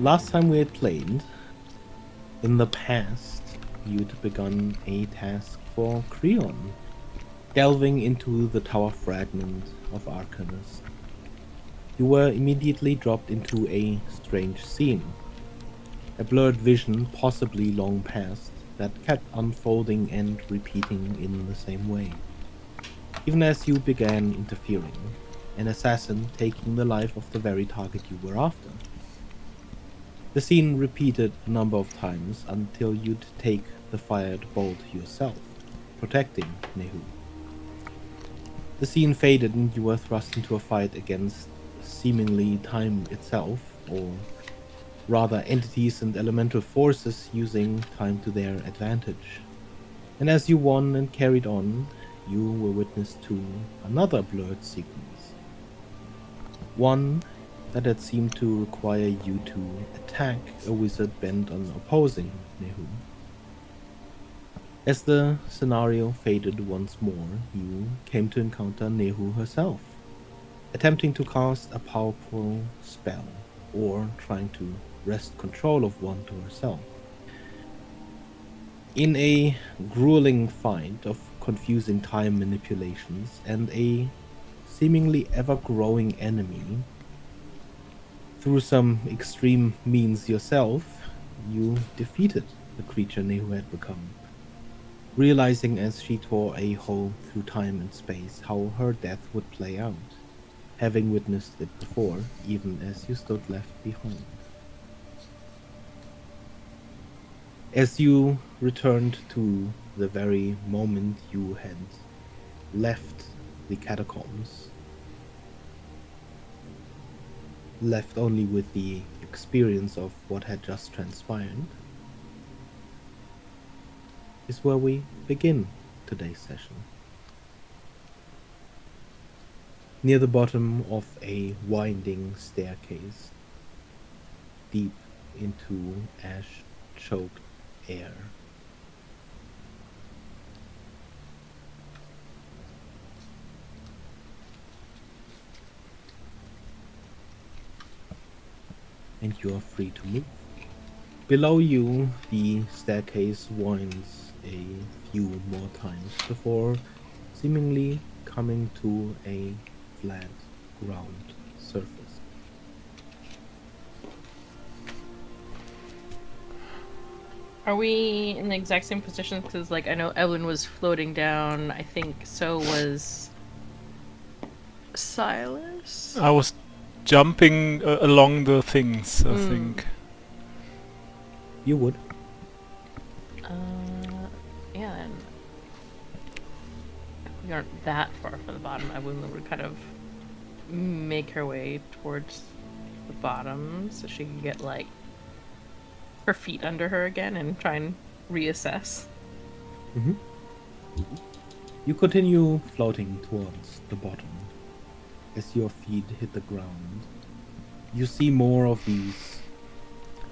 Last time we had played, in the past, you'd begun a task for Creon, delving into the tower fragment of Arcanus. You were immediately dropped into a strange scene, a blurred vision possibly long past that kept unfolding and repeating in the same way. Even as you began interfering, an assassin taking the life of the very target you were after. The scene repeated a number of times until you'd take the fired bolt yourself, protecting Nehu. The scene faded and you were thrust into a fight against seemingly time itself, or rather entities and elemental forces using time to their advantage. And as you won and carried on, you were witness to another blurred sequence. One that had seemed to require you to attack a wizard bent on opposing Nehu. As the scenario faded once more, you came to encounter Nehu herself, attempting to cast a powerful spell, or trying to wrest control of one to herself. In a grueling fight of confusing time manipulations and a seemingly ever-growing enemy, through some extreme means yourself, you defeated the creature Nehu had become, realizing as she tore a hole through time and space how her death would play out, having witnessed it before, even as you stood left behind. As you returned to the very moment you had left the catacombs, left only with the experience of what had just transpired, is where we begin today's session. Near the bottom of a winding staircase, deep into ash-choked air, and you are free to move. Below you, the staircase winds a few more times before seemingly coming to a flat ground surface. Are we in the exact same position? Because, like, I know Evelyn was floating down. I think so was Silas. I was jumping along the things, I think. You would. Yeah, and we aren't that far from the bottom. Evelyn would kind of make her way towards the bottom so she can get, like, her feet under her again and try and reassess. Mm-hmm. You continue floating towards the bottom. As your feet hit the ground, you see more of these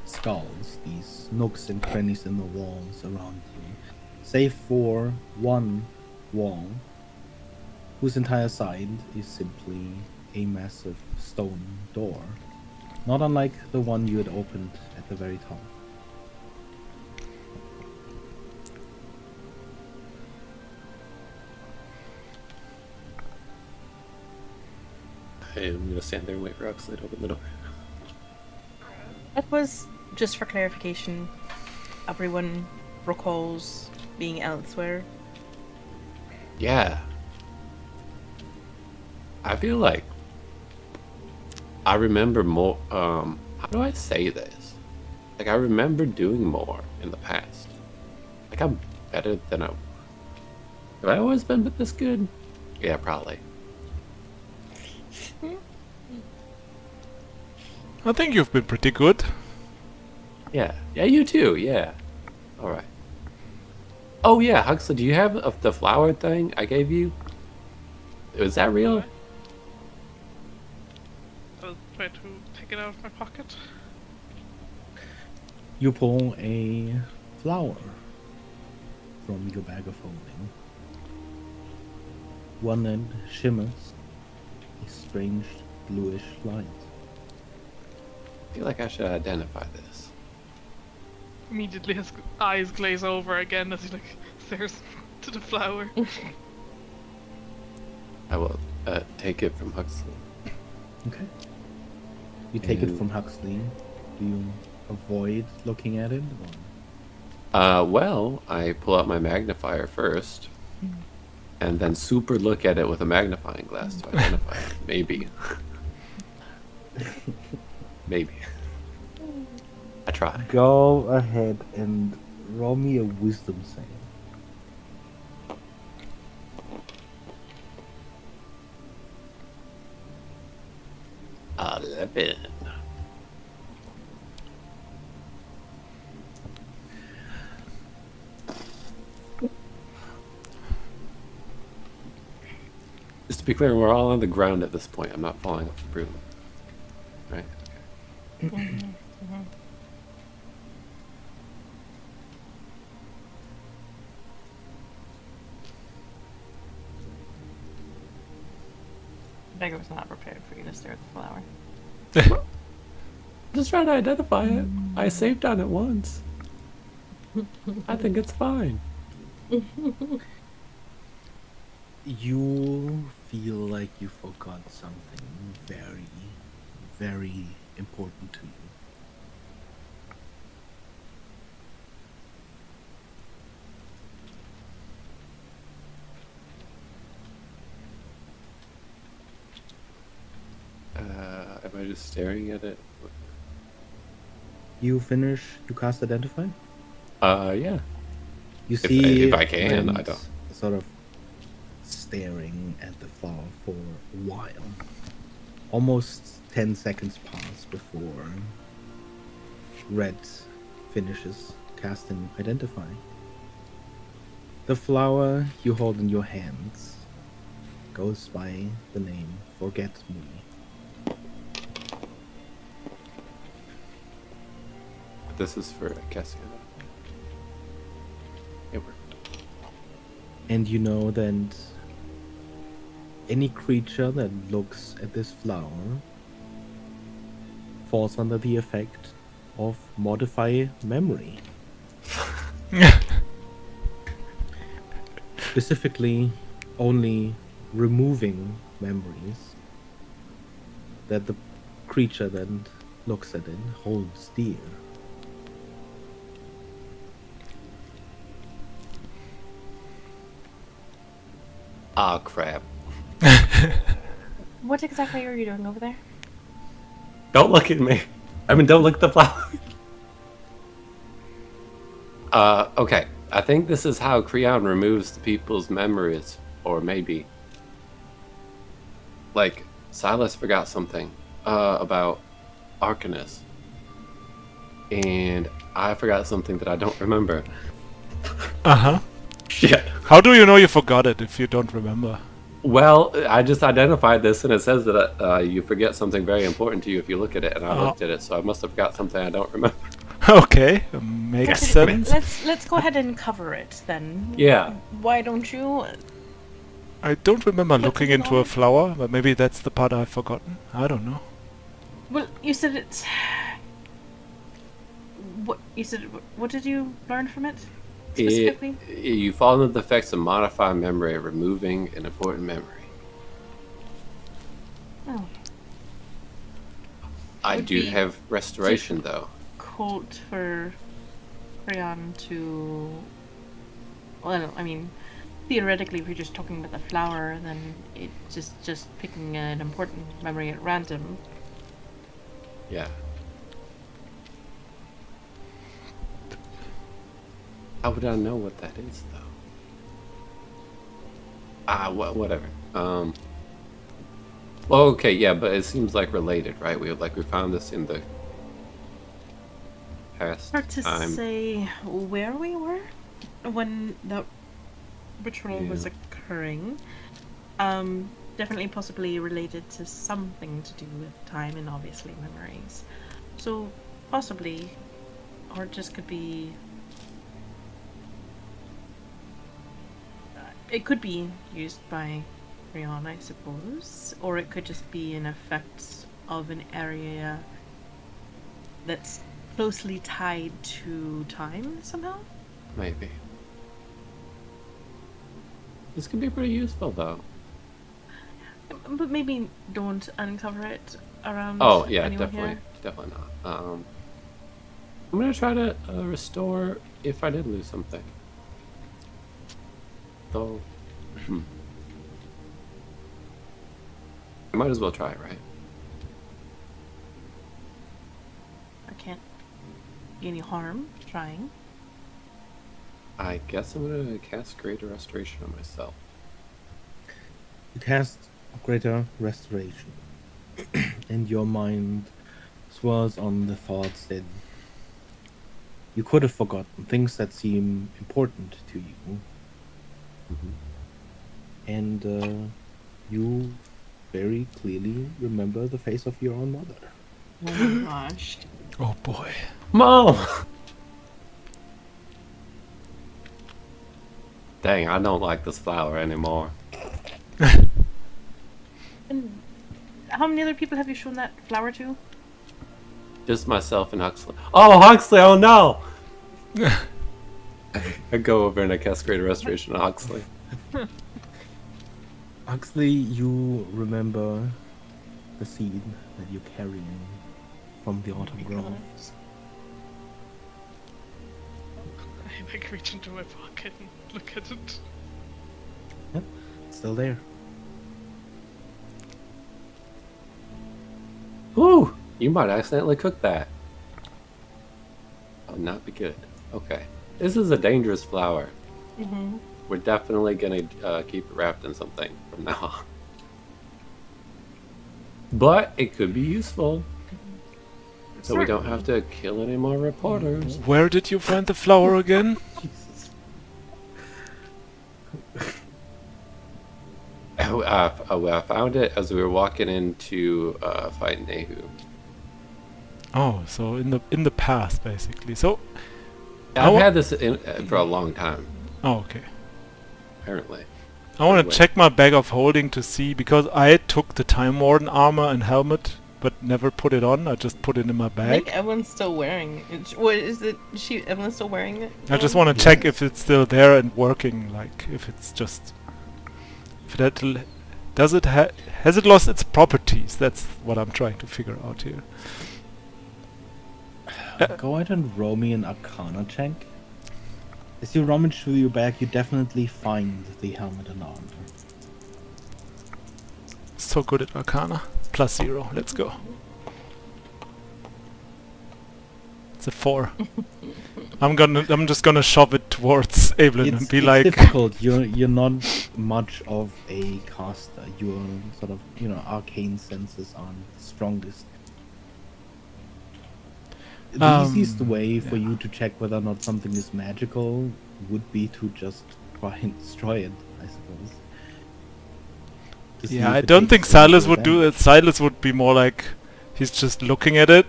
skulls, these nooks and crannies in the walls around you, save for one wall whose entire side is simply a massive stone door, not unlike the one you had opened at the very top. I'm gonna stand there and wait for Huxley to open the door. That was just for clarification. Everyone recalls being elsewhere. Yeah. I feel like I remember more. How do I say this? Like, I remember doing more in the past. Like, I'm better than I. Have I always been this good? Yeah, probably. I think you've been pretty good. Yeah. Yeah, you too. Yeah. All right. Oh yeah, Huxley, do you have the flower thing I gave you? Was that real? I'll try to take it out of my pocket. You pull a flower from your bag of holding. One that shimmers a strange bluish light. feel like I should identify this. Immediately his eyes glaze over again as he like stares to the flower. I will take it from Huxley. Okay. You take it And- from Huxley. Do you avoid looking at it? Well, I pull out my magnifier first, and then super look at it with a magnifying glass to identify it. Maybe. Maybe. I try. Go ahead and roll me a wisdom save. 11. Just to be clear, we're all on the ground at this point. I'm not falling off the broom. Right? Beggar was not prepared for you to stare at the flower. Just trying to identify it. I saved on it once. I think it's fine. You feel like you forgot something very, very important to you. Am I just staring at it? You finish, you cast Identify? Yeah. You see if I can, I Brent don't. sort of staring at the flower for a while. Almost 10 seconds pass before Red finishes casting Identify. The flower you hold in your hands goes by the name Forget Me. This is for casting it. It worked. And you know that any creature that looks at this flower falls under the effect of Modify Memory. Specifically, only removing memories that the creature that looks at it holds dear. Ah, crap. What exactly are you doing over there? Don't look at me. I mean, don't look at the flower. Okay. I think this is how Creon removes the people's memories. Or maybe. Like, Silas forgot something about Arcanus. And I forgot something that I don't remember. Uh-huh. Shit. How do you know you forgot it if you don't remember? Well, I just identified this, and it says that you forget something very important to you if you look at it, and I looked at it, so I must have forgot something I don't remember. Okay, makes sense. Let's go ahead and cover it then. Yeah. Why don't you? I don't remember What's looking it into a called? flower, but maybe that's the part I've forgotten. I don't know. Well, you said it's. What you said? What did you learn from it specifically? You fall into the effects of modify memory, removing an important memory. Oh, I Would do be have restoration, though. quote for Creon to. Well, I mean, theoretically, if you're just talking about the flower, then it's just picking an important memory at random. Yeah. How would I know what that is, though? Whatever. Well, okay, yeah, but it seems like related, right? We found this in the past Hard to time. say where we were when the ritual was Yeah. occurring. Definitely possibly related to something to do with time and obviously memories. So possibly, or it just could be. It could be used by Rion, I suppose, or it could just be an effect of an area that's closely tied to time somehow? Maybe. This could be pretty useful, though. But maybe don't uncover it around Oh, yeah, anyone here. definitely not. I'm gonna try to restore if I did lose something. Though, I might as well try, right? I can't be any harm trying. I guess I'm gonna cast Greater Restoration on myself. You cast Greater Restoration, and your mind swirls on the thoughts that you could have forgotten, things that seem important to you. And you very clearly remember the face of your own mother. Oh my gosh. Oh boy. Mom! Dang, I don't like this flower anymore. And how many other people have you shown that flower to? Just myself and Huxley. Oh, Huxley! Oh no! I go over and I cast Greater Restoration on Huxley. Huxley, you remember the seed that you're carrying from the autumn grove. I like reach into my pocket and look at it. Yep, it's still there. Whew! You might accidentally cook that. That would not be good. Okay. This is a dangerous flower. Mm-hmm. We're definitely gonna keep it wrapped in something from now on. But it could be useful. So we don't have to kill any more reporters. Where did you find the flower again? Jesus. I found it as we were walking into fight Nehu. Oh, so in the past, basically. So, I've had this for a long time, oh, okay. apparently. I want to Anyway. check my bag of holding to see, because I took the Time Warden armor and helmet, but never put it on. I just put it in my I bag. think Evelyn's still wearing it. What is it? Evelyn's still wearing it? I just want to check if it's still there and working. Like if it's just, if that has it lost its properties? That's what I'm trying to figure out here. Go ahead and roll me an Arcana check. As you rummage through your bag, you definitely find the helmet and armor. So good at Arcana. +0. Let's go. It's a 4. I'm just gonna shove it towards Evelyn and be it's like, difficult. You're not much of a caster. Your sort of arcane senses aren't the strongest. The easiest way for you to check whether or not something is magical would be to just try and destroy it, I suppose. To see yeah, if I it don't takes think any Silas would do damage. it. Silas would be more like, he's just looking at it,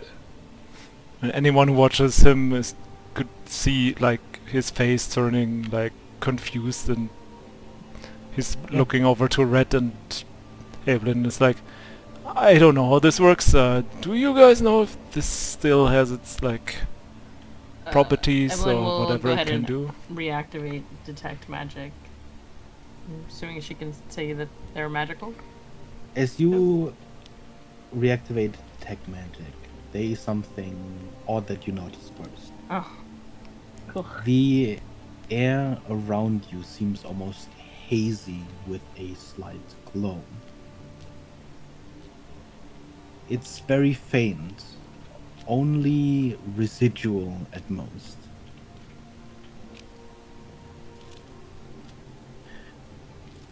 and anyone who watches him could see like his face turning like confused, and he's looking over to Red, and Evelyn is like, I don't know how this works. Do you guys know if this still has its like properties Evelyn or will whatever go it ahead can and do? reactivate detect magic. I'm assuming she can say that they're magical. As you reactivate detect magic, there is something odd that you notice first. Oh, cool. The air around you seems almost hazy with a slight glow. It's very faint, only residual at most.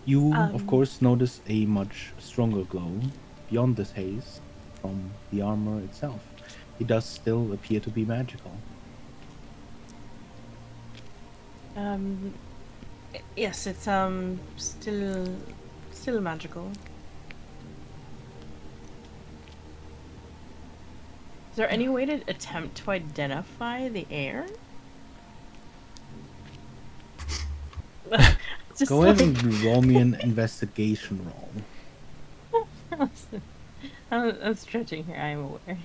You, of course, notice a much stronger glow beyond this haze from the armor itself. It does still appear to be magical. Yes, it's still magical. Is there any way to attempt to identify the air? Just Go ahead and roll me an investigation roll. I'm stretching here, I'm aware.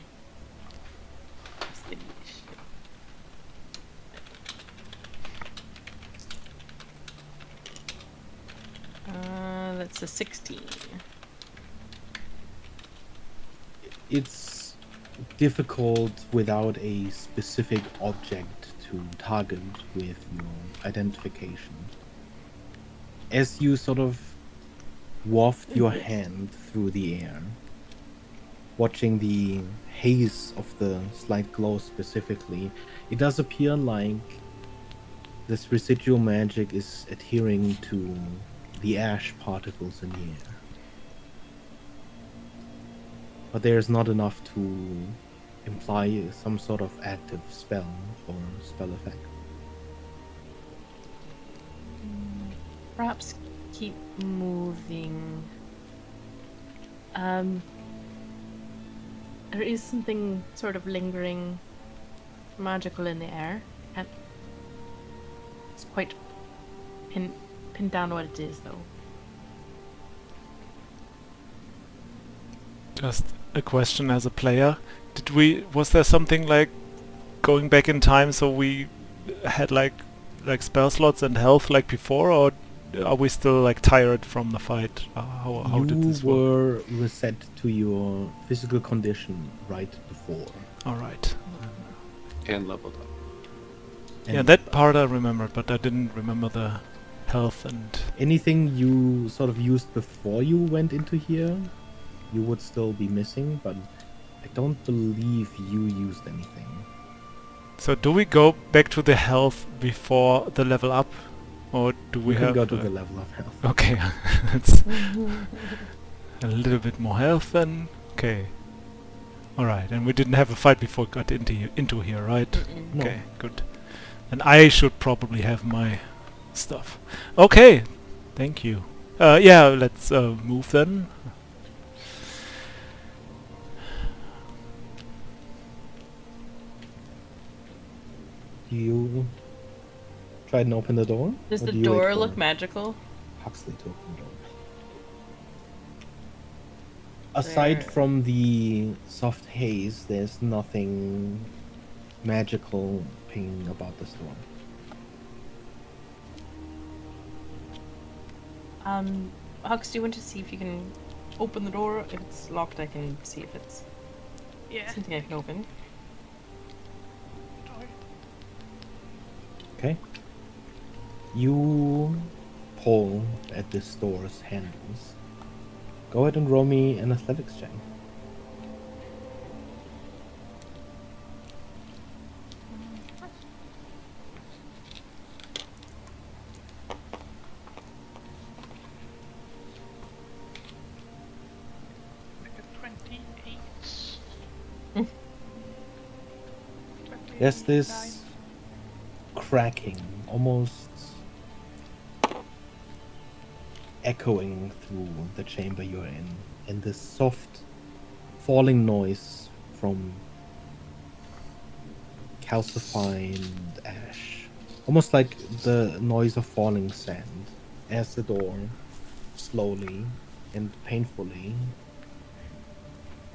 That's a 16. It's difficult without a specific object to target with your identification. As you sort of waft your hand through the air, watching the haze of the slight glow specifically, it does appear like this residual magic is adhering to the ash particles in the air. But there's not enough to imply some sort of active spell or spell effect. Perhaps keep moving. There is something sort of lingering magical in the air. Can't. It's quite pinned down what it is, though. Just a question as a player. Was there something like going back in time so we had like spell slots and health like before, or are we still like tired from the fight? How did this work? You were reset to your physical condition right before. Alright. And leveled up. Yeah, that part I remembered, but I didn't remember the health and... Anything you sort of used before you went into here, you would still be missing, but I don't believe you used anything. So do we go back to the health before the level up? Or do we We can have... go to the level of health. Okay, that's a little bit more health then. Okay. Alright, and we didn't have a fight before we got into here, right? No. Okay, good. And I should probably have my stuff. Okay, thank you. Yeah, let's move then. Do you try and open the door? Does or the do you wait door for look magical? Huxley to open the door? Aside There- from the soft haze, there's nothing magical ping about this door. Hux, do you want to see if you can open the door? If it's locked, I can see if it's Yeah. something I can open. Okay. You pull at this door's handles. Go ahead and roll me an athletics check. Like a 28. There's 29. this cracking, almost echoing through the chamber you're in, and this soft falling noise from calcified ash, almost like the noise of falling sand, as the door slowly and painfully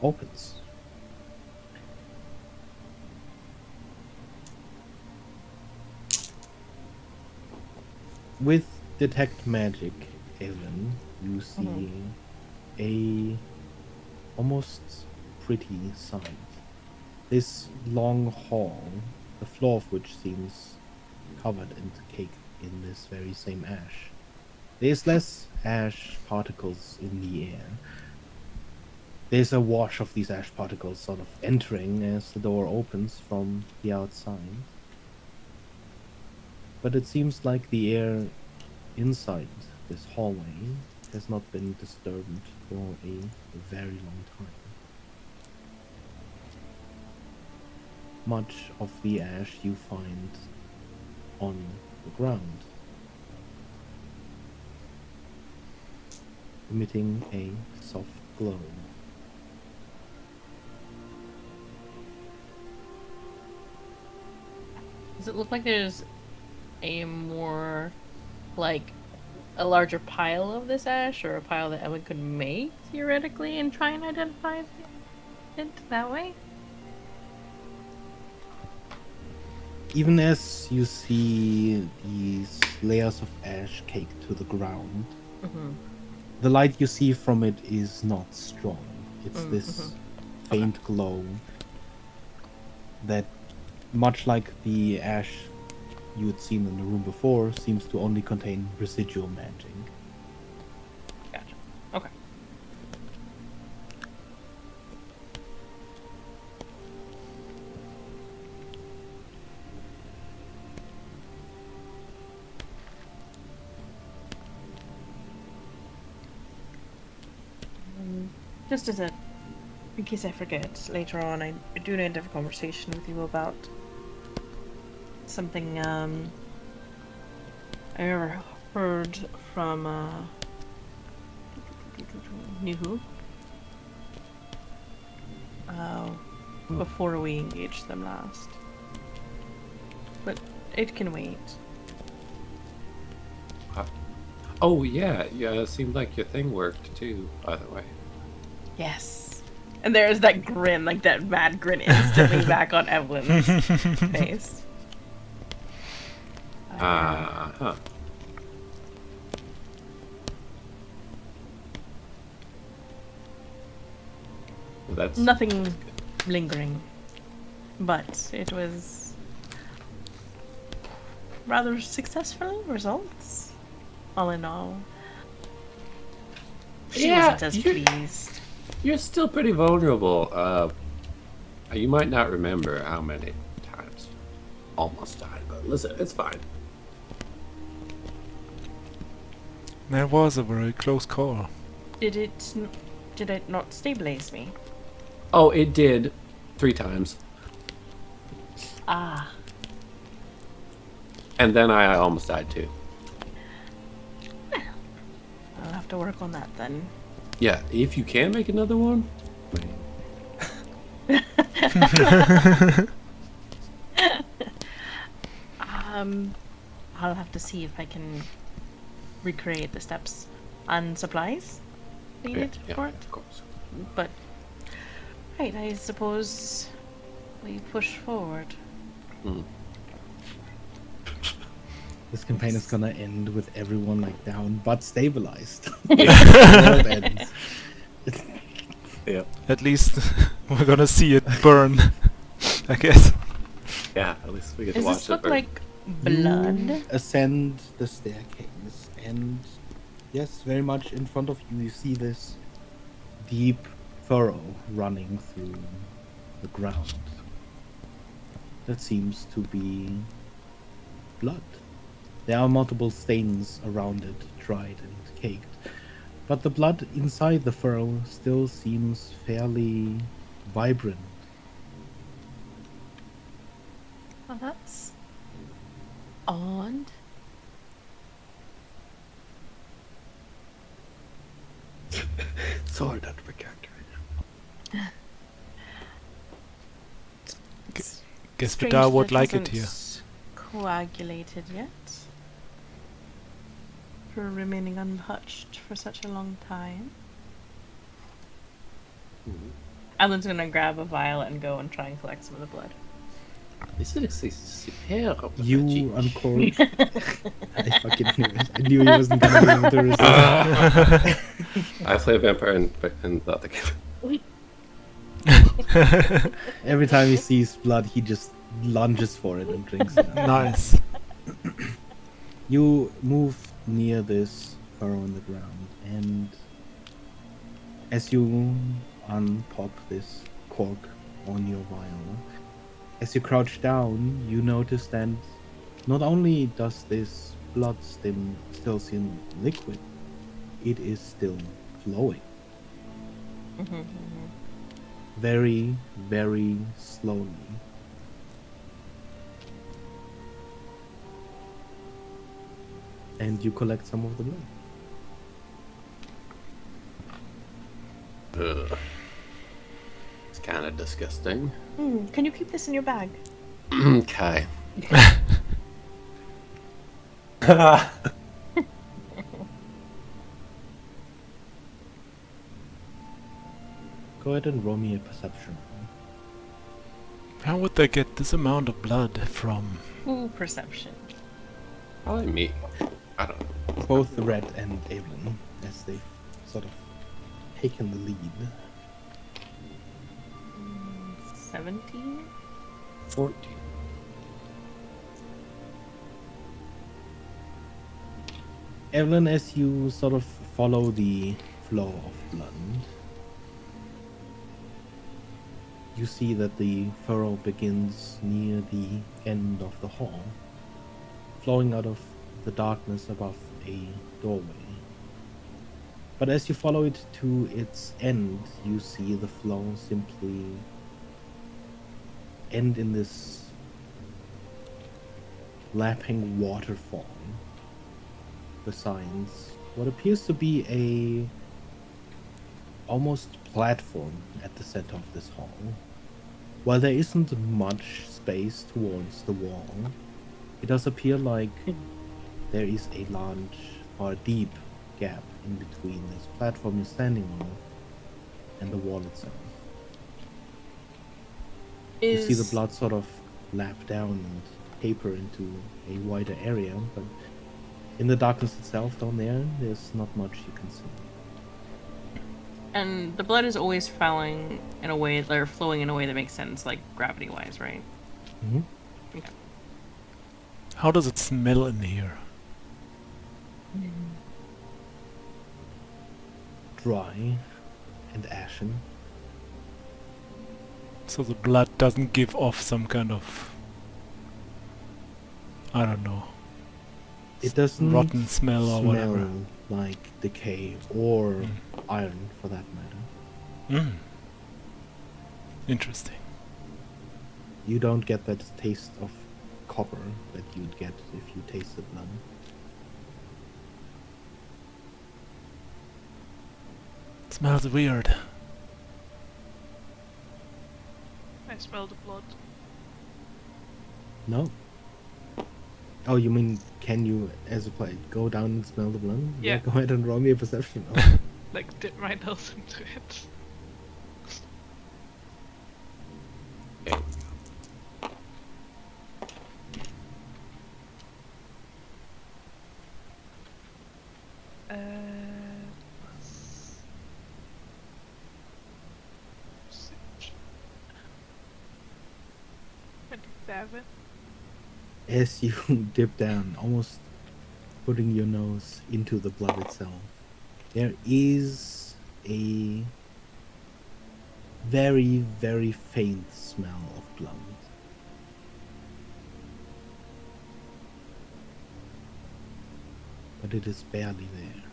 opens. With detect magic, Aelin, you see a almost pretty sight. This long hall, the floor of which seems covered and caked in this very same ash. There's less ash particles in the air. There's a wash of these ash particles sort of entering as the door opens from the outside. But it seems like the air inside this hallway has not been disturbed for a very long time. Much of the ash you find on the ground, emitting a soft glow. Does it look like there's a more, like, a larger pile of this ash, or a pile that Ellen could make, theoretically, and try and identify it that way? Even as you see these layers of ash caked to the ground, The light you see from it is not strong. It's this faint glow that, much like the ash you had seen in the room before, seems to only contain residual magic. Gotcha. Okay. Just as a, in case I forget later on, I do need to have a conversation with you about something I overheard from Nuhu before we engaged them last. But it can wait. Oh yeah, it seemed like your thing worked too, by the way. Yes. And there's that grin, like that mad grin instantly back on Evelyn's face. Huh. Well, that's Nothing lingering, but it was rather successful results, all in all. She wasn't as pleased. You're still pretty vulnerable. You might not remember how many times almost died, but listen, it's fine. That was a very close call. Did it not stabilize me? Oh, it did 3 times. Ah. And then I almost died too. I'll have to work on that then. Yeah, if you can make another one. I'll have to see if I can recreate the steps and supplies needed for it. Of course. But right, I suppose we push forward. This campaign is gonna end with everyone like down but stabilized. The world ends. Yeah. At least we're gonna see it burn, I guess. Yeah, at least we get to Does watch this it look burn. like blood? You ascend the staircase, and yes, very much in front of you, you see this deep furrow running through the ground. That seems to be blood. There are multiple stains around it, dried and caked, but the blood inside the furrow still seems fairly vibrant. Well, that's odd. So hard not to break character right now. Guess Strange Vidar would that like it here. hasn't coagulated yet. For remaining untouched for such a long time. Alan's gonna grab a vial and go and try and collect some of the blood. This is superb. You uncork. I fucking knew it. I knew he wasn't gonna be able to resist. I play a vampire and not the game. Every time he sees blood, he just lunges for it and drinks it. Nice. You move near this furrow in the ground, and as you unpop this cork on your vial, as you crouch down, you notice that not only does this blood still seem liquid, it is still flowing. Very, very slowly. And you collect some of the blood. Ugh. It's kind of disgusting. Can you keep this in your bag? Okay. Go ahead and roll me a perception. How would they get this amount of blood from? Ooh, perception. Probably me. I don't know. Both Red and Evelyn, as they sort of taken the lead. 17? 14. Evelyn, as you sort of follow the flow of blood, you see that the furrow begins near the end of the hall, flowing out of the darkness above a doorway. But as you follow it to its end, you see the flow simply end in this lapping waterfall besides what appears to be a almost platform at the center of this hall. While there isn't much space towards the wall, it does appear like there is a large or deep gap in between this platform you're standing on and the wall itself. You see the blood sort of lap down and taper into a wider area, but in the darkness itself down there, there's not much you can see. And the blood is always flowing in a way, or flowing in a way that makes sense, like gravity-wise, right? Mm-hmm. Okay. How does it smell in here? Dry and ashen. So the blood doesn't give off some kind of, I don't know, It doesn't rotten smell or whatever. smell like decay or iron for that matter. Interesting. You don't get that taste of copper that you'd get if you tasted blood. Smells weird. I smell the blood. No. Oh, you mean can you, as a player, go down and smell the blood? Yeah. Go ahead and roll me a perception. Oh. Like, dip my nose into it. Okay. Plus 6. 27. As you dip down, almost putting your nose into the blood itself, there is a very, very faint smell of blood. But it is barely there.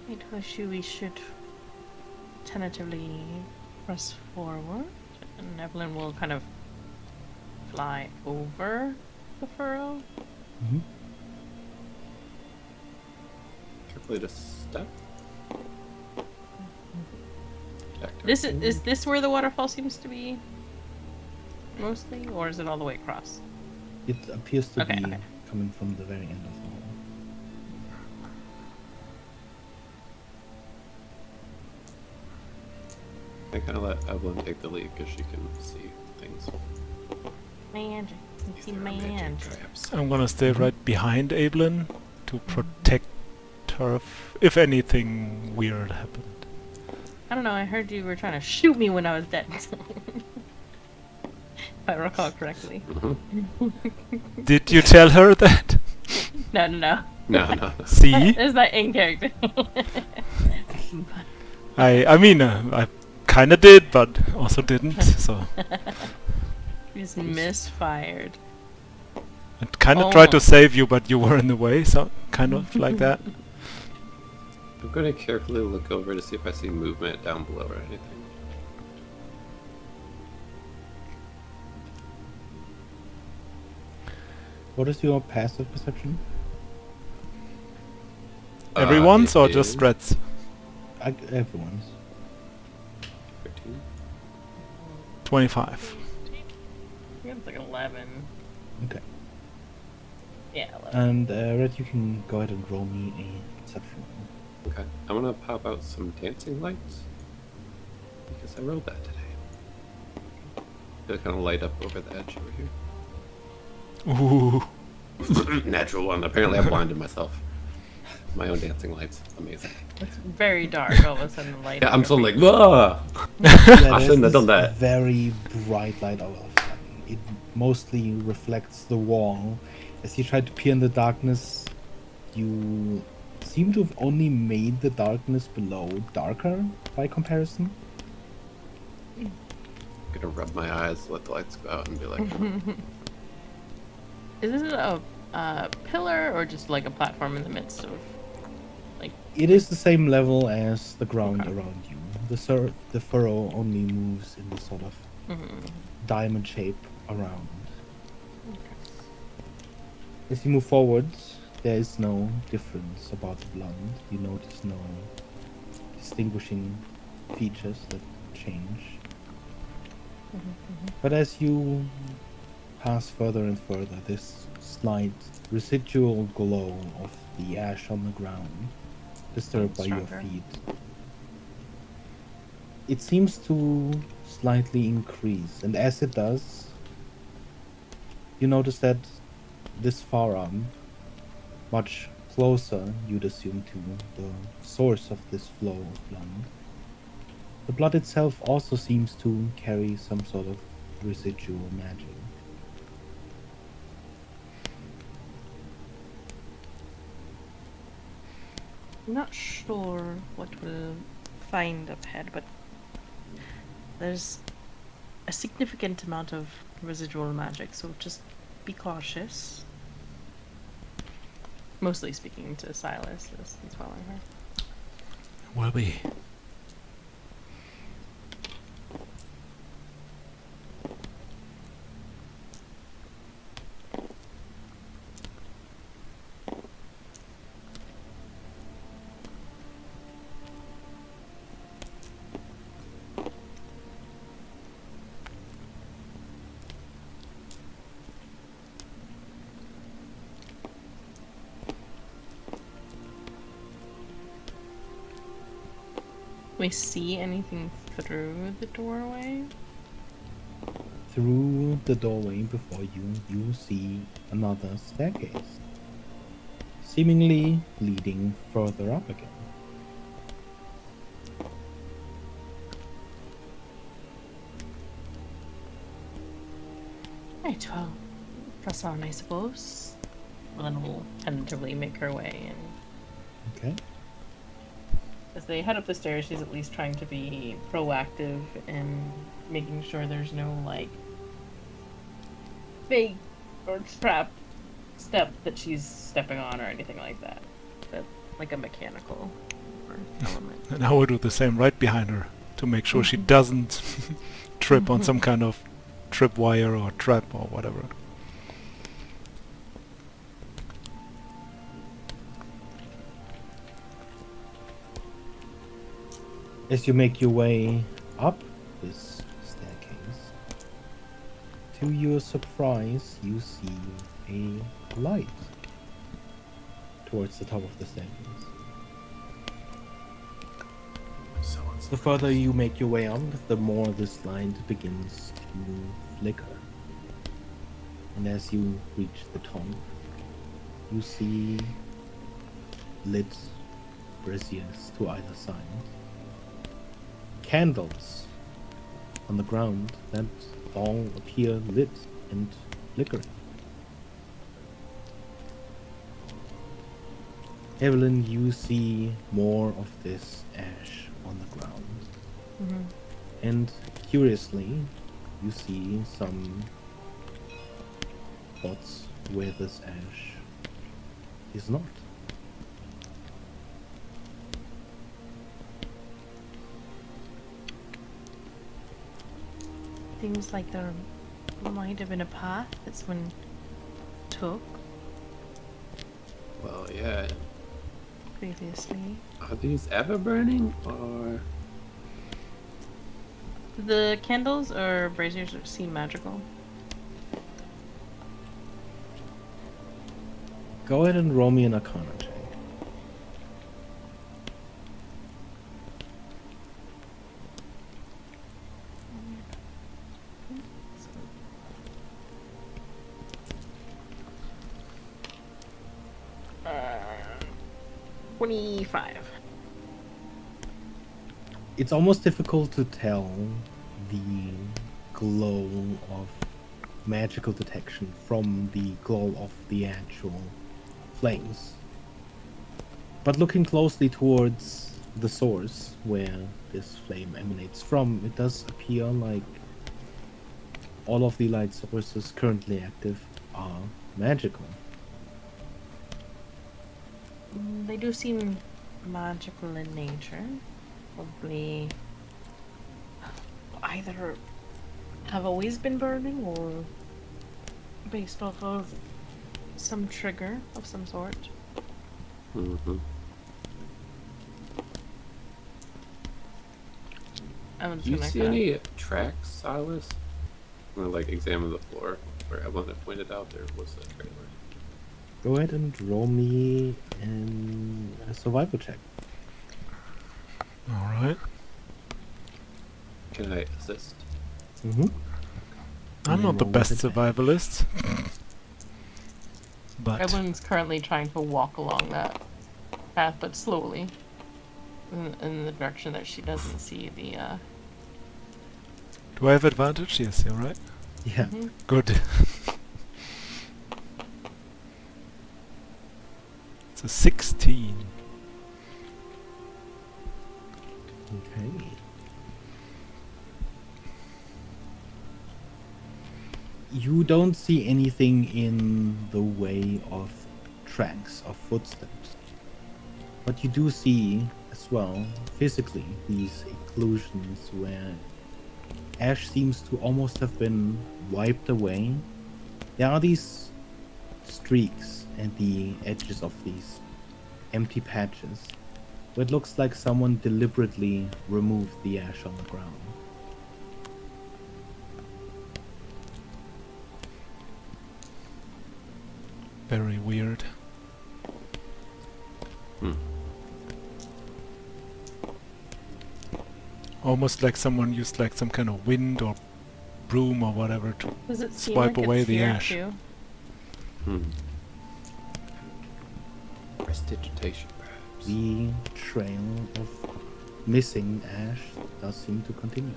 I told you we should tentatively press forward, and Evelyn will kind of fly over the furrow. Mm-hmm. Calculate a step. Is this where the waterfall seems to be? Mostly, or is it all the way across? It appears to Okay, be okay. coming from the very end of the hall. I kind of let Evelyn take the lead because she can see things. Magic. You see There are magic magic. traps. I'm gonna stay right behind Evelyn to protect her if anything weird happened. I don't know, I heard you were trying to shoot me when I was dead. If I recall correctly. Did you tell her that? No. No. See? Is that in character? I mean, I kinda did, but also didn't, so... Just misfired. I kinda tried to Oh. save you, but you were in the way, so kind of like that. I'm going to carefully look over to see if I see movement down below or anything. What is your passive perception? Everyone's It or just is Red's? Everyone's. 13. 25. I think it's like 11. Okay. Yeah, 11. And Red, you can go ahead and roll me a perception. Okay. I'm going to pop out some dancing lights because I rolled that today. It'll kind of light up over the edge over here. Ooh. Natural one. Apparently, I blinded myself. My own dancing lights. Amazing. It's very dark. All of a sudden, the light. Yeah, on I'm your so face. like, whoa! Yeah, I there's shouldn't have done this that. very bright light all of a sudden. It mostly reflects the wall. As you try to peer in the darkness, you seem to have only made the darkness below darker by comparison. I'm gonna rub my eyes, let the lights go out, and be like, Is this a pillar or just like a platform in the midst of like? It is the same level as the ground Okay. around you. The furrow only moves in this sort of diamond shape around. As you move forward, there is no difference about the blonde. You notice no distinguishing features that change. But as you pass further and further, this slight residual glow of the ash on the ground, disturbed by your Stronger. feet, it seems to slightly increase. And as it does, you notice that this far up, much closer, you'd assume, to the source of this flow of blood, the blood itself also seems to carry some sort of residual magic. I'm not sure what we'll find up ahead, but there's a significant amount of residual magic, so just be cautious. Mostly speaking to Silas as he's following her. Will be. We see anything through the doorway? Through the doorway before you, you see another staircase, seemingly leading further up again. Right, well, press on, I suppose. Well, then we'll tentatively make her way in. Okay. As they head up the stairs, she's at least trying to be proactive and making sure there's no, like, fake or trap step that she's stepping on or anything like that. That, like a mechanical element. And I will do the same right behind her to make sure she doesn't trip on some kind of tripwire or trap or whatever. As you make your way up this staircase, to your surprise, you see a light towards the top of the staircase. The further you make your way up, the more this light begins to flicker. And as you reach the top, you see lit braziers to either side. Candles on the ground that all appear lit and flickering. Evelyn, you see more of this ash on the ground. And curiously, you see some spots where this ash is not. Seems like there might have been a path that someone took well, yeah. previously. Are these ever burning, or...? The candles or braziers seem magical. Go ahead and roll me an Arcana check. 25. It's almost difficult to tell the glow of magical detection from the glow of the actual flames. But looking closely towards the source where this flame emanates from, it does appear like all of the light sources currently active are magical. They do seem magical in nature. Probably either have always been burning or based off of some trigger of some sort. Mm-hmm. I'm Do you gonna see kinda- any tracks, Silas? I'm gonna like examine the floor where Evelyn had pointed out there was a trailer. Go ahead and roll me a survival check. All right. Can I assist? Mm-hmm. I'm not the roll best with survivalist. But Evelyn's currently trying to walk along that path, but slowly, in the direction that she doesn't see the. do I have advantage? Yes, you're right. Yeah. Good. It's a 16. Okay. You don't see anything in the way of tracks of footsteps. But you do see as well, physically, these occlusions where ash seems to almost have been wiped away. There are these streaks at the edges of these empty patches where it looks like someone deliberately removed the ash on the ground. Very weird. Hmm. Almost like someone used like some kind of wind or broom or whatever to Does it seem swipe like away it's the here ash. too? Prestidigitation, perhaps. The trail of missing ash does seem to continue.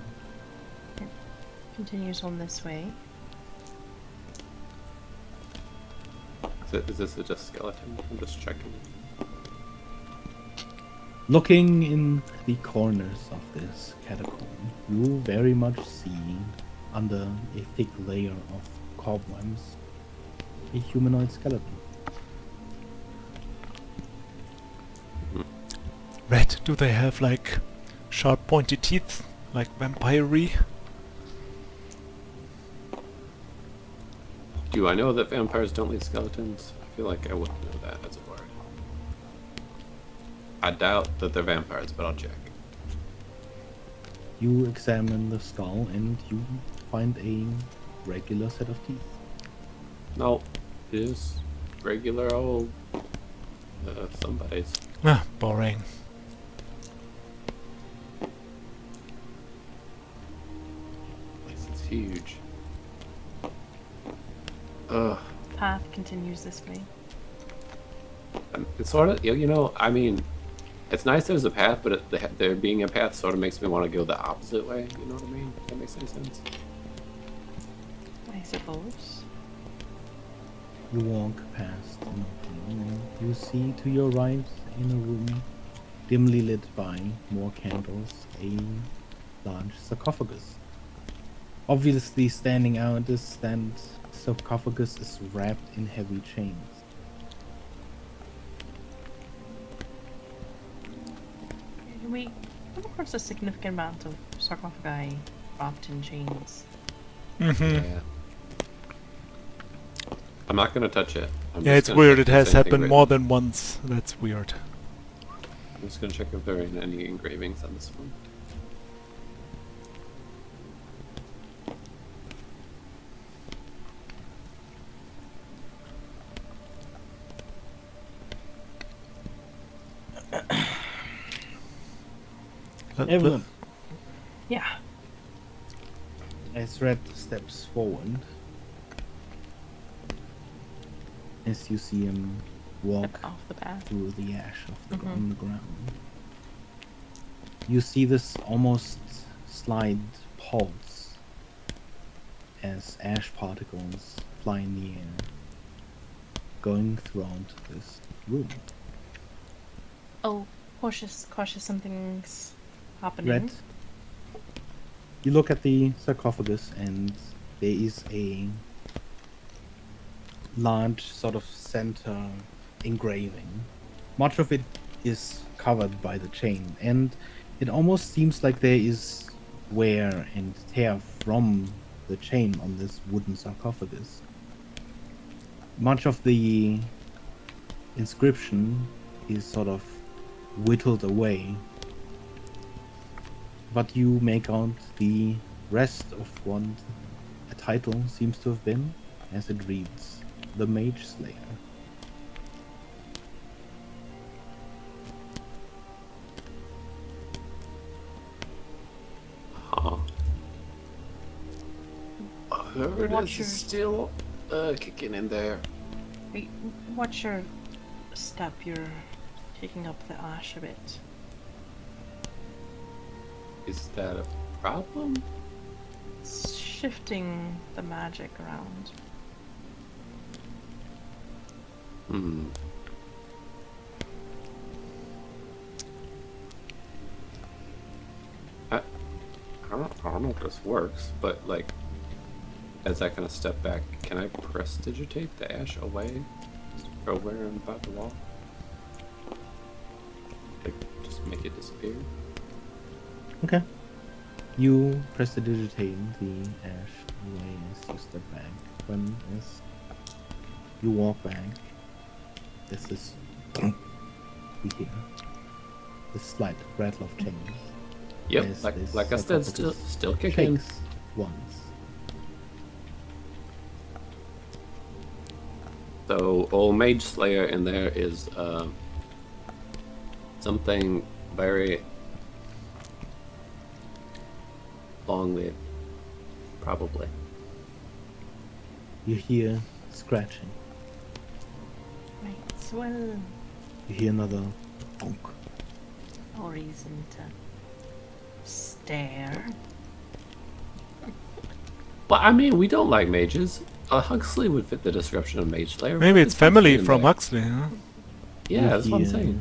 Continues on this way. Is this just skeleton? I'm just checking. Looking in the corners of this catacomb, you very much see, under a thick layer of cobwebs, a humanoid skeleton. Red, do they have like sharp pointy teeth? Like vampire-y? Do I know that vampires don't leave skeletons? I feel like I wouldn't know that as a bard. I doubt that they're vampires, but I'll check. You examine the skull and you find a regular set of teeth. No, it is regular old somebody's. Ah, boring. This is huge. Ugh. Path continues this way. It's sort of, you know, I mean, it's nice there's a path, but there being a path sort of makes me want to go the opposite way. You know what I mean? If that makes any sense. I suppose. You walk past an opening and you see to your right, in a room dimly lit by more candles, a large sarcophagus. Obviously standing out is that sarcophagus is wrapped in heavy chains. We come across a significant amount of sarcophagi wrapped in chains. Mm-hmm. Yeah. I'm not gonna touch it. I'm Yeah, just it's gonna weird. check It if has there's anything happened more written. than once. That's weird. I'm just gonna check if there are any engravings on this one. Evelyn, Yeah. as Red steps forward, as you see him walk Off the path. through the ash of Mhm. on the ground. You see this almost slight pulse as ash particles fly in the air, going throughout this room. Oh, cautious, cautious, something's happening. Red, you look at the sarcophagus and there is a large sort of center engraving. Much of it is covered by the chain, and it almost seems like there is wear and tear from the chain on this wooden sarcophagus. Much of the inscription is sort of whittled away, but you make out the rest of what a title seems to have been, as it reads, The Mage Slayer. Huh. Whoever it Watch is still kicking in there. Wait, watch your step. You're taking up the ash a bit. Is that a problem? It's shifting the magic around. Hmm. I don't know if this works, but like, as I kind of step back, can I prestidigitate the ash away from where I'm about to walk? Like, just make it disappear? Okay. You prestidigitate the ash away as you step back. When as you walk back, there's this you hear this slight rattle of chains. Yep, as like this I said, sarcophagus still kicking. shakes once. So, old Mage Slayer in there is something very long-lived, probably. You hear scratching. Right, well, You hear another bonk. no reason to stare. But I mean, we don't like mages. Huxley would fit the description of Mage Slayer. Maybe What it's is family Huxley in from there? Huxley, huh? Yeah, You that's what I'm hear saying.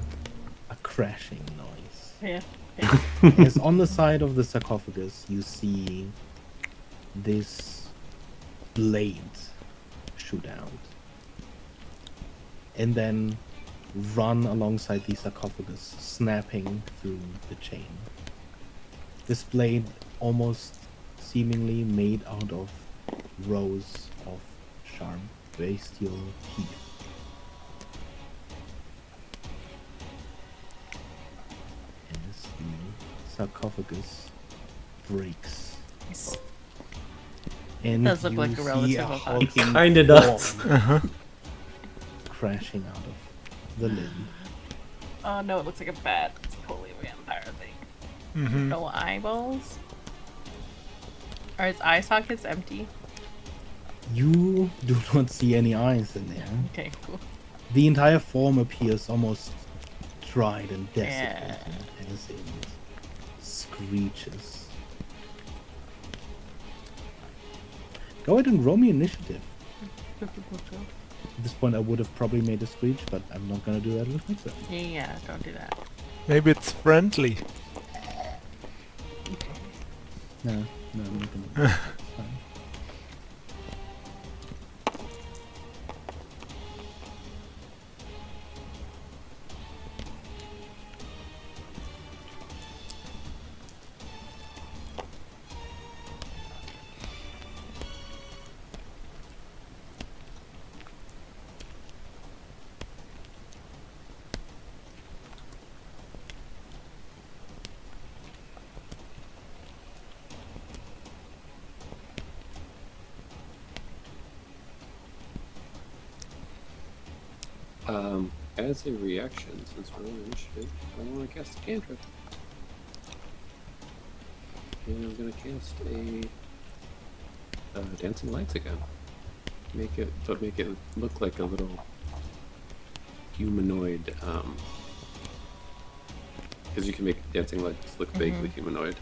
A crashing noise. Yeah. As on the side of the sarcophagus, you see this blade shoot out and then run alongside the sarcophagus, snapping through the chain. This blade almost seemingly made out of rows of sharp bestial teeth. As the sarcophagus breaks. It's- And Does look you like a see relative of us. hulking Kinda does. form crashing out of the lid. Oh no, it looks like a bat. It's totally a vampire thing. Mm-hmm. No eyeballs? Are its eye sockets empty? You do not see any eyes in there. Okay, cool. The entire form appears almost dried and Yeah. desiccated as it screeches. Go ahead and roll me initiative. At this point, I would have probably made a screech, but I'm not gonna do that with my turn. Yeah, don't do that. Maybe it's friendly. No, I'm not gonna. Do that. It's fine. As a reaction, since we're on initiative, I want to cast a cantrip. And I'm gonna cast a Dancing Lights again. Make it look like a little humanoid, because you can make dancing legs look vaguely humanoid,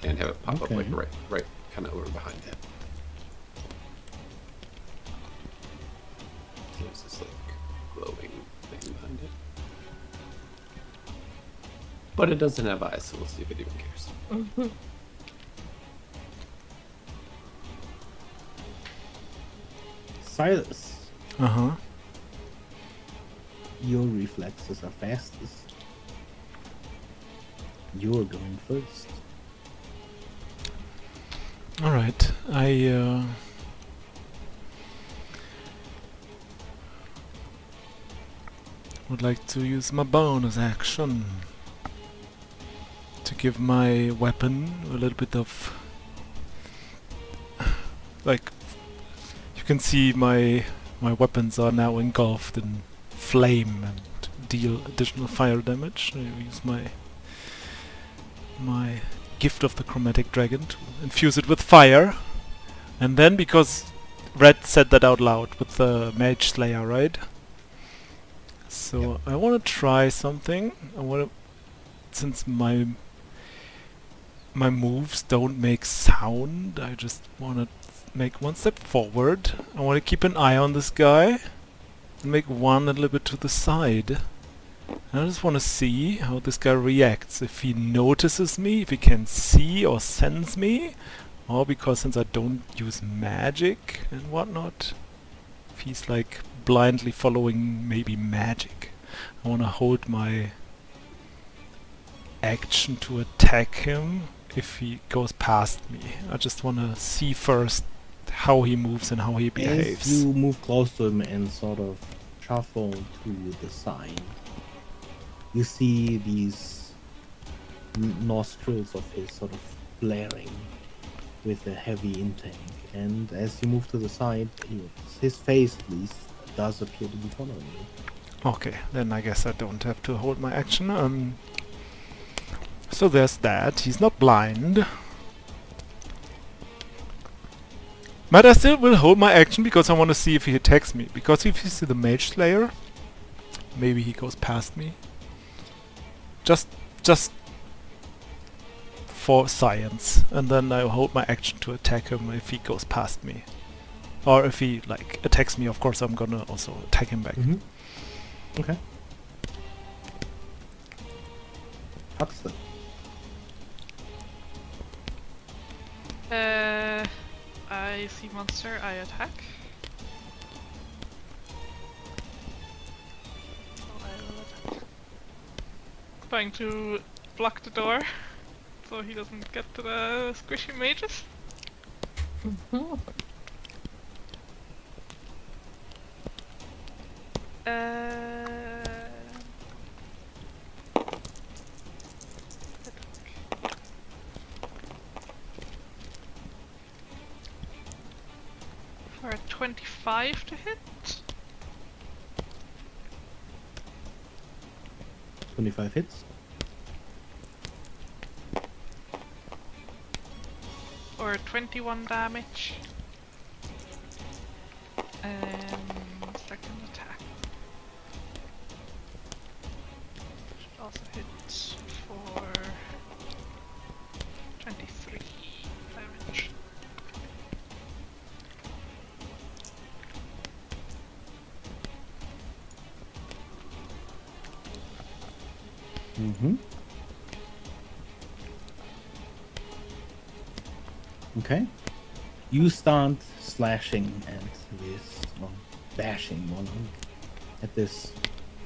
and have it pop up like Okay. right, kind of over behind him. So there's this like glowing thing behind it, but it doesn't have eyes, so we'll see if it even cares. Silas, Uh-huh. your reflexes are fastest. You're going first. Alright, I would like to use my bonus action to give my weapon a little bit of... like, you can see my weapons are now engulfed in flame and deal additional fire damage. I use my gift of the chromatic dragon to infuse it with fire, and then, because Red said that out loud with the mage slayer, right? So I want to try something. I want to, since my moves don't make sound, I just want to make one step forward. I want to keep an eye on this guy and make one a little bit to the side. I just want to see how this guy reacts, if he notices me, if he can see or sense me, or because since I don't use magic and whatnot, if he's like blindly following maybe magic. I want to hold my action to attack him if he goes past me. I just want to see first how he moves and how he As behaves. you move close to him and sort of shuffle to the side, you see these nostrils of his sort of flaring with a heavy intake. And as you move to the side, his face at least does appear to be following you. Okay, then I guess I don't have to hold my action. So there's that. He's not blind. But I still will hold my action because I want to see if he attacks me. Because if he's the Mage Slayer, maybe he goes past me. Just for science. And then I hold my action to attack him if he goes past me. Or if he, like, attacks me, of course I'm gonna also attack him back. Okay. Huxley. I see monster, I attack. So I will attack. Trying to block the door so he doesn't get to the squishy mages. For a 25 to hit. 25 hits. Or 21 damage. And second attack. Should also hit for 23 damage. Okay. You start slashing at this, or bashing one at this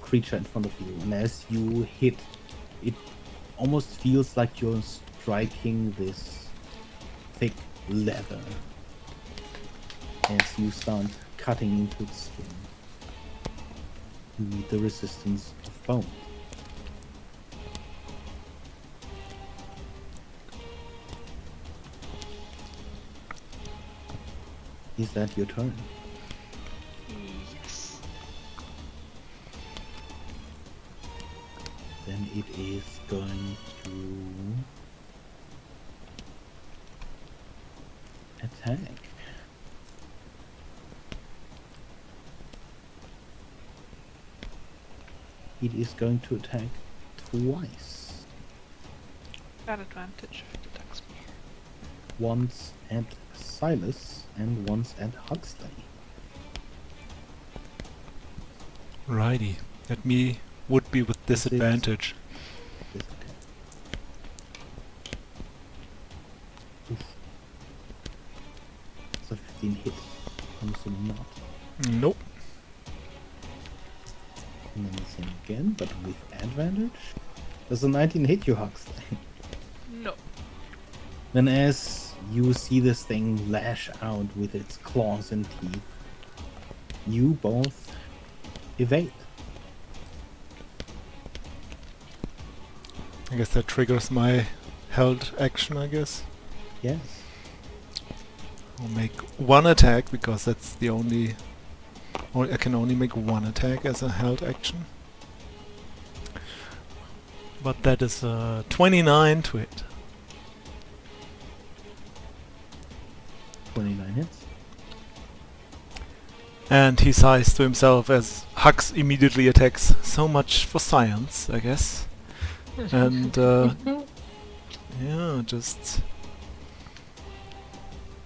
creature in front of you, and as you hit, it almost feels like you're striking this thick leather as you start cutting into the skin. You meet the resistance of bone. Is that your turn? Yes. Then it is going to attack. it is going to attack twice. Got advantage if it attacks me. Once at Silas and once at Huxley. Righty. That me would be with This is- disadvantage. This attack. Oof. It's a 15 hit. I'm assuming not. Nope. And then the same again, but with advantage. Does a 19 hit you, Huxley? No. Then as you see this thing lash out with its claws and teeth, you both evade. I guess that triggers my held action, I guess. Yes. I'll make one attack because that's the only... Or I can only make one attack as a held action. But that is 29 to hit. 29 hits. And he sighs to himself as Hux immediately attacks. So much for science, I guess. And yeah, just...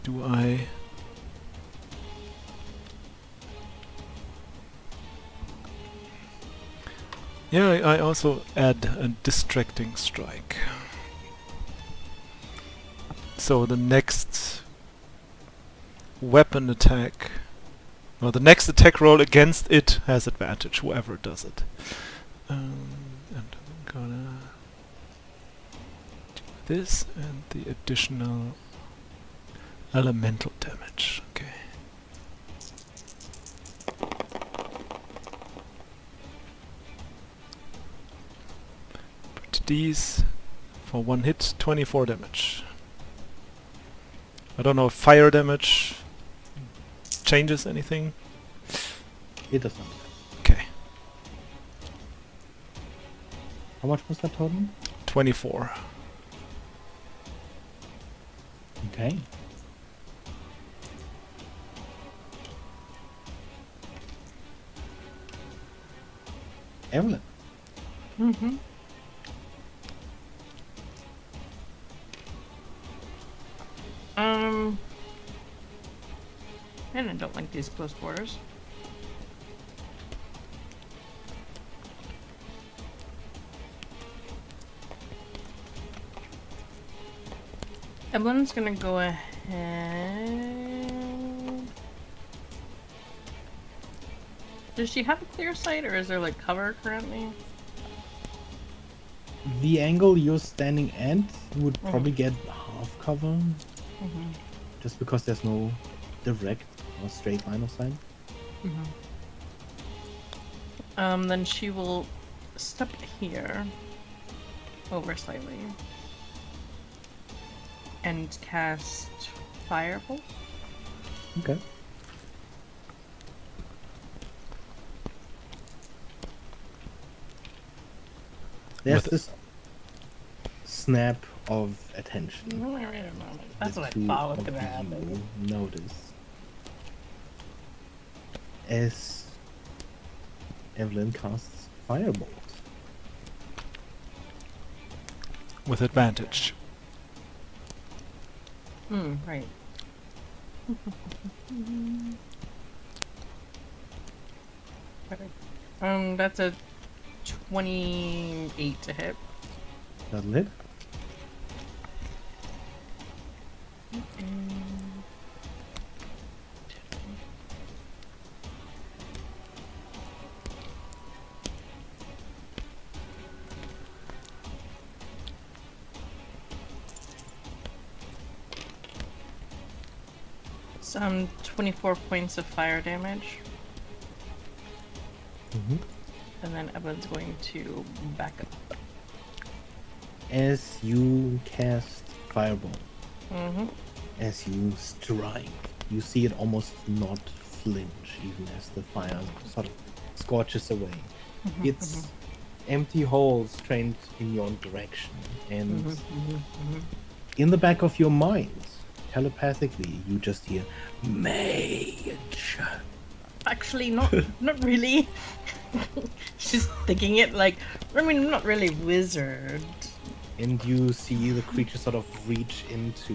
Do I... Yeah, I also add a distracting strike. So the next weapon attack, or the next attack roll against it has advantage, whoever does it. And I'm gonna do this and the additional elemental damage. Okay. Put these for one hit, 24 damage. I don't know if fire damage changes anything. It doesn't. Okay, How much was that total? 24. Okay. Evelyn. Mm-hmm. And I don't like these close quarters. Evelyn's gonna go ahead. Does she have a clear sight, or is there like cover currently? The angle you're standing at would Mhm. probably get half cover, Mm-hmm. just because there's no direct or straight line of sight. Then she will step here, over slightly, and cast Firebolt. Okay. There's With- this snap of attention. Wait a moment. That's the what I two thought was of gonna happen. you notice as Evelyn casts Firebolt. With advantage. Right. That's a 28 to hit. That'll hit. Some 24 points of fire damage, and then Evelyn's going to back up. As you cast Firebolt, Mm-hmm. as you strike, you see it almost not flinch, even as the fire sort of scorches away. It's empty holes trained in your direction, and in the back of your mind, telepathically, you just hear mage. Actually, not really. She's thinking it like, I mean, I'm not really wizard. And you see the creature sort of reach into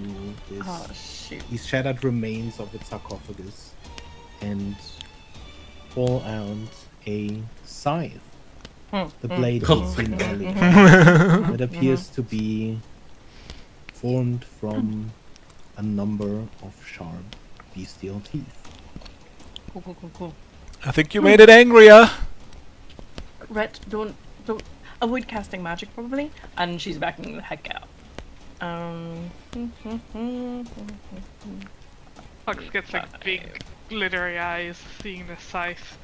Oh shoot. these shattered remains of its sarcophagus and pull out a scythe. The blade is seen earlier. It appears to be formed from a number of sharp bestial teeth. Cool. I think you made it angrier. Red, don't avoid casting magic probably, and she's backing the heck out. Fox gets like big glittery eyes seeing the scythe.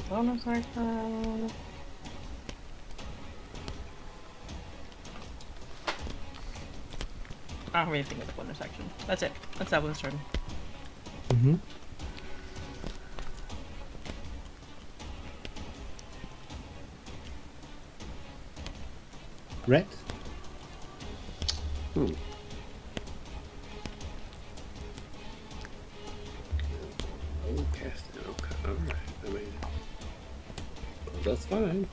Bonus action. I don't really think it's bonus action. That's it. That's that one's turn. Mm-hmm. Red. Oh, casting. Okay, alright. I mean, well, that's fine.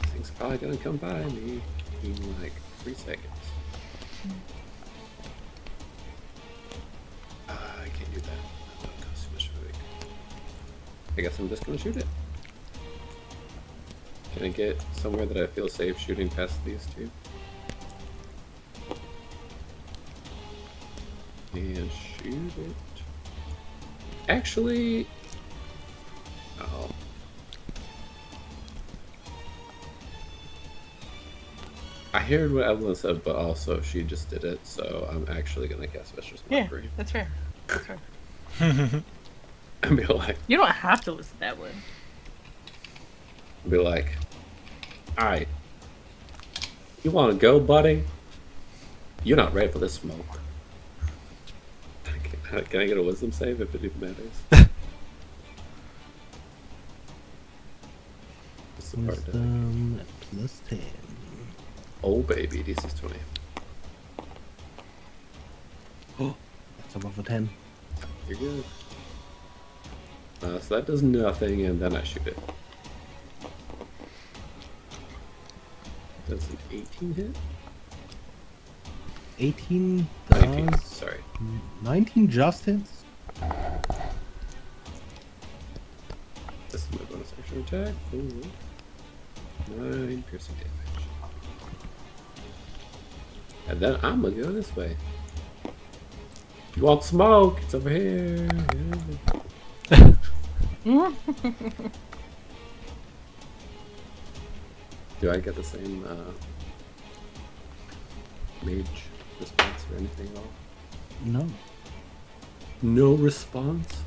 This thing's probably gonna come by me in like 3 seconds. I can't do that. That costs too much food. I guess I'm just gonna shoot it. Can I get somewhere that I feel safe shooting past these two? And shoot it. Actually, oh. I heard what Evelyn said, but also she just did it, so I'm actually gonna cast Vicious Yeah, Mockery. that's fair. That's fair. And be like, You don't have to listen to that one. alright, you wanna go, buddy? You're not ready for this smoke. Can I get a wisdom save if it even matters? What's the part that I Wisdom plus 10. Oh baby, DC's 20. Oh, that's above a 10. You're good. So that does nothing, and then I shoot it. Does an 18 hit? 18 19, does. sorry. 19 just hits. This is my bonus action attack. Ooh. 9 piercing damage. And then I'm gonna go this way. You want smoke? It's over here. Yeah. Do I get the same mage response or anything at all? No. No response?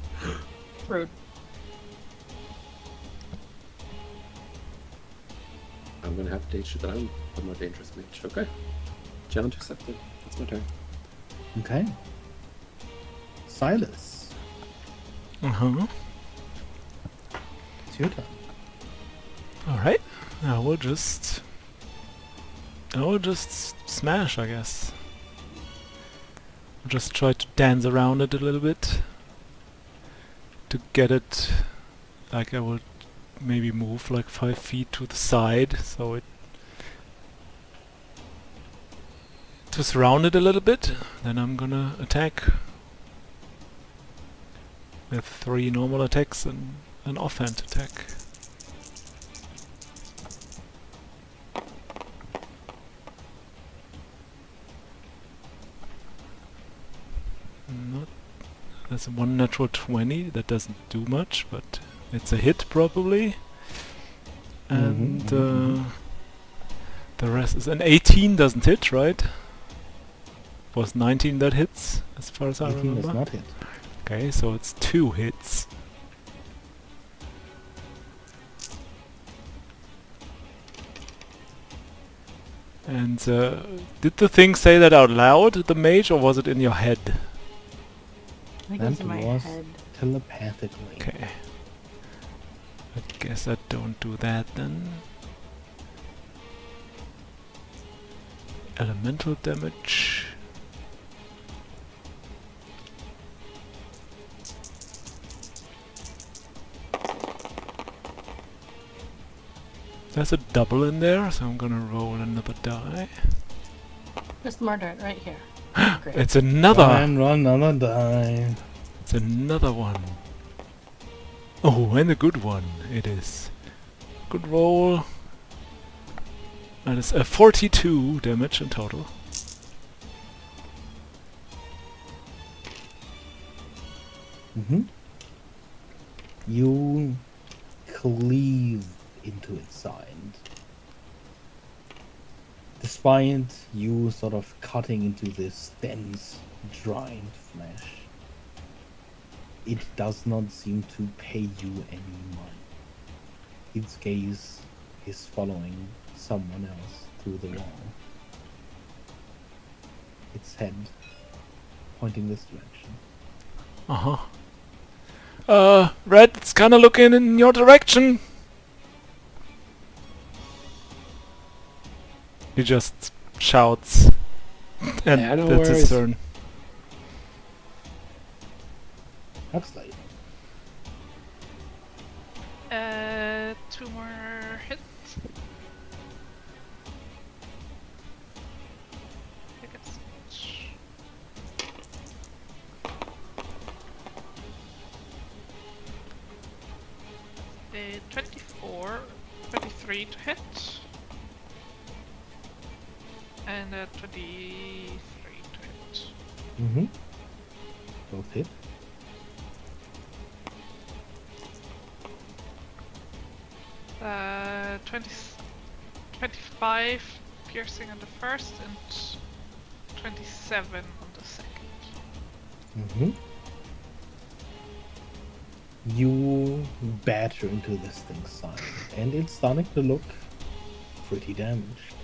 Rude. I'm gonna have to teach you that I'm a more dangerous mage. Okay. Challenge accepted. That's my turn. Okay. Silas, Uh-huh. it's your turn. Alright. I will just smash, I guess. I'll just try to dance around it a little bit. To get it, like I will maybe move like 5 feet to the side, so it... to surround it a little bit. Then I'm gonna attack. With 3 normal attacks and an offhand attack. Not, that's a 1 natural 20, that doesn't do much, but it's a hit probably. And the rest is an 18 doesn't hit, right? Was 19 that hits, as far as I 18 remember. does not hit. Okay, so it's 2 hits. And did the thing say that out loud, the mage, or was it in your head? I think it's in my was head. telepathically. Okay. I guess I don't do that then. Elemental damage. There's a double in there, so I'm gonna roll another die. Just murder it right here. Great. It's another! And run another die. It's another one. Oh, and a good one it is. Good roll. That is a 42 damage in total. You cleave into its side. Despite you sort of cutting into this dense, dried flesh, it does not seem to pay you any mind. Its gaze is following someone else through the wall. Its head pointing this direction. Red, it's kinda looking in your direction! He just shouts. And Yeah, no that's his worries. turn. Huxley. 2 more hits. I guess. 24, 23 to hit. And 23 to hit. Mm-hmm. Both hit. Uh, 20, 25 piercing on the first and 27 on the second. Mm-hmm. You batter into this thing's side, and it's starting to look pretty damaged.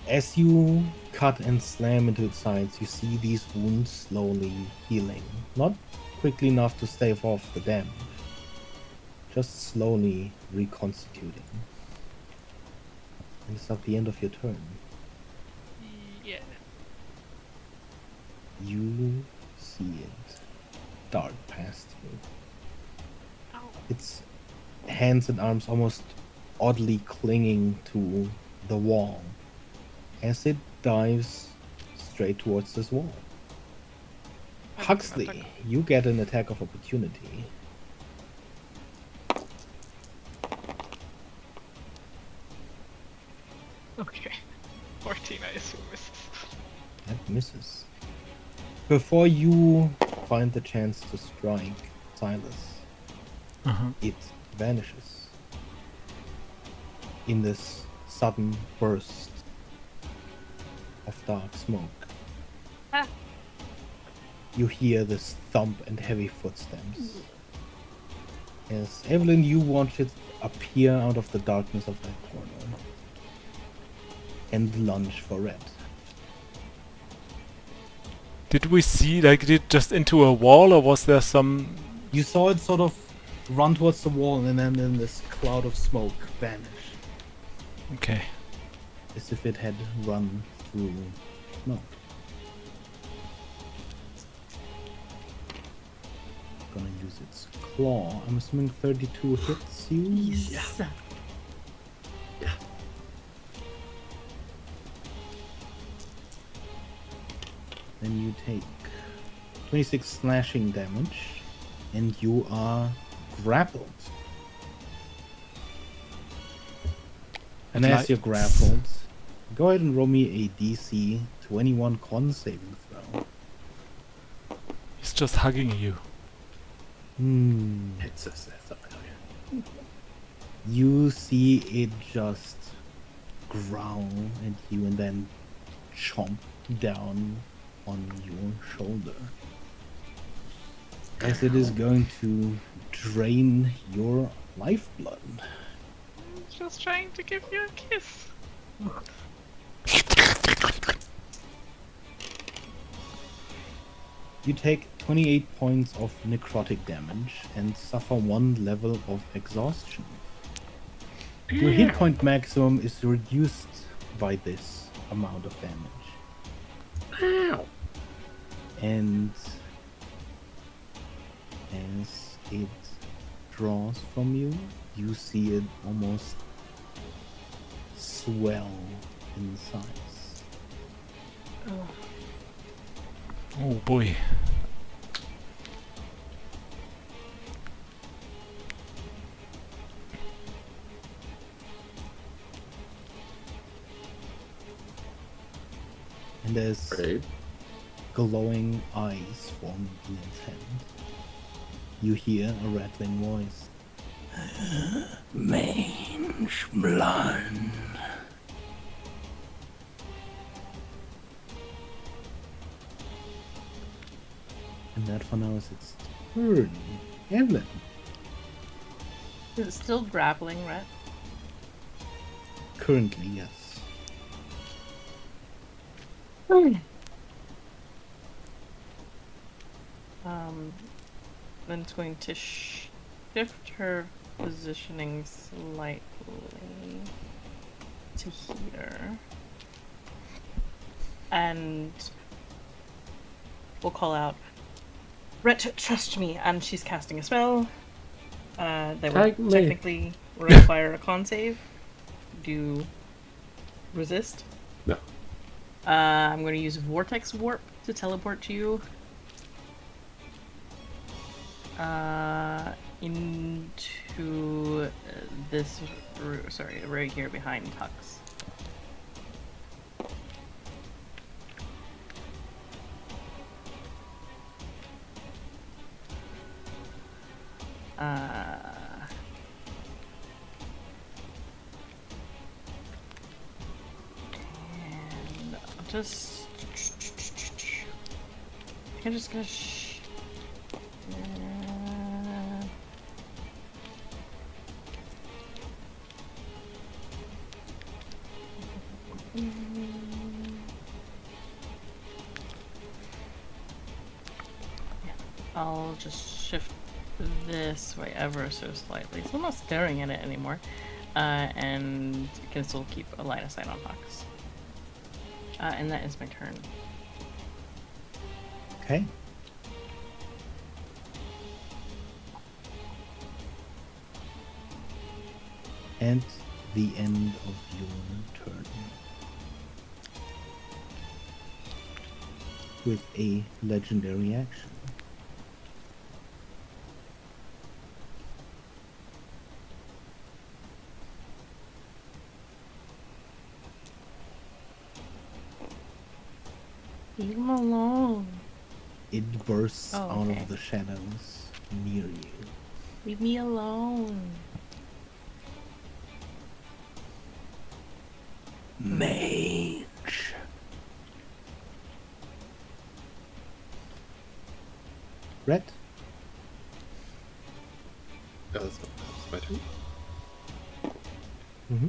As you cut and slam into its sides, you see these wounds slowly healing. Not quickly enough to stave off the damage, just slowly reconstituting. And it's at the end of your turn. Yeah. You see it dart past you. Ow. Its hands and arms almost oddly clinging to the wall as it dives straight towards this wall. Huxley, you get an attack of opportunity. Okay. 14, I assume misses. That misses. Before you find the chance to strike Silas, it vanishes in this sudden burst of dark smoke. Ah. You hear this thump and heavy footsteps. As Evelyn, you watch it appear out of the darkness of that corner and lunge for Red. Did we see, like, it just into a wall, or was there some... You saw it sort of run towards the wall and then in this cloud of smoke vanish. Okay. As if it had run through smoke. Gonna use its claw. I'm assuming 32 hits you? Yes. Then you take 26 slashing damage and you are grappled. And as you're grappled, go ahead and roll me a DC 21 con saving throw. He's just hugging you. It's a Seth. You see it just growl at you and then chomp down on your shoulder. As it is going to drain your lifeblood. Just trying to give you a kiss. You take 28 points of necrotic damage and suffer 1 level of exhaustion. Your hit point maximum is reduced by this amount of damage. Ow. And as it draws from you, you see it almost swell in size. Oh boy. And as Great. glowing eyes form in its hand, you hear a rattling voice. Mange blood. And that for now is its turn. Evelyn. Is it still grappling, Rhett? Currently, yes. Then it's going to shift her positioning slightly to here. And we'll call out, Rhett, trust me, and she's casting a spell. That would Tag me. technically require a con save. Do you resist? No. I'm going to use Vortex Warp to teleport to you. Into this, sorry, right here behind Tux. And I'll just, I'm just gonna I'll just shift this way ever so slightly, so I'm not staring at it anymore, and can still keep a line of sight on Hawks. And that is my turn. Okay. And the end of your turn. With a legendary action. Leave him alone. It bursts out okay. of the shadows near you. Leave me alone. Mage. Red? That's my turn. Mm-hmm.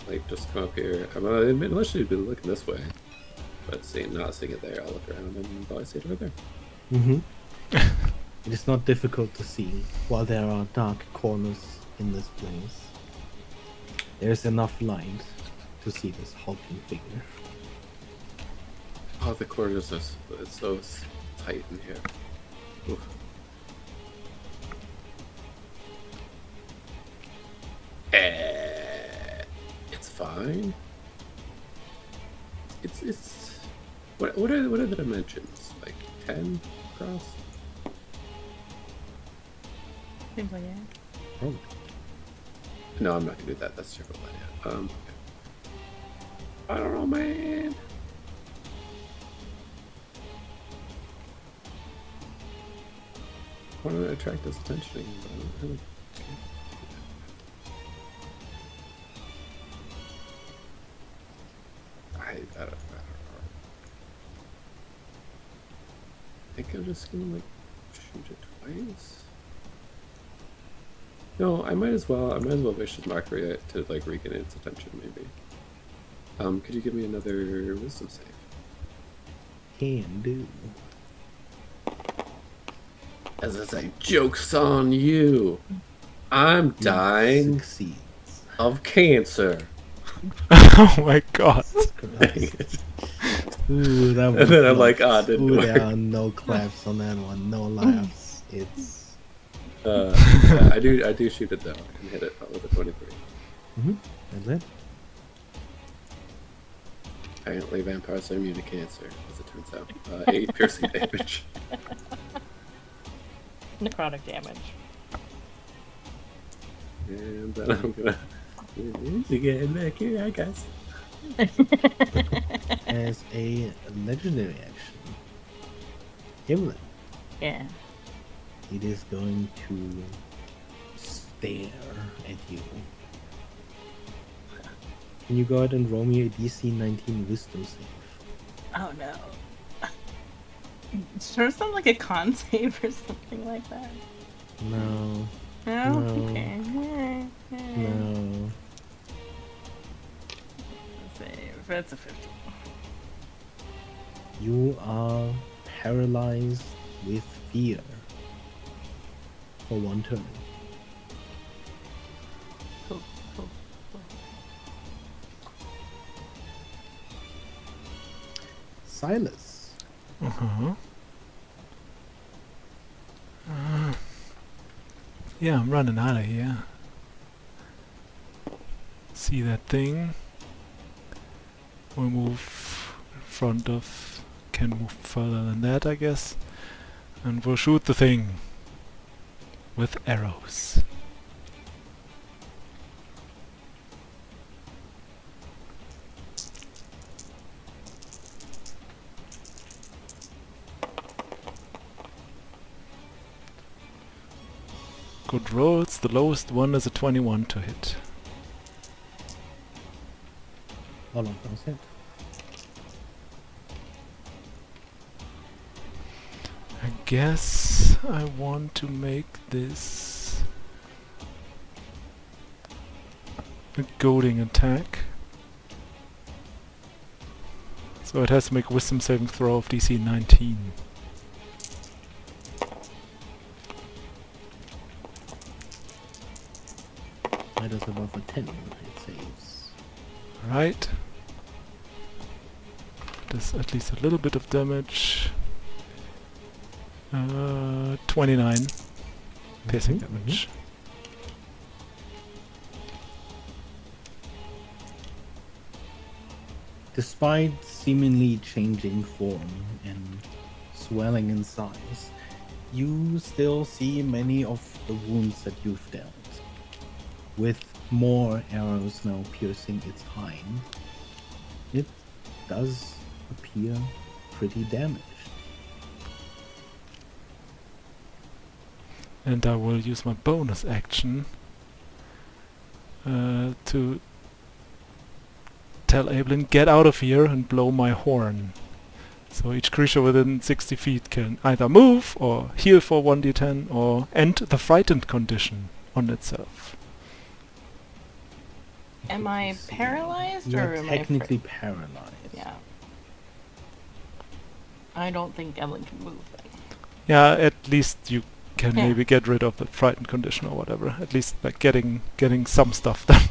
Like, just come up here. Unless you'd be looking this way. But not seeing it there, I'll look around and I see it over there. Mm-hmm. It is not difficult to see, while there are dark corners in this place. There is enough light to see this hulking figure. Oh, the corners are it's so tight in here. Oof. It's fine. It's what are the dimensions? Like 10 across? Seems like it. Oh. No, I'm not gonna do that. That's a terrible idea. Okay. I don't know, man. I want to attract his attention again, but I don't really I don't know. I think I'm just gonna like shoot it twice. No, I might as well vicious mockery it to like regain its attention, maybe. Could you give me another wisdom save? Can do. As I say, joke's on you. I'm dying Succeeds. of cancer. Oh my god. Ooh, that was And then I'm close. like, ah, didn't Ooh, work. there are no claps on that one. No laughs. It's Yeah, I do shoot it though and hit it with a 23. that's it. Apparently, vampires are immune to cancer, as it turns out. 8 piercing damage. Necrotic damage. And then I'm gonna get back here, I guess. As a legendary action, Evelyn, Yeah. it is going to stare at you. Can you go ahead and roll me a DC 19 wisdom save? Oh no. Sure, sounds like a con save or something like that. No. No? No. Okay. No. Save. That's a 50. You are paralyzed with fear for one turn. Cool, cool, cool. Silas. Uh-huh. Yeah, I'm running out of here. See that thing? We'll move in front of... Can move further than that, I guess. And we'll shoot the thing. With arrows. Good rolls. The lowest one is a 21 to hit. All of those hit. I guess I want to make this a goading attack. So it has to make a wisdom saving throw of DC 19. That is above a 10. It saves. Right. Does at least a little bit of damage. 29 piercing Mhm, damage. Despite seemingly changing form and swelling in size, you still see many of the wounds that you've dealt, with more arrows now piercing its hind. It does appear pretty damaged. And I will use my bonus action to tell Evelyn, get out of here and blow my horn. So each creature within 60 feet can either move or heal for 1d10 or end the frightened condition on itself. Am I Let's see. paralyzed You're or am I technically paralyzed. Yeah. I don't think Evelyn can move then. Yeah, at least you can Yeah. maybe get rid of the frightened condition or whatever. At least like getting some stuff done.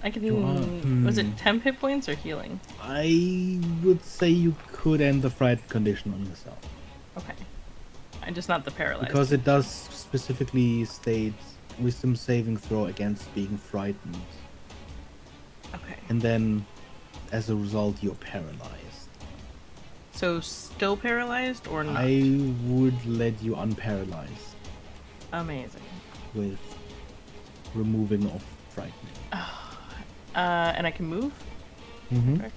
I can. You are- Was it temp hit points or healing? I would say you could end the fright condition on yourself. Okay. I'm just not the paralyzed. Because it does specifically state wisdom saving throw against being frightened. Okay. And then, as a result, you're paralyzed. So still paralyzed or not? I would let you unparalyze Amazing. with removing of frightening. And I can move? Mm-hmm. Correct.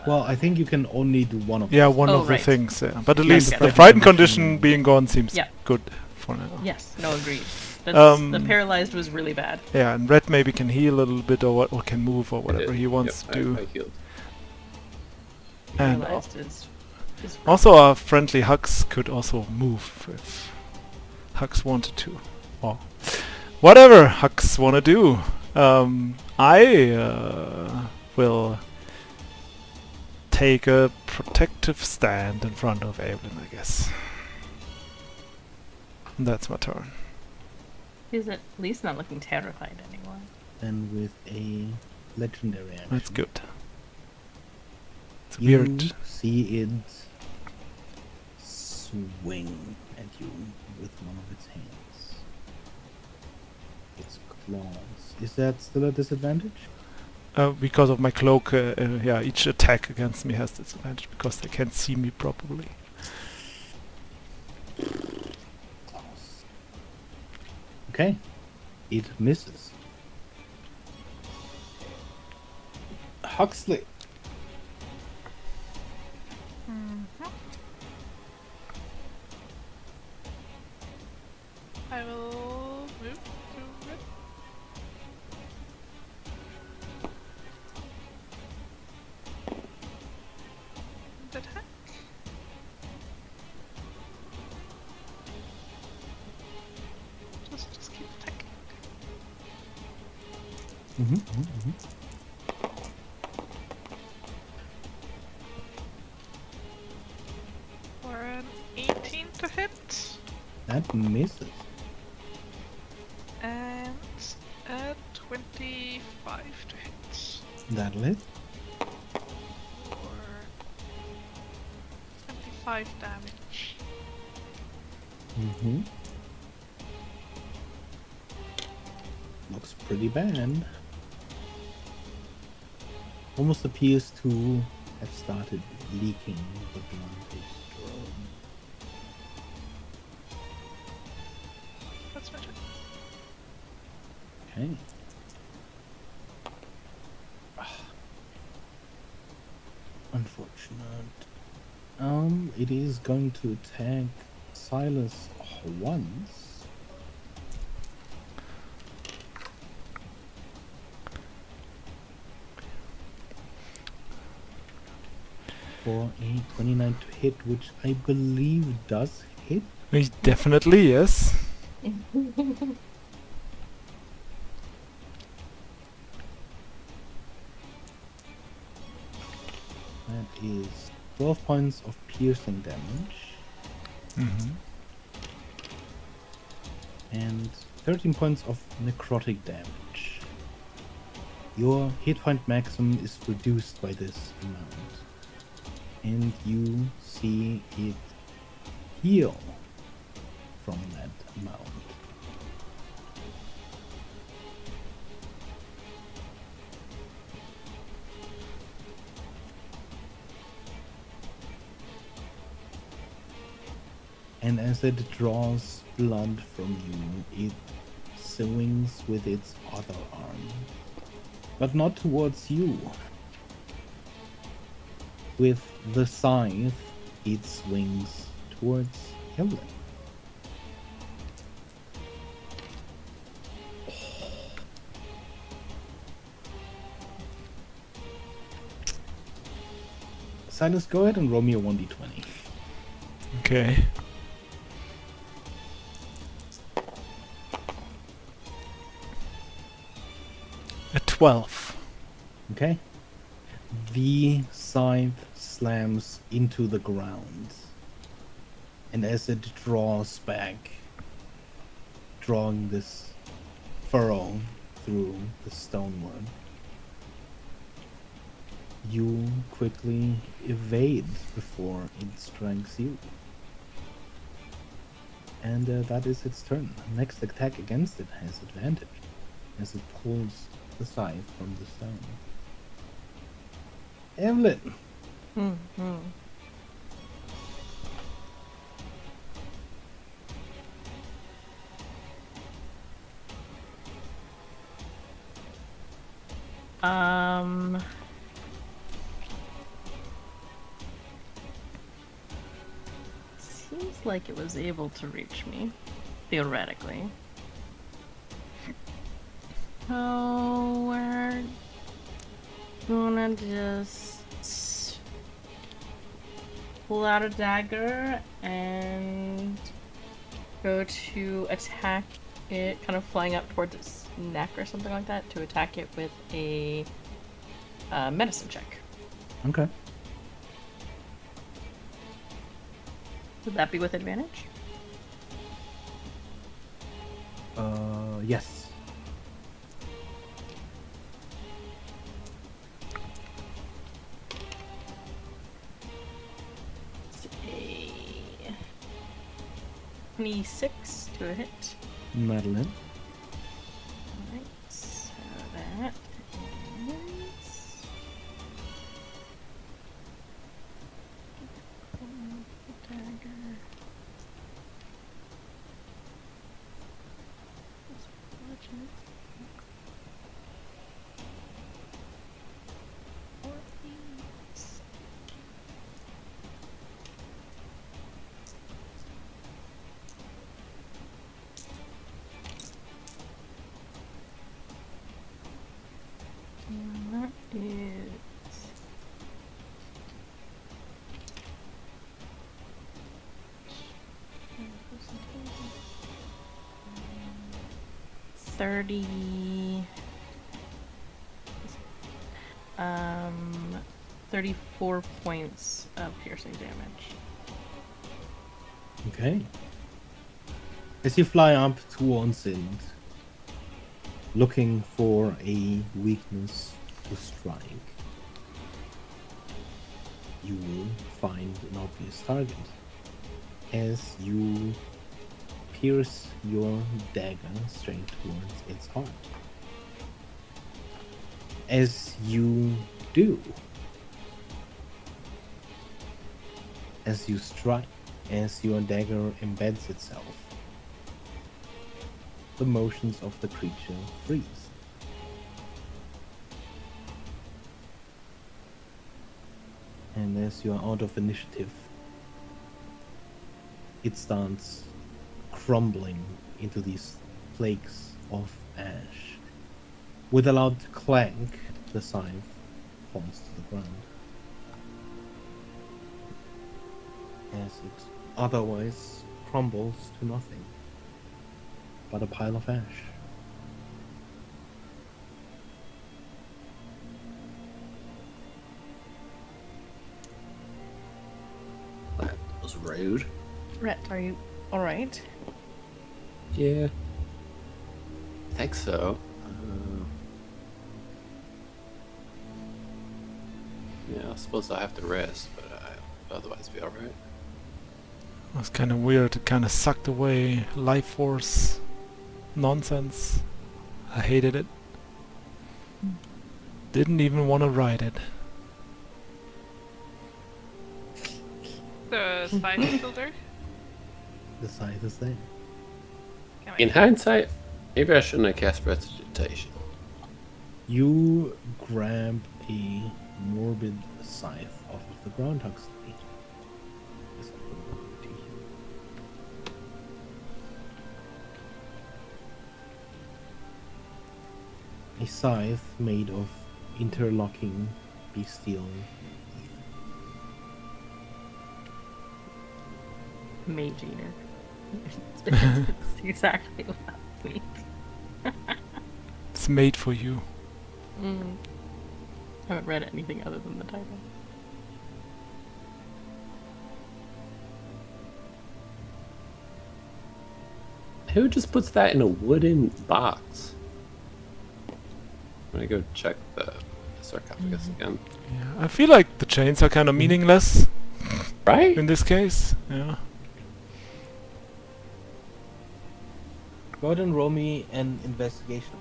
Well, I think you can only do one of Yeah, those. one Oh, of the right. things. Yeah. But at Yeah, least yeah. the frightened condition being gone seems Yeah. good for now. Yes, no, agreed. That's, the Um, paralyzed was really bad. Yeah, and Red maybe can heal a little bit or can move or I whatever did. he wants Yep, to do. I healed. And Paralyzed is also our friendly hugs could also move if Hux wanted to. Or whatever Hux wanna do. I will take a protective stand in front of Evelyn, I guess. And that's my turn. He's at least not looking terrified anymore. And with a legendary action. That's good. It's You weird. see it swing at you with one of its hands. Its claws. Is that still a disadvantage? Because of my cloak, yeah, each attack against me has disadvantage because they can't see me properly. Okay. It misses. Huxley. I will move to it. And attack. Just keep attacking. For an 18 to hit. That misses. And a 25 to hit. That'll hit. For 25 damage. Looks pretty bad. Almost appears to have started leaking the blood it's drawn. That's my turn. Okay. Unfortunate. It is going to attack Silas once. For a 29 to hit, which I believe does hit. Definitely, yes. That is 12 points of piercing damage and 13 points of necrotic damage. Your hit point maximum is reduced by this amount, and you see it heal from that amount. And as it draws blood from you, it swings with its other arm. But not towards you. With the scythe, it swings towards Evelyn. Silas, go ahead and roll me a 1d20. Okay. A 12. Okay? The scythe slams into the ground. And as it draws back, drawing this furrow through the stonework, you quickly evade before it strikes you. And that is its turn. Next attack against it has advantage, as it pulls the scythe from the stone. Evelyn! Seems like it was able to reach me, theoretically. So we're gonna just pull out a dagger and go to attack it, kind of flying up towards its neck or something like that, to attack it with a medicine check. Okay. Would that be with advantage? Yes. It's a 26 to a hit. Madeline. Alright, so that is... Dagger. 30 34 points of piercing damage. Okay. As you fly up towards it, looking for a weakness to strike, you will find an obvious target as you pierce your dagger straight towards its heart. As you do, as you strike, as your dagger embeds itself, the motions of the creature freeze. And as you are out of initiative, it starts crumbling into these flakes of ash. With a loud clank, the scythe falls to the ground. As it otherwise crumbles to nothing but a pile of ash. That was rude. Rhett, are you alright? Yeah. I think so. Yeah, I suppose I have to rest, but I'll otherwise be alright. It was kind of weird. It kind of sucked away life force nonsense. I hated it. Didn't even want to ride it. The scythe is still there? The scythe is there. Can I In hindsight, maybe I shouldn't have cast Prestidigitation. You grab a morbid scythe off of the ground, Huxley. This will go over to you. A scythe made of interlocking bestial teeth. Mage eater. It's exactly what that means. It's made for you. I haven't read anything other than the title. Who just puts that in a wooden box? I'm gonna go check the sarcophagus again. Yeah, I feel like the chains are kind of meaningless Right? in this case. Yeah. Go ahead and roll me an investigation.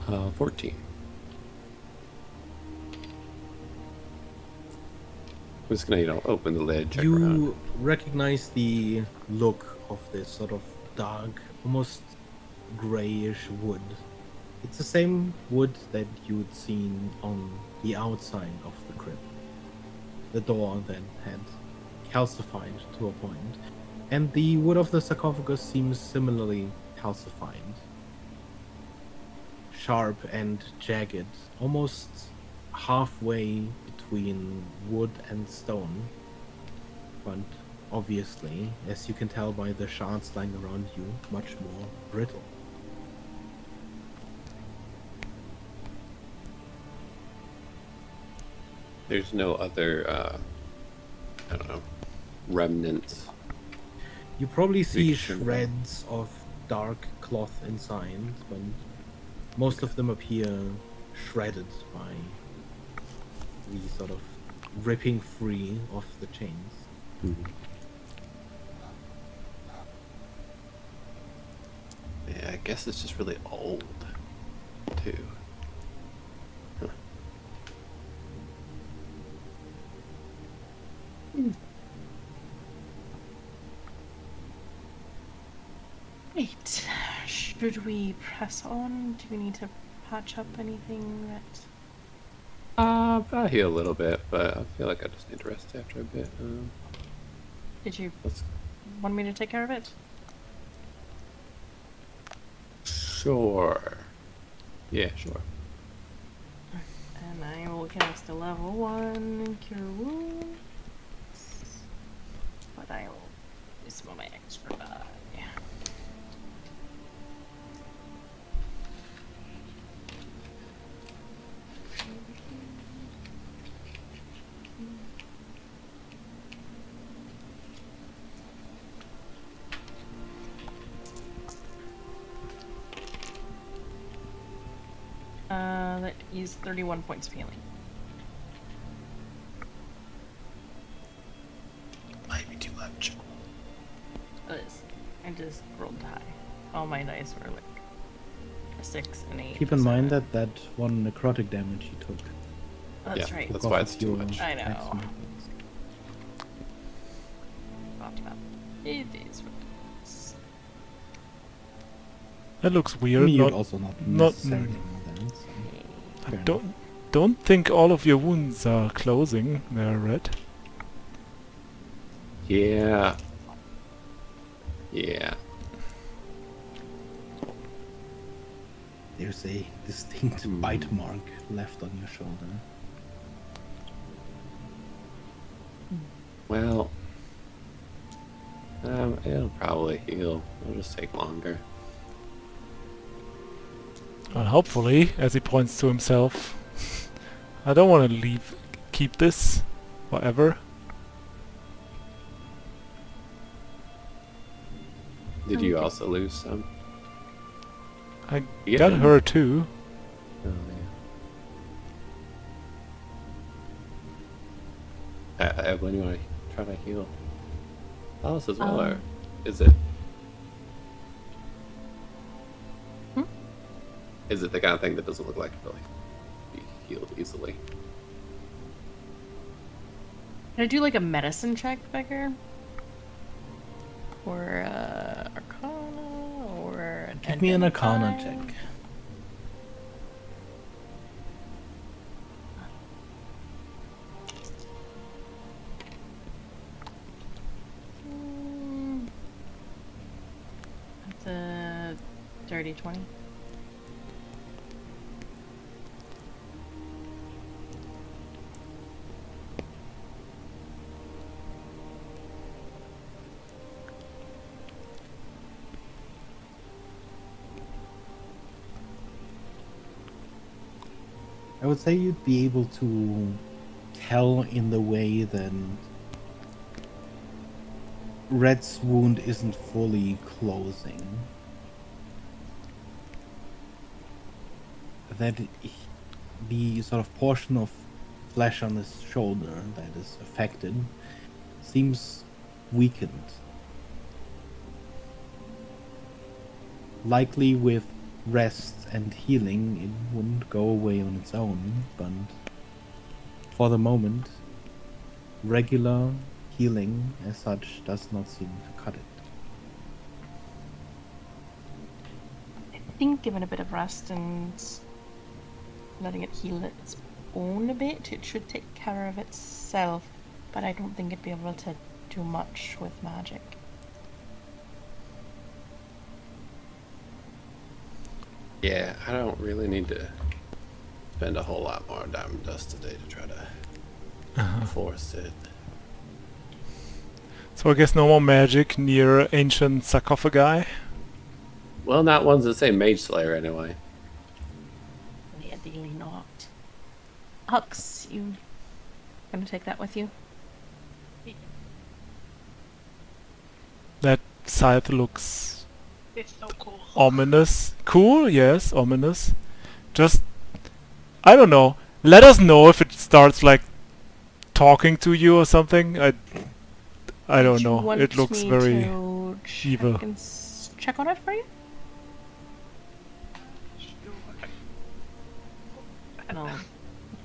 Uh, 14. I'm just gonna, open the lid, check around. You recognize the look of this sort of dark, almost grayish wood. It's the same wood that you'd seen on the outside of the crypt. The door that had calcified to a point. And the wood of the sarcophagus seems similarly calcified. sharp and jagged, almost halfway between wood and stone. But obviously, as you can tell by the shards lying around you, much more brittle. There's no other, I don't know, remnants. You probably see Mixture. shreds of dark cloth inside, but most of them appear shredded by the sort of ripping free of the chains. Yeah, I guess it's just really old, too. Huh. Right. Should we press on? Do we need to patch up anything that... Probably a little bit, but I feel like I just need to rest after a bit. Did you Let's... want me to take care of it? Sure. Yeah, sure. And I will cast a level 1 Cure Wounds. But I will use my extra die. That is 31 points of healing. Might be too much. It is. I just rolled high. All my dice were like a 6 and 8. Keep in mind that that one necrotic damage you took. Oh, that's Yeah, right. that's off why of it's too your much. I know. axe weapons. Thought about it. It is what it is. That looks I weird. mean, you'd Not, also not not- necessarily know that. So. I fair don't think all of your wounds are closing. They're red. Yeah. Yeah. There's a distinct bite mark left on your shoulder. Well, it'll probably heal. It'll just take longer. Well, hopefully, as he points to himself. I don't want to keep this forever. Did you also lose some? I Yeah. got her too. Oh, yeah. When you want to try to heal Alice as well, or is it? Is it the kind of thing that doesn't look like it'll be healed easily? Can I do like a medicine check, Becker? Or Arcana? Or Give me an Arcana Identify? check. That's a dirty 20. I would say you'd be able to tell in the way that Red's wound isn't fully closing. That the sort of portion of flesh on his shoulder that is affected seems weakened. Likely with rest and healing, it wouldn't go away on its own, but for the moment, regular healing as such does not seem to cut it. I think given a bit of rest and letting it heal its own a bit, it should take care of itself, but I don't think it'd be able to do much with magic. Yeah, I don't really need to spend a whole lot more diamond dust today to try to force it. So I guess no more magic near ancient sarcophagi. Well, not ones that say Mage Slayer anyway. Ideally not. Hux, you gonna take that with you? That scythe looks It's so cool. ominous. Cool, yes, ominous. Just, I don't know. Let us know if it starts like talking to you or something. I don't Did you know. want It looks me very to evil. check, check on it for you? No.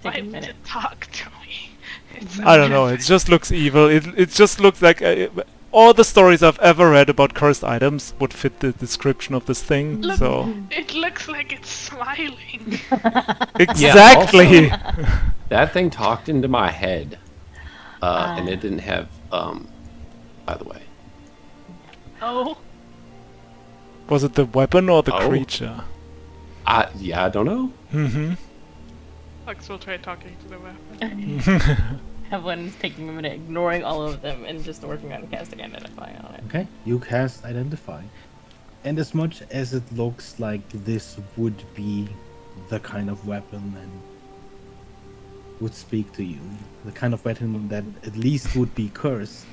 Why Take a would minute. it talk to me? It's I don't know. It just looks evil. It just looks like all the stories I've ever read about cursed items would fit the description of this thing. Look, So it looks like it's smiling. exactly. That thing talked into my head, and it didn't have, by the way. Oh, Was it the weapon or the Oh. creature? Yeah, I don't know. Mm-hmm. Lux will try talking to the weapon. Everyone's taking a minute, ignoring all of them, and just working on casting Identify on it. Okay, you cast Identify. And as much as it looks like this would be the kind of weapon that would speak to you, the kind of weapon that at least would be cursed,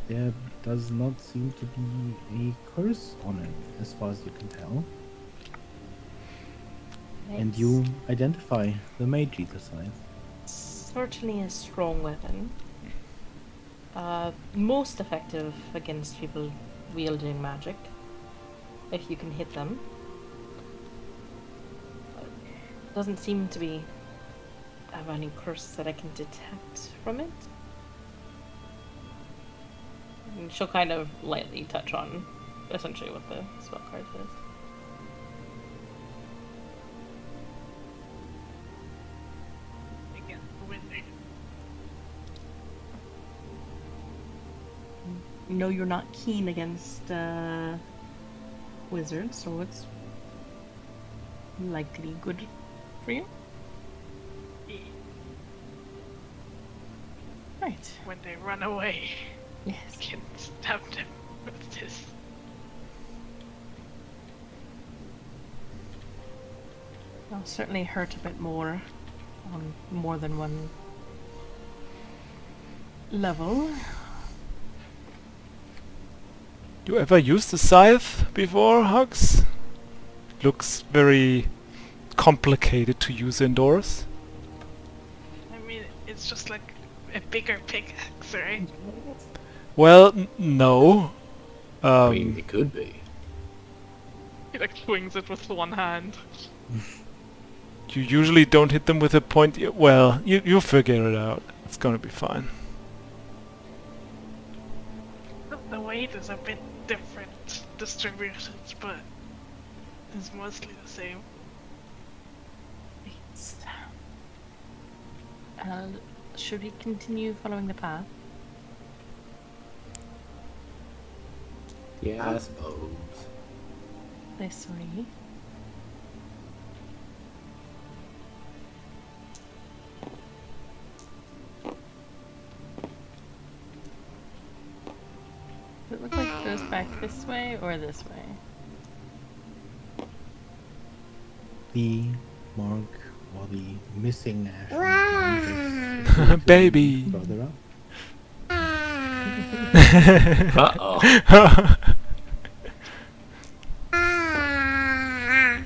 there does not seem to be a curse on it, as far as you can tell. And It's you identify the Mage Eater side. certainly a strong weapon. Most effective against people wielding magic, if you can hit them. Doesn't seem to be have any curses that I can detect from it. And she'll kind of lightly touch on essentially what the spell card says. Again, windy. No, you're not keen against wizards, so it's likely good for you. Right. When they run away, Yes. you can stab them with this. I'll certainly hurt a bit more on more than one level. You ever used the scythe before, Hugs? Looks very complicated to use indoors. I mean, it's just like a bigger pickaxe, right? Well, no. I mean, it could be. He like swings it with one hand. You usually don't hit them with a point. Well, you'll figure it out. It's gonna be fine. The weight is a bit different distributed, but it's mostly the same. Should we continue following the path? Yeah, I suppose. This way. Does it look like it goes back this way or this way? The mark or the missing ash on Baby. further up. Uh-oh. I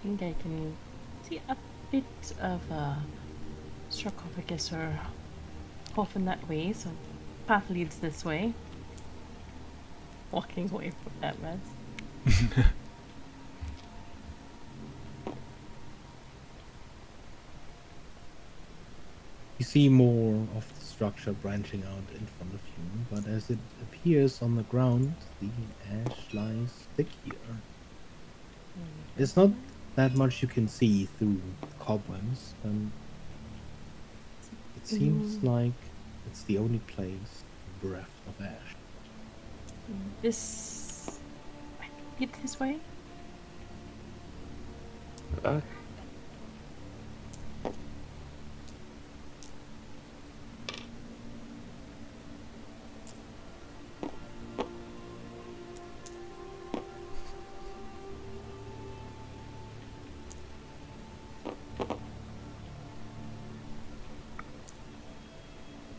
think I can see a bit of a sarcophagus or coffin that way, so path leads this way. Walking away from that mess. You see more of the structure branching out in front of you, but as it appears on the ground, the ash lies thick here. There's not that much you can see through the cobwebs, and it seems like it's the only place bereft of ash. This... Get this way? Okay.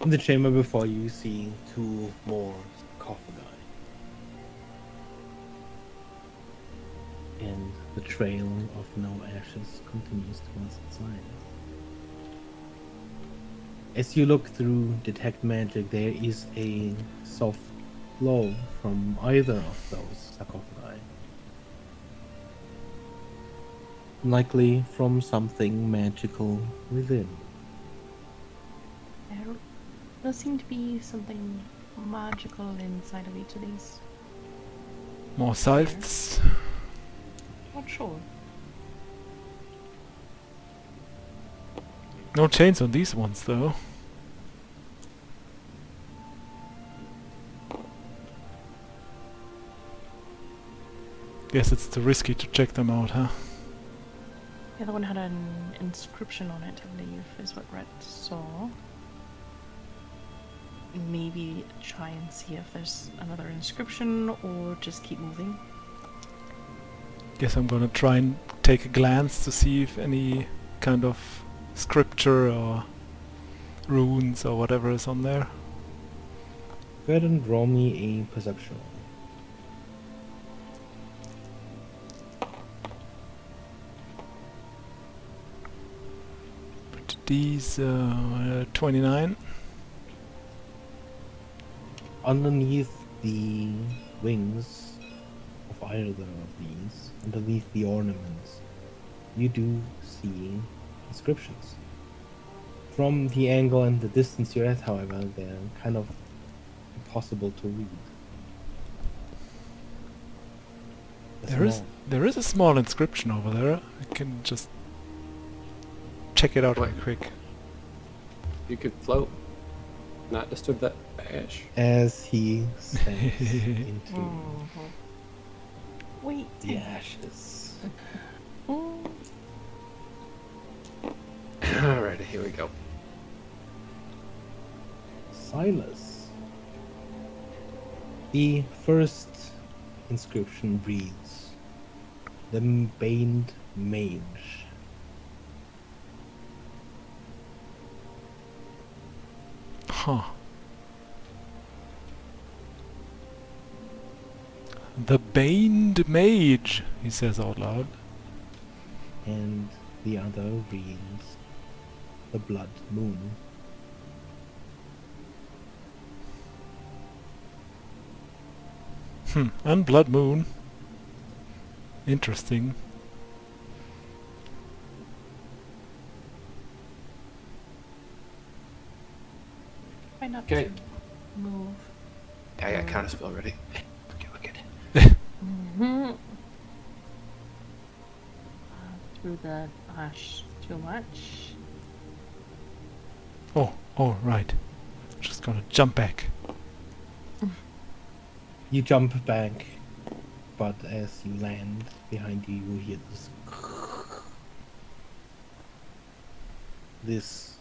In the chamber before you see two more sarcophagi. And the trail of no ashes continues towards its side. As you look through Detect Magic, there is a soft glow from either of those sarcophagi. Likely from something magical within. There does seem to be something magical inside of each of these. More scythes. Not sure. No chains on these ones though. Guess it's too risky to check them out, huh? The other one had an inscription on it, I believe, is what Rhett saw. Maybe try and see if there's another inscription, or just keep moving. Guess I'm gonna try and take a glance to see if any kind of scripture or runes or whatever is on there. Go ahead and roll me a perception roll. But these 29. Underneath the wings of either of these, underneath the ornaments, you do see inscriptions. From the angle and the distance you're at, however, they're kind of impossible to read. They're small. There is a small inscription over there. I can just check it out real quick. You could float, not disturb that ash. As he stands into Wait. the ashes. Alright, here we go. Silas. The first inscription reads, "The Baned Mage." Huh. The Baned Mage, he says out loud. And the other reads, "The Blood Moon." And Blood Moon. Interesting. Try not Okay. to move. Yeah, I got counterspell ready. Okay, look at it. Through the ash too much. Oh, right. Just gonna jump back. You jump back, but as you land behind you, you hear this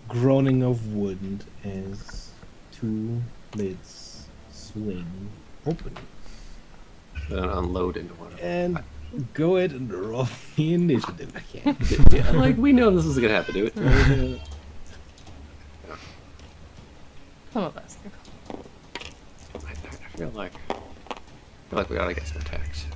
groaning of wood as two lids swing open. Then unload into one of them. And go ahead and roll the initiative again. Yeah, like, we know this is gonna happen, do it. Some of us. I feel like we gotta get some attacks.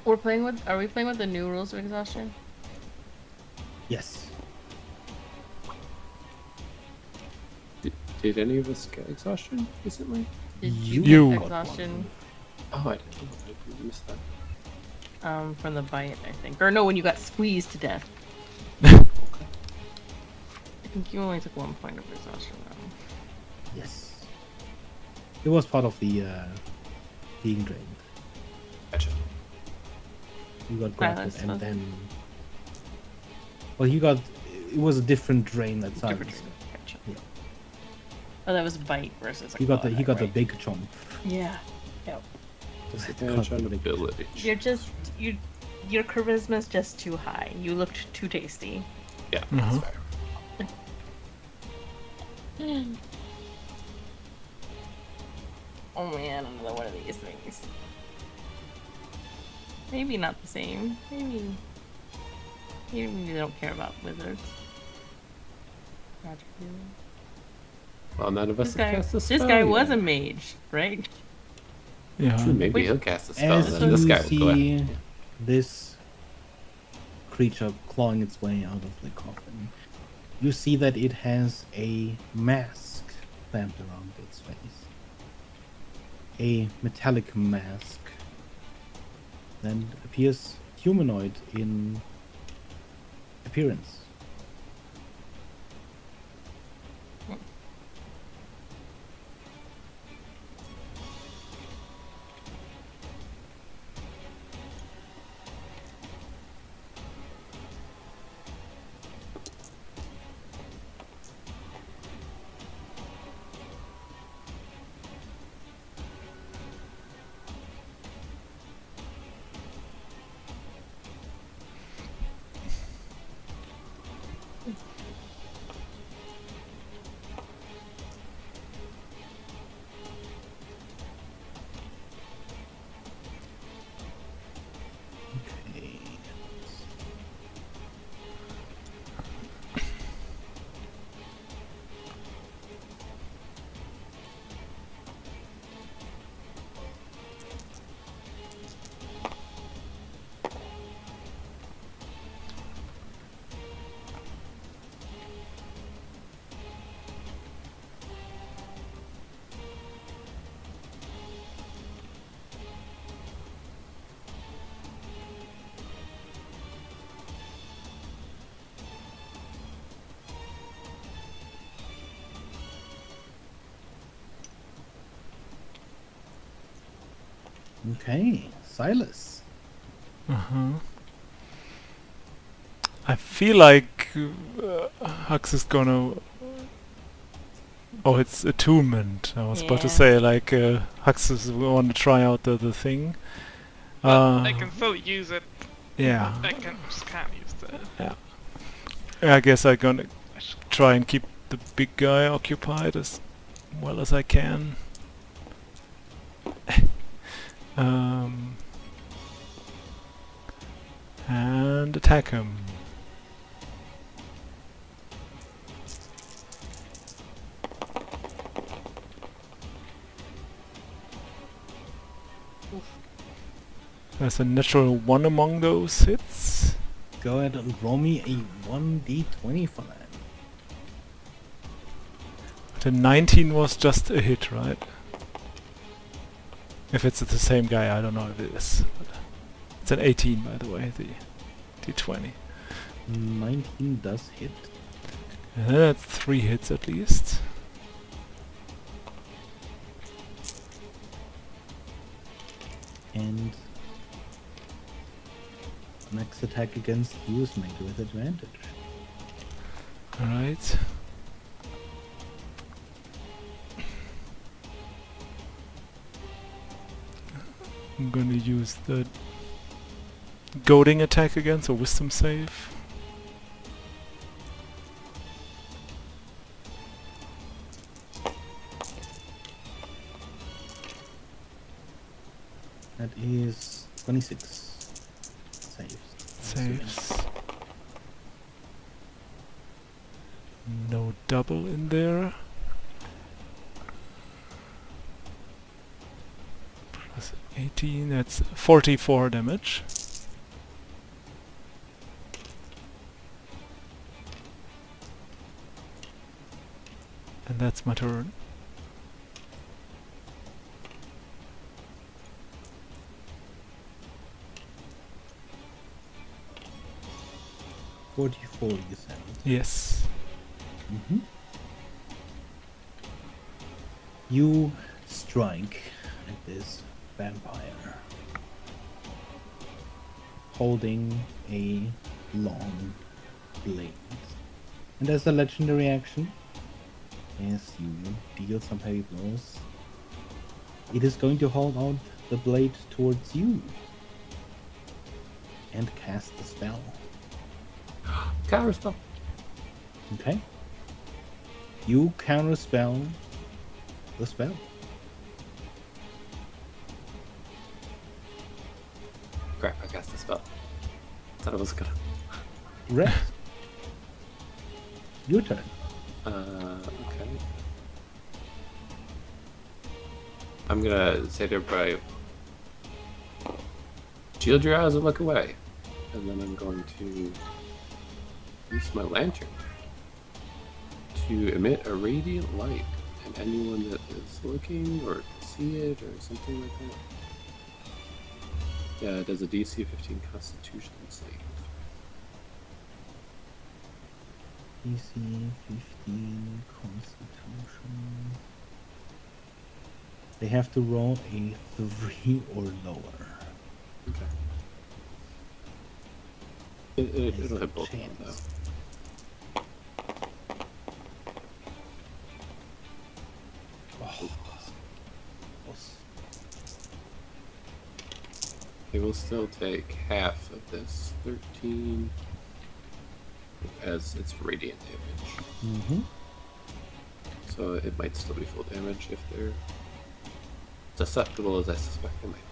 Are we playing with the new rules of exhaustion? Yes. Did any of us get exhaustion recently? Did You. get exhaustion? Oh, I didn't. I missed that. From the bite, I think. Or no, when you got squeezed to death. Okay. I think you only took 1 point of exhaustion though. Yes. It was part of the being drained. Gotcha. You got grafted Silas and was- then. Well, you got. It was a different drain that Silas Different got. drain. Gotcha. Yeah. Oh, that was bite versus. A He got claw the attack, right? big chomp. Yeah. Yep. Disadvantage on ability. You're just your charisma's just too high. You looked too tasty. Yeah, Uh-huh. that's fair. Oh man, another one of these things. Maybe not the same. Maybe you don't care about wizards. Magic healer. Well, none of us This have guy, cast a this spell guy yet. was a mage, right? Yeah. True, maybe Wait. he'll cast a spell, As and then this you guy will go see ahead. this creature clawing its way out of the coffin, you see that it has a mask stamped around its face. A metallic mask that appears humanoid in appearance. Okay. Okay, Silas. Uh-huh. I feel like Hux is gonna... Oh, it's attunement. I was about to Yeah. say, like, Hux is want to try out the thing. But I can still use it. Yeah. I just can't use the. I guess I'm gonna try and keep the big guy occupied as well as I can. And attack him. There's a natural 1 among those hits. Go ahead and roll me a 1d20 for that. The 19 was just a hit, right? If it's the same guy, I don't know if it is. But it's an 18, by the way, the d20. 19 does hit. That's 3 hits at least. And next attack against you is made with advantage. Alright. I'm gonna use the goading attack again, so wisdom save. That is 26. Saves. Saves. No double in there. Plus 18, that's 44 damage. And that's my turn. $44, you said. Yes. You strike at this vampire, holding a long blade. And as a legendary action, as you deal some heavy blows, it is going to hold out the blade towards you and cast the spell. Counterspell. Okay? You counterspell the spell. Crap, I cast the spell. Thought I was gonna. Red. Your turn. Okay. I'm gonna say to everybody, shield your eyes and look away. And then I'm going to use my lantern to emit a radiant light. And anyone that is looking or see it or something like that. Yeah, it does a DC 15 Constitution save. DC 15 Constitution. They have to roll a 3 or lower. Okay. It'll hit both of them though. Oh. Close. They will still take half of this 13 as it's radiant damage. Mm-hmm. So it might still be full damage if they're susceptible as I suspect they might be.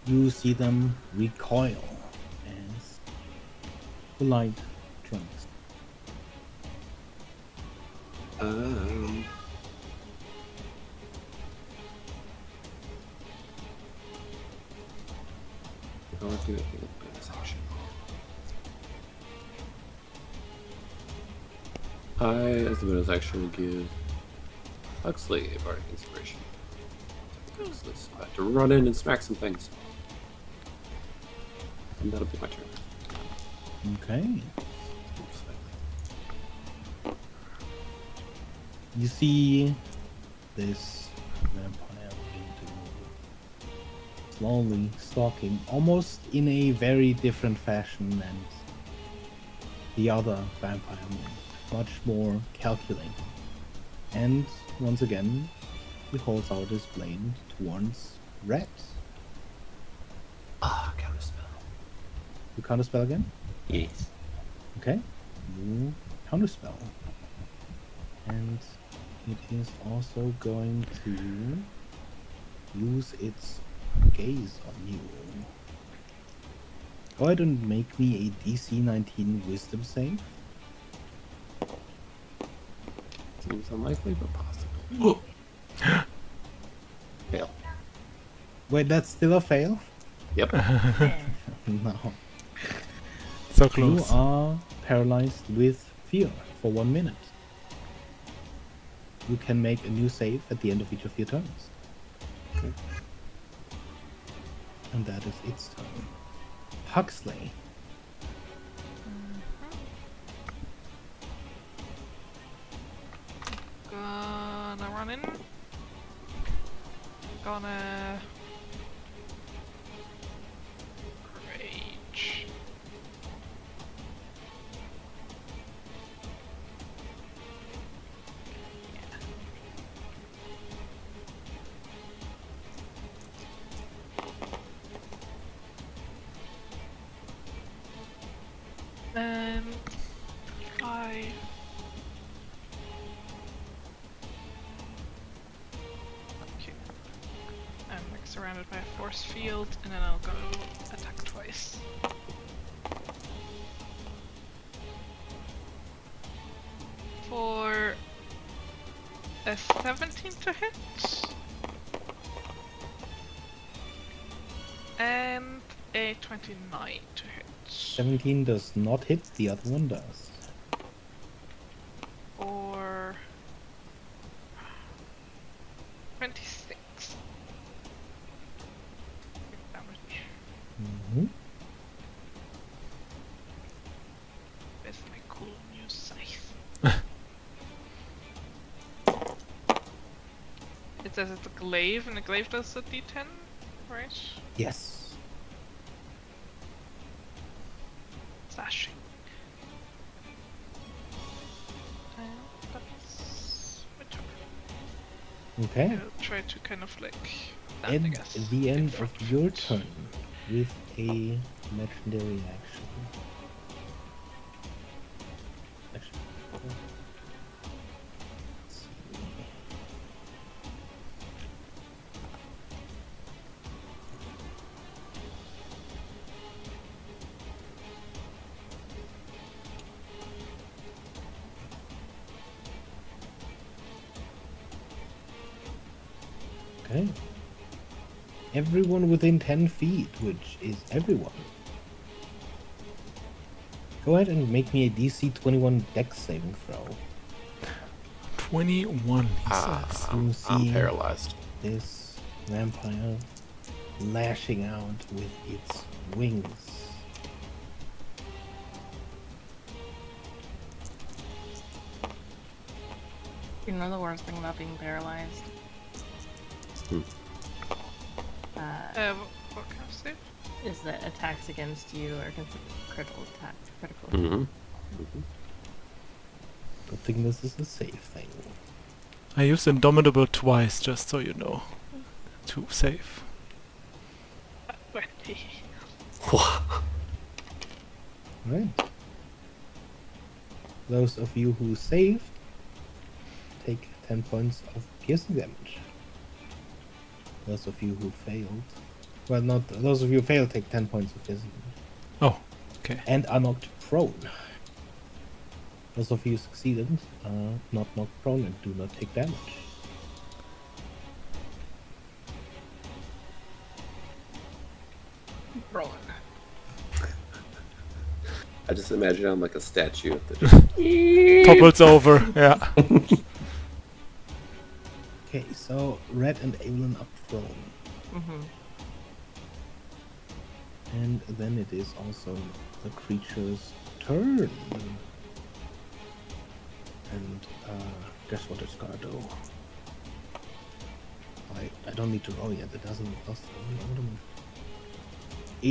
You see them recoil as the light drinks. I'll do it in bonus action. I, as the bonus action, will give Huxley a bardic inspiration. Huxley's about to run in and smack some things. And that'll be my turn. Okay. You see this vampire begin to move, slowly stalking, almost in a very different fashion than the other vampire moved, much more calculating. And once again, he holds out his blade towards Red. Ah, counterspell. You counterspell again? Yes. Okay. You counterspell. And it is also going to use its gaze on you. Go ahead and make me a DC 19 wisdom save. Seems unlikely, but possible. Fail. Wait, that's still a fail? Yep. No. So You close. are paralyzed with fear for 1 minute. You can make a new save at the end of each of your turns. Okay. And that is its turn. Huxley. Gonna run in. Gonna rage. And I okay. I'm like surrounded by a force field, and then I'll go attack twice. For a 17 to hit. And a 29 to hit. 17 does not hit, the other one does. Or 26 damage. Mm-hmm. With says it's a glaive, and a glaive does a d10, right? Yes. Slashing. That's my turn. Okay. I'll try to kind of like stand, I At guess, the in end front of your it. turn, with a legendary action. Actually, let's see. Okay. Everyone within 10 feet, which is everyone. Go ahead and make me a DC 21 Dex saving throw. 21, he says. You I'm see paralyzed. this vampire lashing out with its wings. You know the worst thing about being paralyzed? Hmm. What kind of save? Is that attacks against you are considered critical attacks. Critical. Mm-hmm. Good thing this is a safe thing. I used Indomitable twice, just so you know. To save. 20. Right. Those of you who saved take 10 points of piercing damage. Those of you who failed, well, not those of you who failed, take 10 points of piercing damage Oh, okay. and are knocked prone. Those of you who succeeded are not knocked prone and do not take damage. Rolling. I just imagine I'm like a statue that just Topples over, yeah. Okay, so Red and Evelyn are prone. Mm-hmm. And then it is also the creature's turn. And guess what it's gonna do? I don't need to roll yet, it doesn't cost me.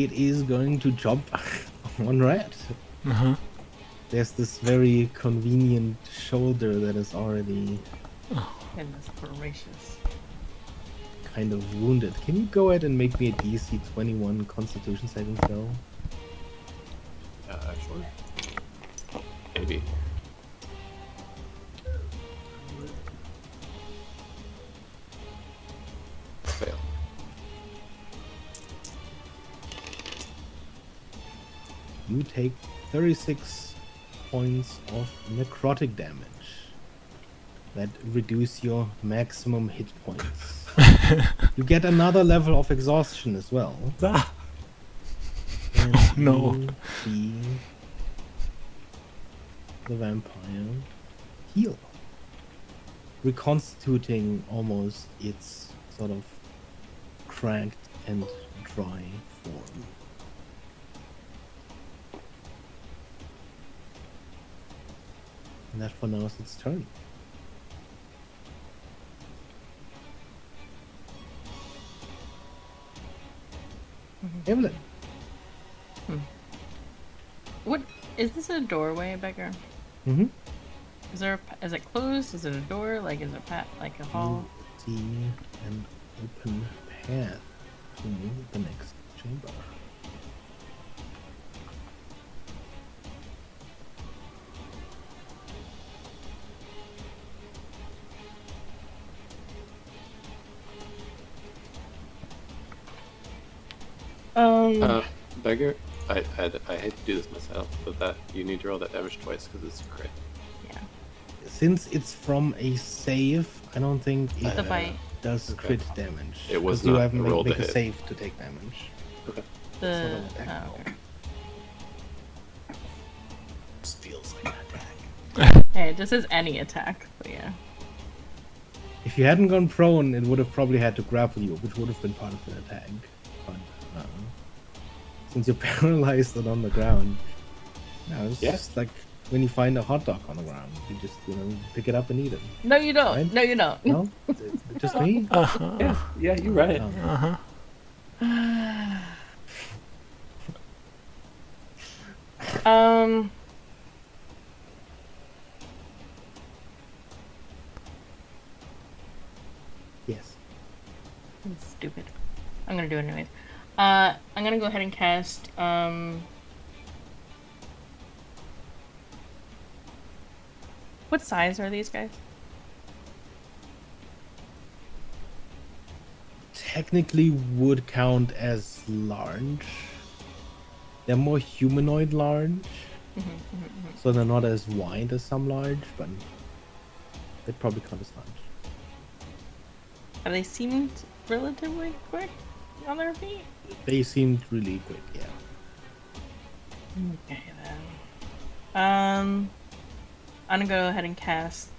It is going to jump on Red. Uh-huh. There's this very convenient shoulder that is already Goodness gracious. kind of wounded. Can you go ahead and make me a DC 21 Constitution saving throw? sure. Maybe. Fail. You take 36 points of necrotic damage that reduce your maximum hit points. You get another level of exhaustion as well. And Oh, no. you see the vampire heal, reconstituting almost its sort of cracked and dry form. And that for now is its turn. Evelyn. What is this a doorway, Beggar? Mm-hmm. Is it closed? Is it a door? Like is it like a hall? You see an open path to the next chamber. Beggar, I hate to do this myself, but that you need to roll that damage twice because it's a crit. Yeah. Since it's from a save, I don't think it The bite. does Okay. crit damage. It was 'cause you not have to rolled make to a hit. save to take damage. Okay. The not an attack roll. okay. This feels like an attack. Hey, it just says any attack, but yeah. If you hadn't gone prone, it would have probably had to grapple you, which would have been part of an attack. But since you're paralyzed and on the ground, no, it's Yeah. just like when you find a hot dog on the ground, you just pick it up and eat it. No, you don't. Right? No, you don't. No, it's just me. Yeah, yeah, you're right. Oh. Um. Yes. It's stupid. I'm gonna do it anyways. I'm gonna go ahead and cast what size are these guys? Technically would count as large. They're more humanoid large. So they're not as wide as some large, but they probably count as large. Have they seemed relatively quick on their feet? They seemed really quick, yeah. Okay then. I'm gonna go ahead and cast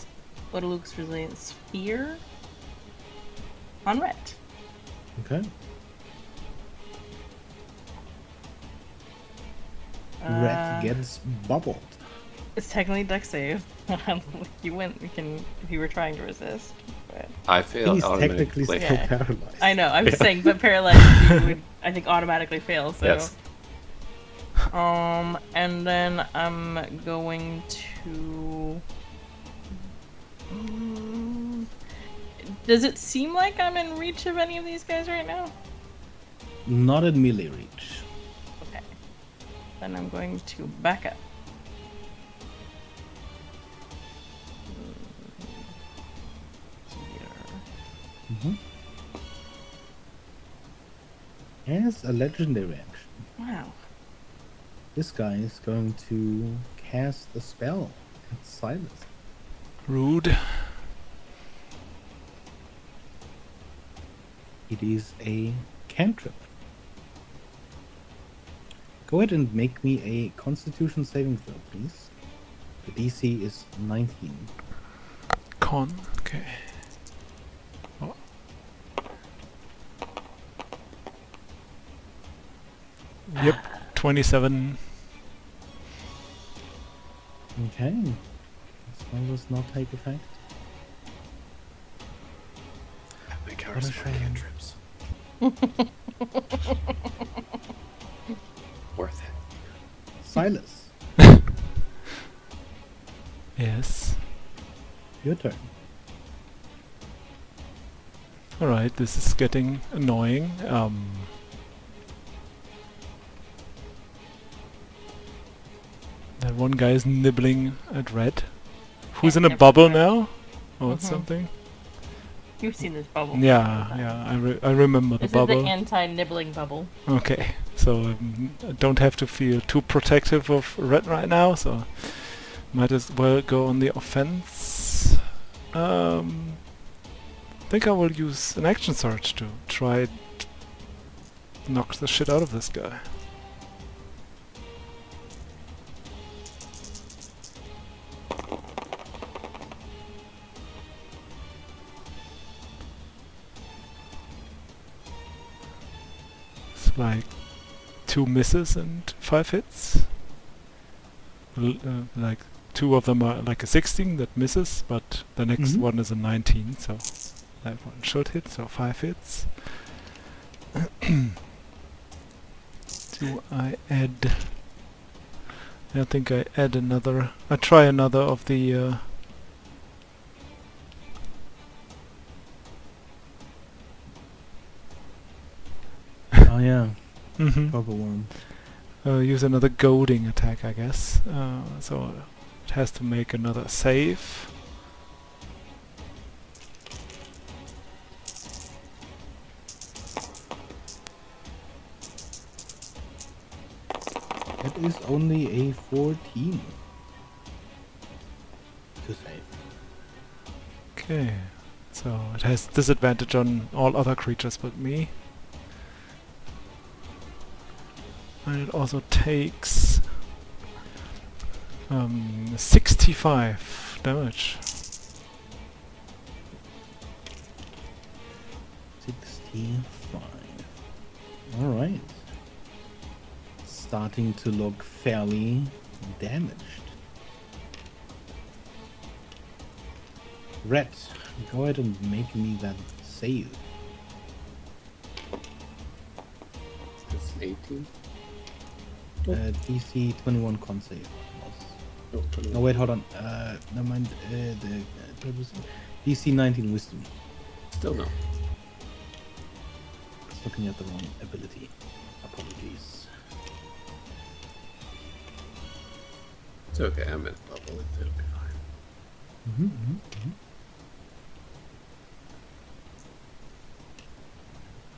Luke's Resilient Sphere on Rhett. Okay. Red gets bubbled. It's technically dex save. You win. You can if you were trying to resist. But I feel He's technically automatically. still Yeah. paralyzed. I know. I'm just saying, but paralyzed you would, I think, automatically fail. So. Yes. And then I'm going to. Does it seem like I'm in reach of any of these guys right now? Not at melee reach. Okay. Then I'm going to back up. Here. As a legendary action, Wow. this guy is going to cast a spell at Silas. Rude. It is a cantrip. Go ahead and make me a Constitution saving throw, please. The DC is 19. Con. Okay. Oh. Yep. 27. Okay. This one does not take effect. My What a character's shame. cantrips. Worth it. Silas, Yes. your turn. Alright, this is getting annoying. That one guy is nibbling at Red. Who's in a nibble bubble at Red. now? Or Mhm. something? You've seen this bubble. Yeah, yeah, I remember the This bubble. is the anti-nibbling bubble. Okay, so I don't have to feel too protective of Red right now, so might as well go on the offense. I think I will use an action surge to try knock the shit out of this guy. It's like 2 misses and 5 hits. Like 2 of them are like a 16 that misses, but the next one is a 19, so that one should hit, so 5 hits. Do I add... I think I add another... I try another of the... Oh yeah, mhm. bubble worm. Use another goading attack, I guess. So it has to make another save. That is only a 14 to save. Okay, so it has disadvantage on all other creatures but me. And it also takes 65 damage. 65. Alright. Starting to look fairly damaged. Red, go ahead and make me that save. It's 18. DC 21 con save. No, No, 21. wait, hold on. Never mind. DC 19 wisdom. Still no. I was looking at the wrong ability. Apologies. It's okay. I'm in bubble. It'll be fine.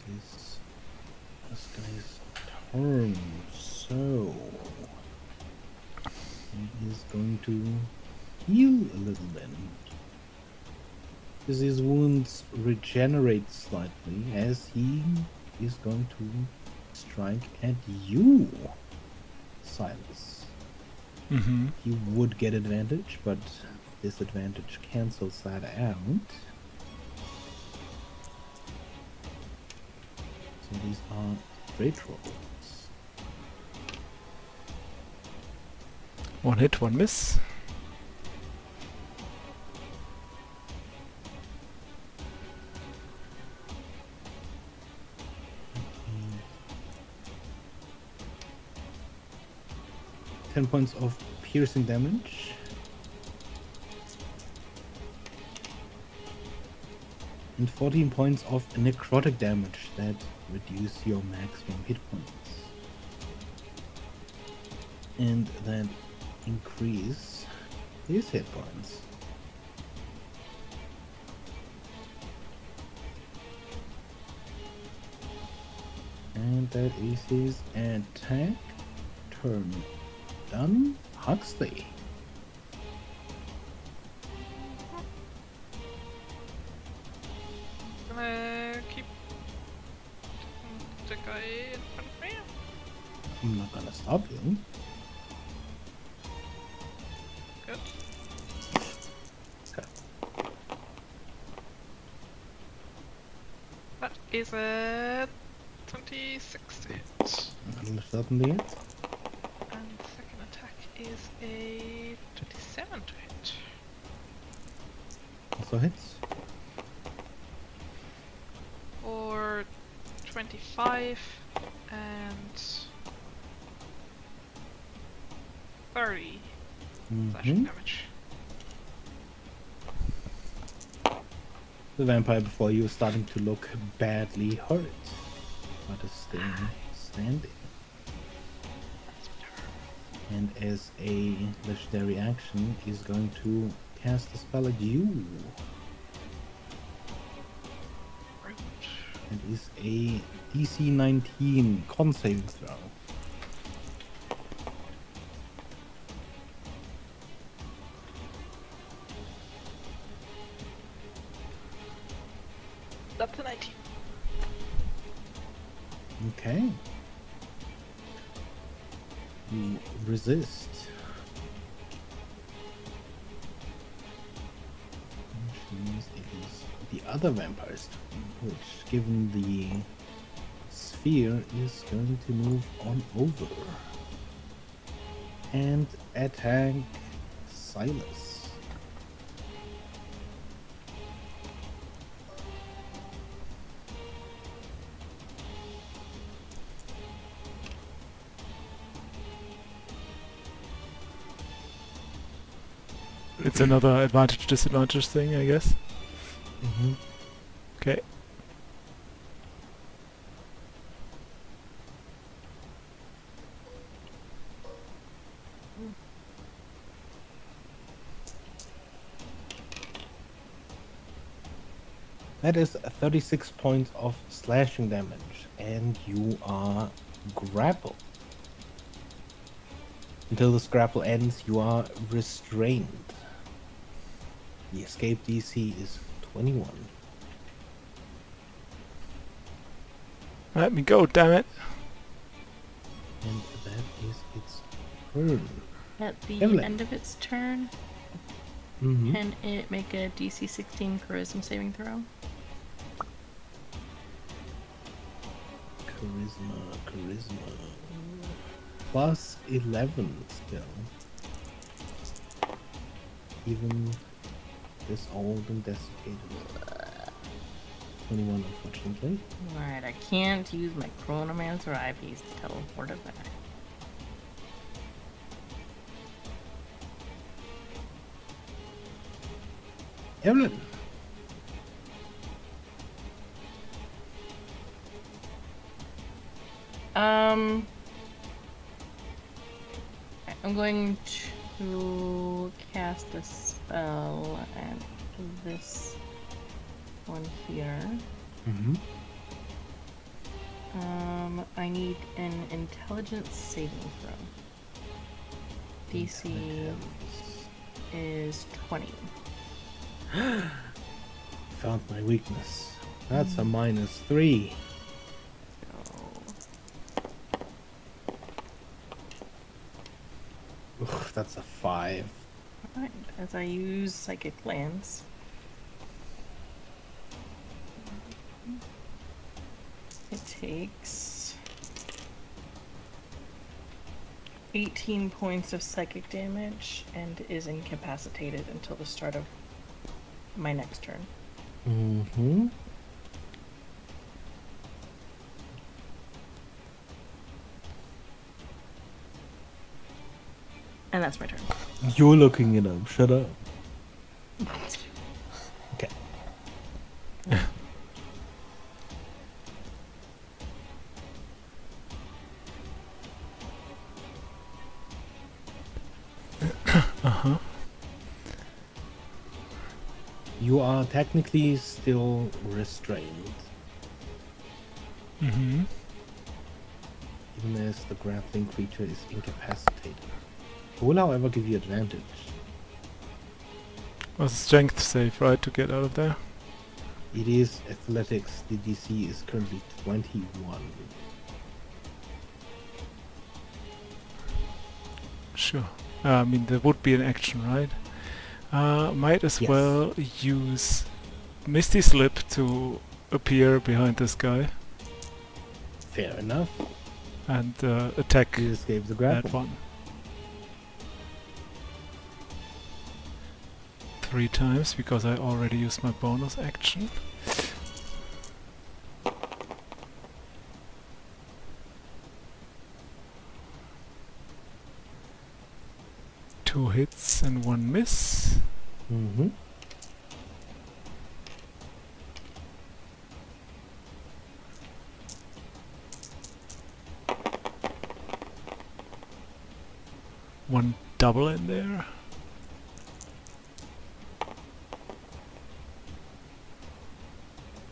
This guy's turn. So he is going to heal a little bit. Because his wounds regenerate slightly as he is going to strike at you, Silas. Mm-hmm. He would get advantage, but disadvantage cancels that out. So these are straight rolls. One hit, one miss. Mm. 10 points of piercing damage. And 14 points of necrotic damage that reduce your maximum hit points. And that increase his hit points. And that is his attack turn. Done. Huxley. Gonna keep the guy in front of me. I'm not gonna stop you. Good. That is a 26 to hit. Certainly it. And the second attack is a 27 to hit. Also hits. For 25 and 30 slashing damage. The vampire before you is starting to look badly hurt, but is still standing. And as a legendary action, he's going to cast a spell at you. Rude. It is a DC 19 con saving throw. That's a 19. Okay. You resist. Which means it is the other vampire's turn, which, given the sphere, is going to move on over and attack Silas. It's another advantage disadvantage thing, I guess. Mm-hmm. Okay. That is 36 points of slashing damage, and you are grappled. Until this grapple ends, you are restrained. The escape DC is 21. Let me go, damn it. And that is its turn. At the Evelyn. end of its turn, Mm-hmm. can it make a DC 16 charisma saving throw? Charisma. Plus 11 still. Even this old and desiccated. 21, unfortunately. Alright, I can't use my Chronomancer eyepiece to teleport it back. Evelyn. I'm going to cast a spell at this one here. Mm-hmm. I need an intelligence saving throw. DC is 20. Found my weakness. That's a -3. Ugh, that's a 5. Alright, as I use Psychic Lance. It takes 18 points of psychic damage and is incapacitated until the start of my next turn. Mm-hmm. And that's my turn. You're looking it up. Shut up. Okay. Uh-huh. You are technically still restrained, Mm-hmm. even as the grappling creature is incapacitated. It will, however, give you advantage. Was a strength save, right, to get out of there? It is athletics. The DC is currently 21. Sure. I mean, there would be an action, right? Might as Yes. well use Misty Slip to appear behind this guy Fair enough. and attack You escape the that grapple. one. 3 times, because I already used my bonus action. Two hits and 1 miss. Mm-hmm. One double in there.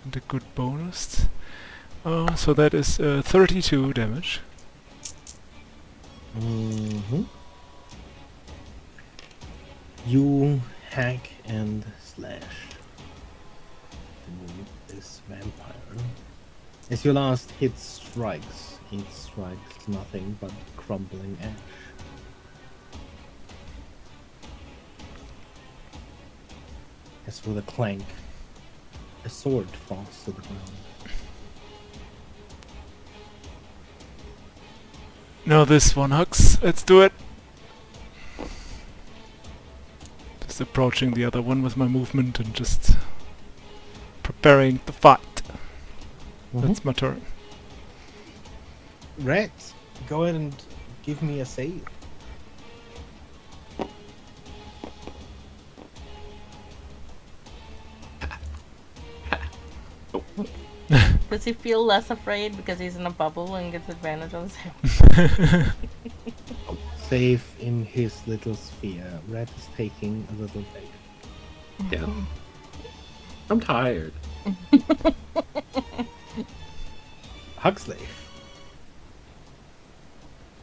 And a good bonus. So that is 32 damage. Mm-hmm. You hack and slash through this vampire. As your last hit strikes, it strikes nothing but crumbling ash. As with a clank, a sword falls to the ground. No, this one, Hux. Let's do it. Just approaching the other one with my movement and just preparing the fight. That's my turn. Red, go ahead and give me a save. Does he feel less afraid because he's in a bubble and gets advantage on the Safe in his little sphere. Red is taking a little break. Yeah. I'm tired. Huxley.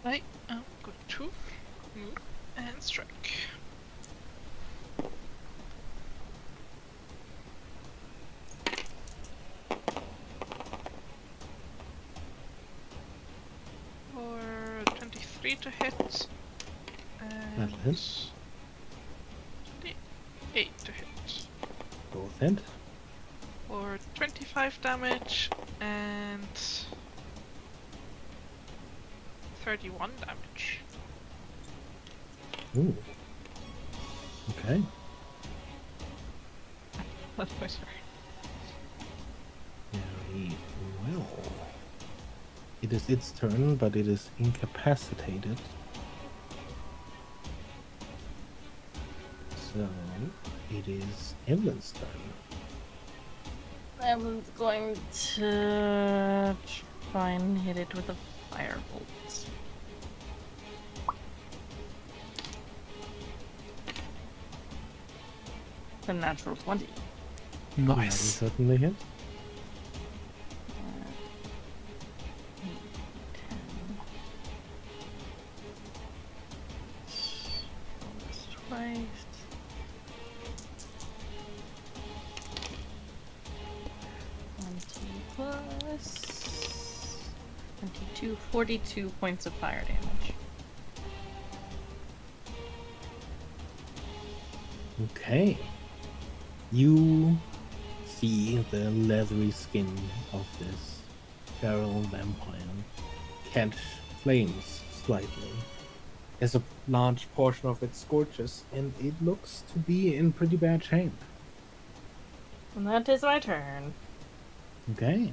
I am going to move and strike. For 23 to hit. And That'll hit. 28 to hit. Both hit. For 25 damage and 31 damage. Ooh. Okay. That's my turn. Very well. It is its turn, but it is incapacitated. So it is Evelyn's turn. Evelyn's going to try and hit it with a firebolt. A natural 20. That will Nice. certainly hit. 10. Twice. 20 plus 22, 42 points of fire damage. Okay. You see the leathery skin of this feral vampire catch flames slightly as a large portion of it scorches, and it looks to be in pretty bad shape. And that is my turn. Okay.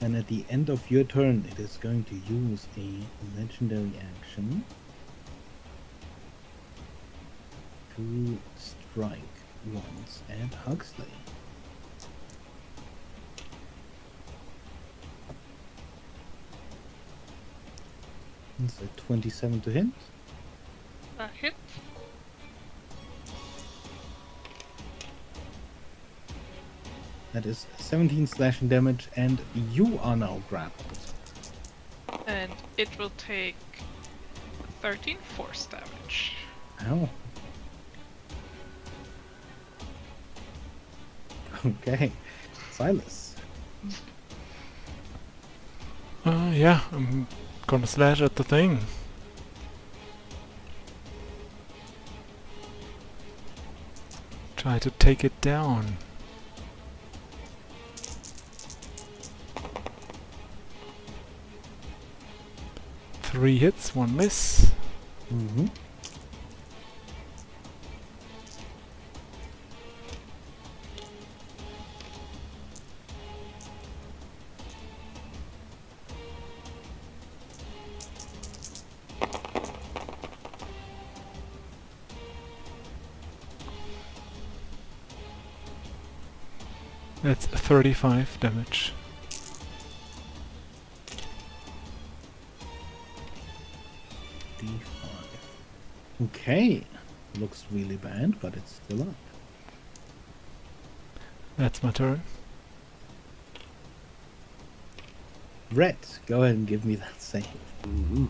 And at the end of your turn, it is going to use a legendary action to strike once at Huxley. It's a 27 to hit. That hit. That is 17 slashing damage, and you are now grappled. And it will take 13 force damage. Ow. Okay. Silas. Yeah, I'm gonna slash at the thing. Try to take it down. Three hits, one miss. Mm-hmm. That's 35 damage. D5. Okay. Looks really bad, but it's still up. That's my turn. Rhett, go ahead and give me that save. Mm-hmm.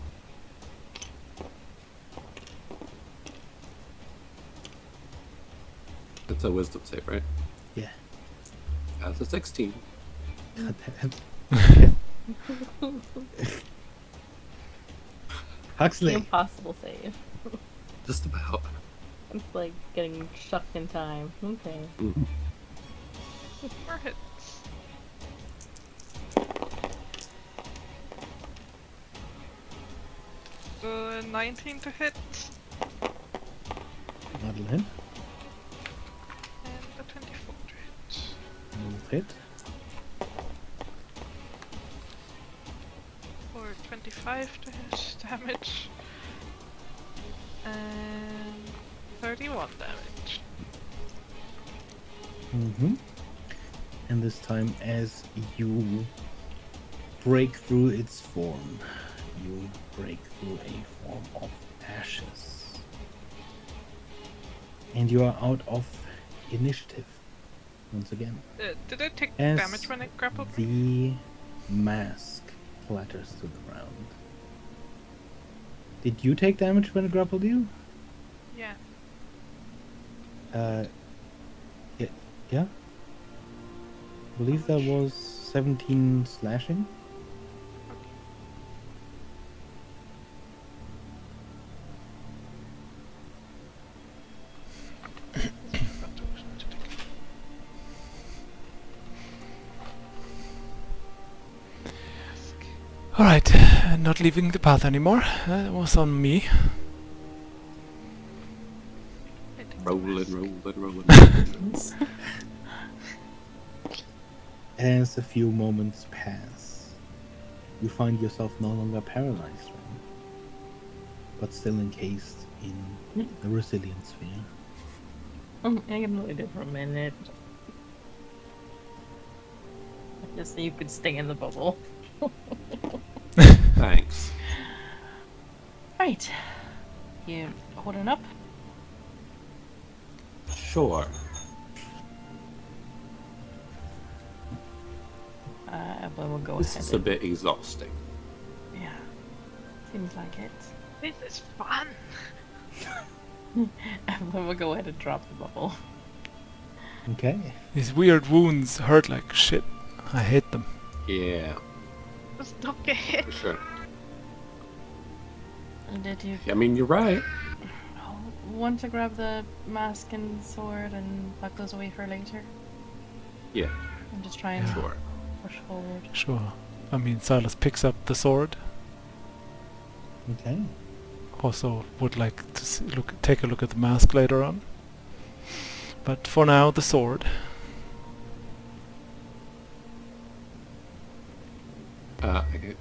It's a wisdom save, right? Yeah. That's a 16. God damn. The Huxley. impossible save. Just about. It's like getting shucked in time. Okay. Mm-hmm. More hits. 19 to hit. Madeline. And a 24 to hit. Move hit. For 25 to hit damage. And 31 damage. Mm-hmm. And this time, as you break through its form, you break through a form of ashes. And you are out of initiative once again. Did I take As damage when I grappled? the mask clatters to the ground. Did you take damage when it grappled you? Yeah. Yeah. I believe that was 17 slashing. Alright, not leaving the path anymore. That was on me. Rolling. As a few moments pass, you find yourself no longer paralyzed, right? But still encased in the resilience sphere. I can only do it for a minute. Just so you could stay in the bubble. Thanks. Right. You holding up? Sure. But we'll go This ahead. is a bit exhausting. Yeah. Seems like it. This is fun. But we'll go ahead and drop the bubble. Okay. These weird wounds hurt like shit. I hate them. Yeah, Just don't get hit. for sure. Did you I mean, you're right. want to grab the mask and sword and tuck those away for later? Yeah, And just try and sure. push forward. Sure. I mean, Silas picks up the sword. Okay. Also would like to take a look at the mask later on. But for now, the sword.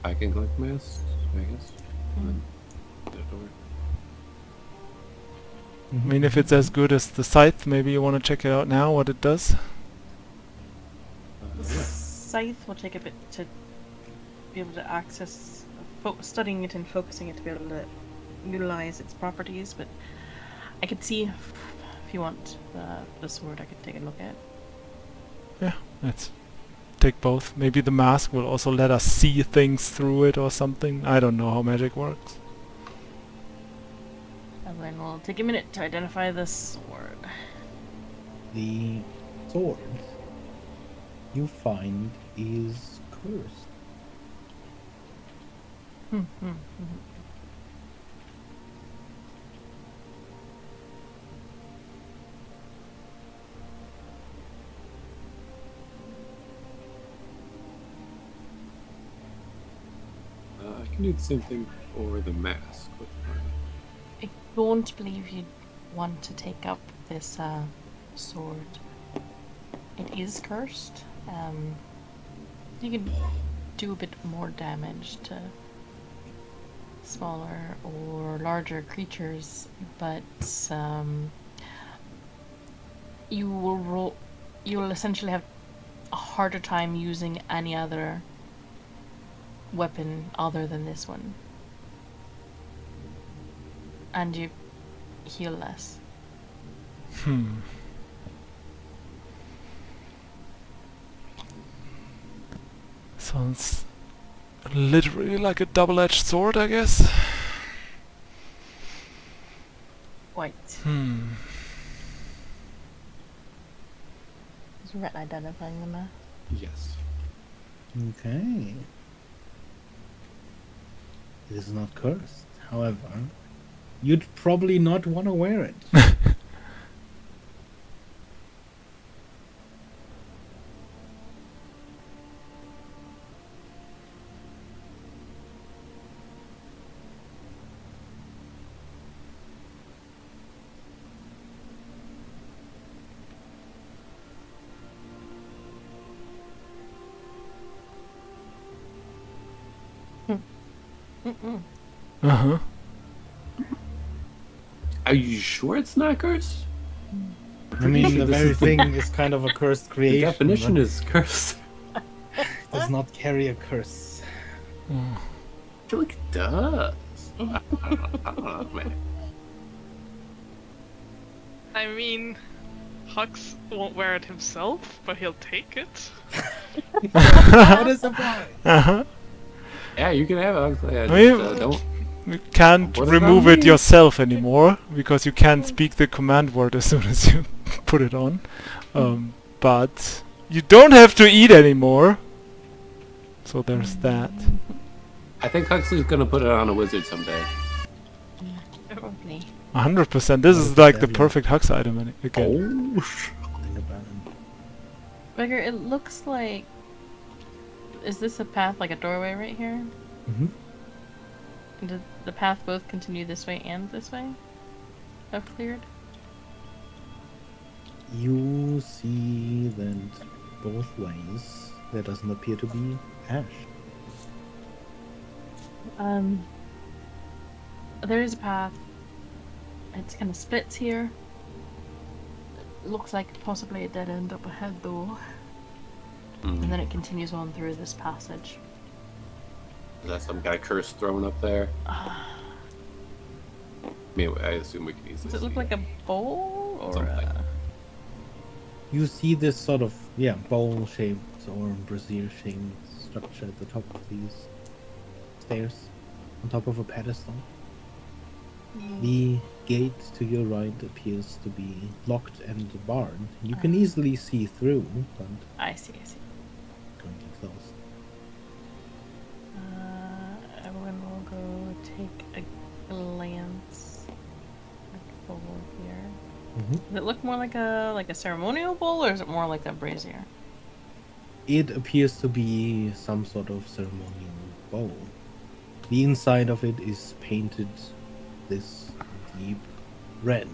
I can collect masks, I guess. And then the door. I mean, if it's as good as the scythe, maybe you want to check it out now, what it does. The scythe will take a bit to be able to access, studying it and focusing it to be able to utilize its properties, but I could see if you want the sword, I could take a look at. Yeah, let's take both. Maybe the mask will also let us see things through it or something. I don't know how magic works. And then we'll take a minute to identify the sword. The sword you find is cursed. I can do the same thing for the mask. I don't believe you'd want to take up this sword. It is cursed. You can do a bit more damage to smaller or larger creatures, but you'll essentially have a harder time using any other weapon other than this one. And you heal less. Sounds literally like a double-edged sword, I guess. Quite. Is Red identifying the map? Yes. Okay. It is not cursed. However, you'd probably not want to wear it. Uh-huh. Are you sure it's not cursed? I mean, the This very is the- thing is kind of a cursed The creation. definition but is cursed. does not carry a curse. I feel like it does. I don't know, man. I mean, Hux won't wear it himself, but he'll take it. What a surprise! Uh-huh. Yeah, you can have it. I mean, Don't. You can't What does that remove it mean? yourself anymore, because you can't speak the command word as soon as you put it on. But you don't have to eat anymore. So there's that. I think Huxley's gonna put it on a wizard someday. Probably. 100%. This is like the Definitely. perfect Hux item again. Oh. Think about it. Beggar, it looks like... Is this a path, like a doorway right here? Mm-hmm. Did the path both continue this way and this way? I've cleared? You see that both ways there doesn't appear to be ash. There is a path. It kind of splits here. It looks like possibly a dead end up ahead though. And then it continues on through this passage. Is that some guy curse thrown up there? I mean, I assume we can easily Does it look see like a bowl or Something. You see this sort of, bowl-shaped or brazier-shaped structure at the top of these stairs, on top of a pedestal. The gate to your right appears to be locked and barred. You can easily see through, but I see. currently closed. Everyone will go take a glance at the bowl here. Does it look more like a ceremonial bowl, or is it more like a brazier? It appears to be some sort of ceremonial bowl. The inside of it is painted this deep red.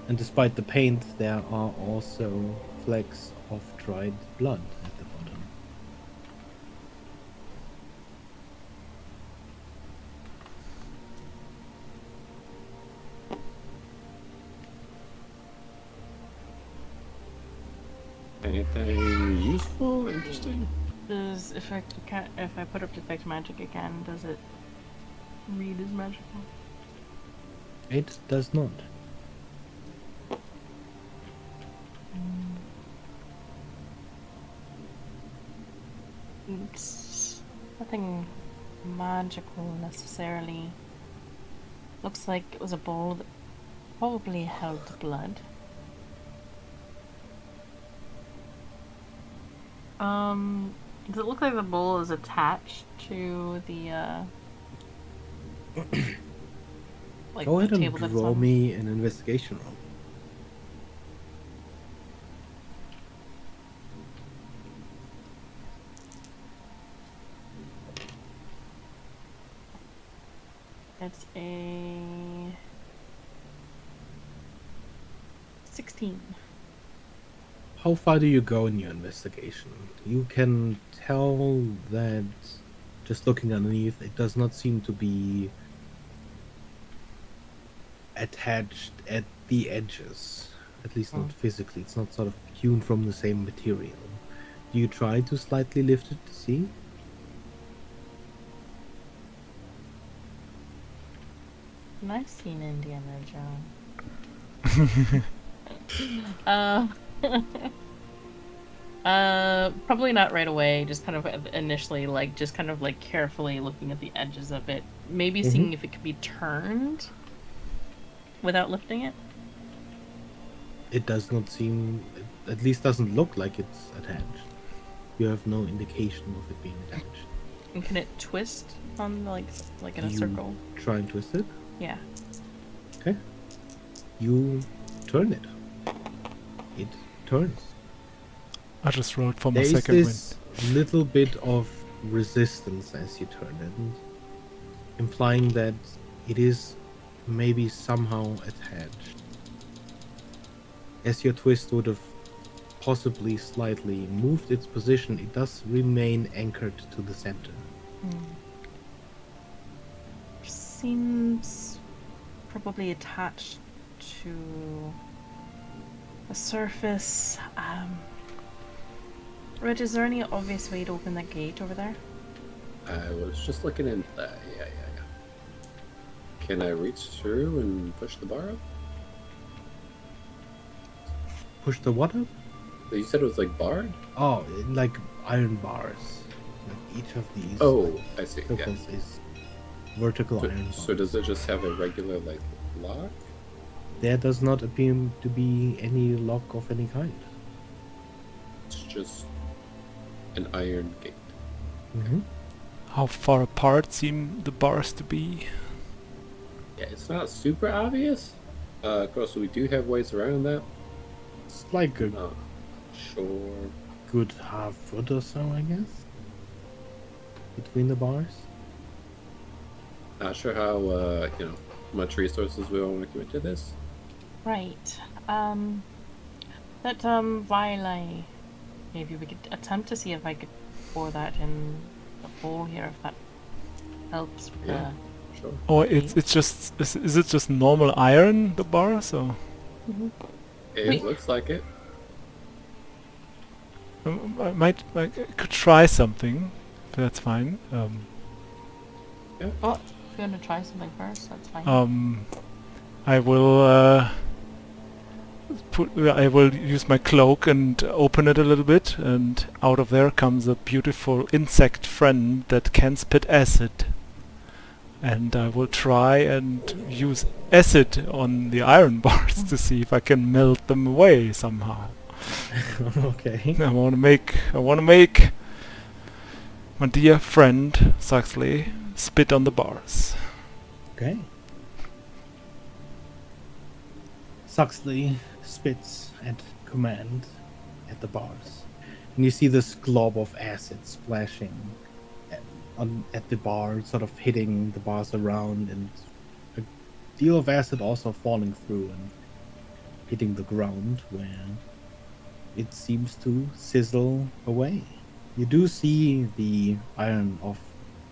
And despite the paint, there are also flecks of dried blood at the bottom. Anything useful, interesting? Does if I put up detect magic again, does it read as magical? It does not. Oops. Nothing magical necessarily. Looks like it was a bowl that probably held blood. Does it look like the bowl is attached to the like Go ahead the and table that's roll on? me an investigation roll. It's a 16. How far do you go in your investigation? You can tell that just looking underneath, it does not seem to be attached at the edges. At least not physically. It's not sort of hewn from the same material. Do you try to slightly lift it to see? Nice scene, Indiana Jones. Probably not right away. Just kind of initially, just kind of carefully looking at the edges of it. Maybe seeing if it could be turned without lifting it. It does not seem, at least doesn't look like it's attached. You have no indication of it being attached. And can it twist on like in a You circle? try and twist it. Yeah. Okay. You turn it. It turns. I just rolled for my There is second win. this little bit of resistance as you turn it, implying that it is maybe somehow attached. As your twist would have possibly slightly moved its position, it does remain anchored to the center. Seems probably attached to a surface. Reg, is there any obvious way to open that gate over there? I was just looking into that. Yeah. Can I reach through and push the bar up? Push the what up? You said it was like barred? Oh, like iron bars. Like each of these Oh, I see. Yeah. circles is vertical iron bars. So does it just have a regular like lock? There does not appear to be any lock of any kind. It's just an iron gate. How far apart seem the bars to be? Yeah, it's not super obvious. Of course, we do have ways around that. It's like a Not sure. good half foot or so, I guess, between the bars. Not sure how much resources we want to commit to this. Right. That vial I gave you, we could attempt to see if I could pour that in the bowl here, if that helps with Yeah. Sure. Or it's just is it just normal iron, the bars, or It Wait. looks like it. I could try something. If that's fine. Well, if you want to try something first, that's fine. I will I will use my cloak and open it a little bit, and out of there comes a beautiful insect friend that can spit acid. And I will try and use acid on the iron bars to see if I can melt them away somehow. Okay. I want to make my dear friend Saxley spit on the bars. Okay. Suxley spits at command at the bars, and you see this glob of acid splashing at the bar, sort of hitting the bars around, and a deal of acid also falling through and hitting the ground, where it seems to sizzle away. You do see the iron of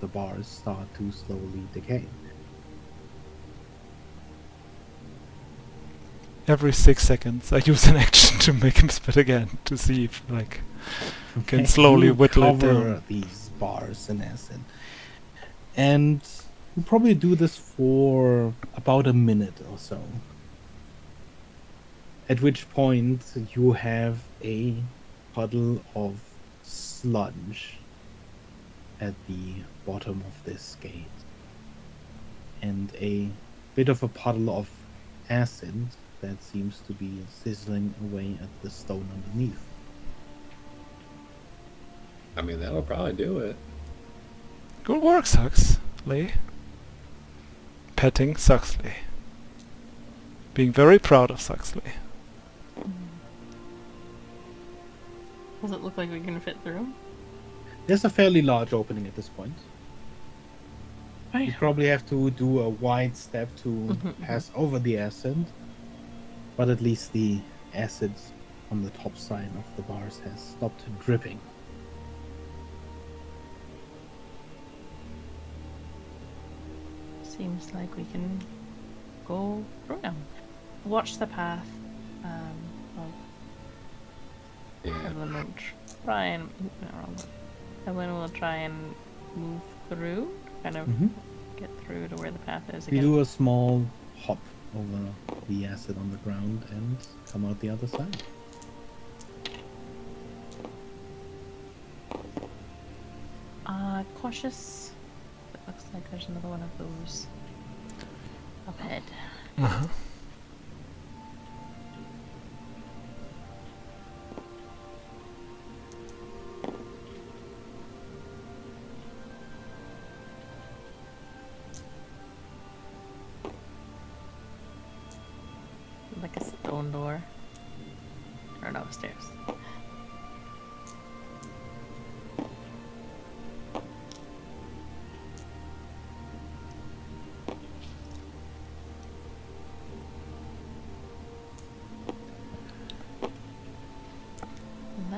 the bars start to slowly decay. Every 6 seconds I use an action to make him spit again, to see if can Okay, slowly you whittle it cover down. these bars in acid, and you probably do this for about a minute or so. At which point you have a puddle of sludge at the bottom of this gate, and a bit of a puddle of acid that seems to be sizzling away at the stone underneath. I mean, that'll probably do it. Good work, Saxley. Petting Saxley. Being very proud of Saxley. Does it look like we can fit through? There's a fairly large opening at this point. You Right. probably have to do a wide step to pass over the acid, but at least the acid on the top side of the bars has stopped dripping. Seems like we can go through now. Watch the path. Of Yeah. Evelyn will try and Evelyn will try and move through, kind of get through to where the path is You again. do a small hop over the acid on the ground and come out the other side. Cautious. It looks like there's another one of those up ahead. Uh-huh. Like a stone door. Or no, stairs.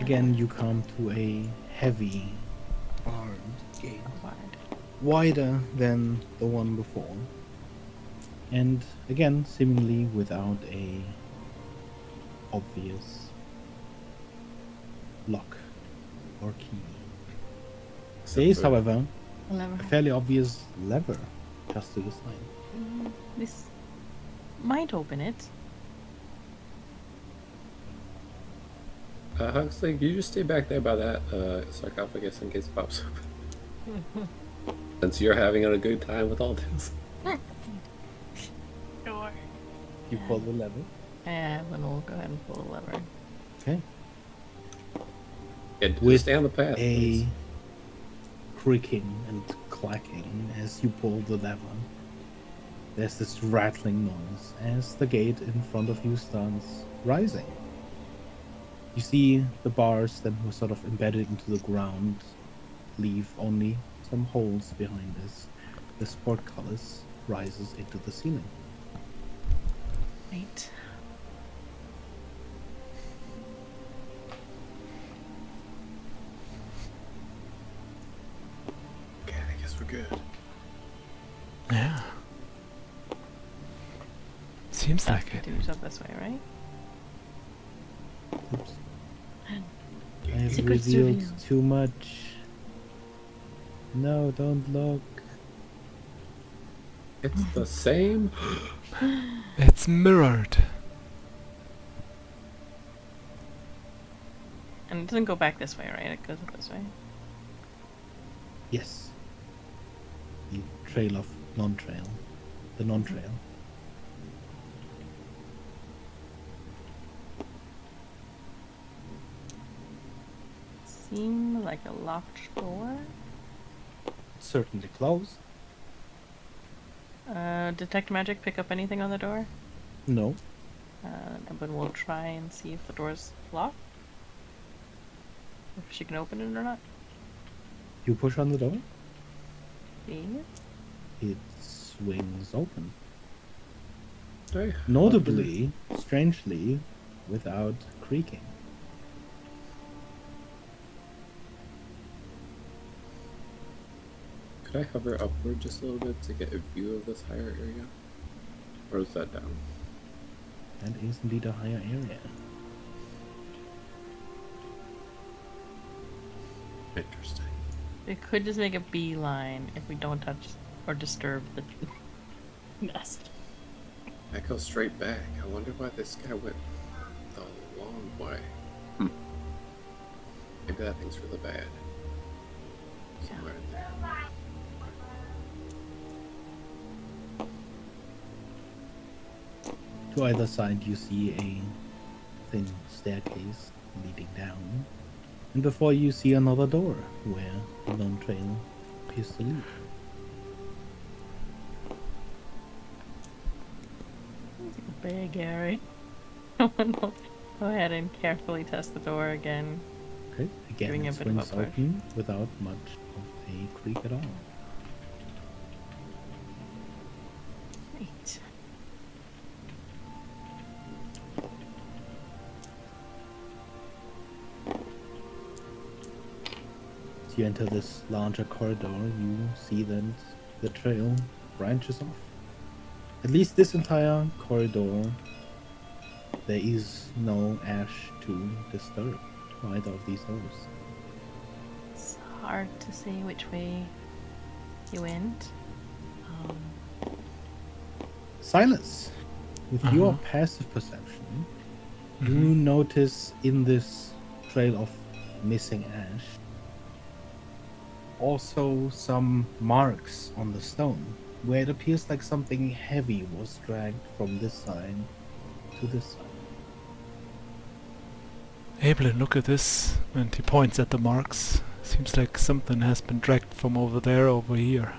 Again, you come to a heavy, barred gate, wider than the one before, and again, seemingly without a obvious lock or key. There is, however, a fairly obvious lever just to the side. This might open it. Huxley, can you just stay back there by that sarcophagus in case it pops up? Since you're having a good time with all this. Sure. You pull the lever. And then we'll go ahead and pull the lever. Okay. Yeah, With stay on the path, a please. creaking and clacking as you pull the lever. There's this rattling noise as the gate in front of you starts rising. You see the bars that were sort of embedded into the ground leave only some holes behind us. This portcullis rises into the ceiling. Right. for good. Yeah. Seems That like it. continues up this way, right? Oops. I have Secrets revealed revealed. too much. No, don't look. It's the same. It's mirrored. And it doesn't go back this way, right? It goes up this way. Yes. The trail of non-trail. The non-trail. Seem like a locked door. It's certainly closed. Detect magic, pick up anything on the door. No. But we'll try and see if the door's locked. If she can open it or not. You push on the door. See? It swings open. I Notably, strangely, without creaking. Could I hover upward just a little bit to get a view of this higher area? Or is that down? That is indeed a higher area. Interesting. We could just make a beeline if we don't touch or disturb the nest. I go straight back. I wonder why this guy went the long way. Maybe that thing's really bad. Somewhere in there. To either side, you see a thin staircase leading down, and before you see another door where the lone trail appears to lead. It's a big area. Go ahead and carefully test the door again. Okay, again, Giving it a bit of a swings push. open without much of a creak at all. Right. As you enter this larger corridor, you see that the trail branches off. At least this entire corridor, there is no ash to disturb either of these doors. It's hard to say which way you went. Silas, with your passive perception, you notice in this trail of missing ash also some marks on the stone, where it appears like something heavy was dragged from this side to this side. Evelyn, look at this. And he points at the marks. Seems like something has been dragged from over there over here.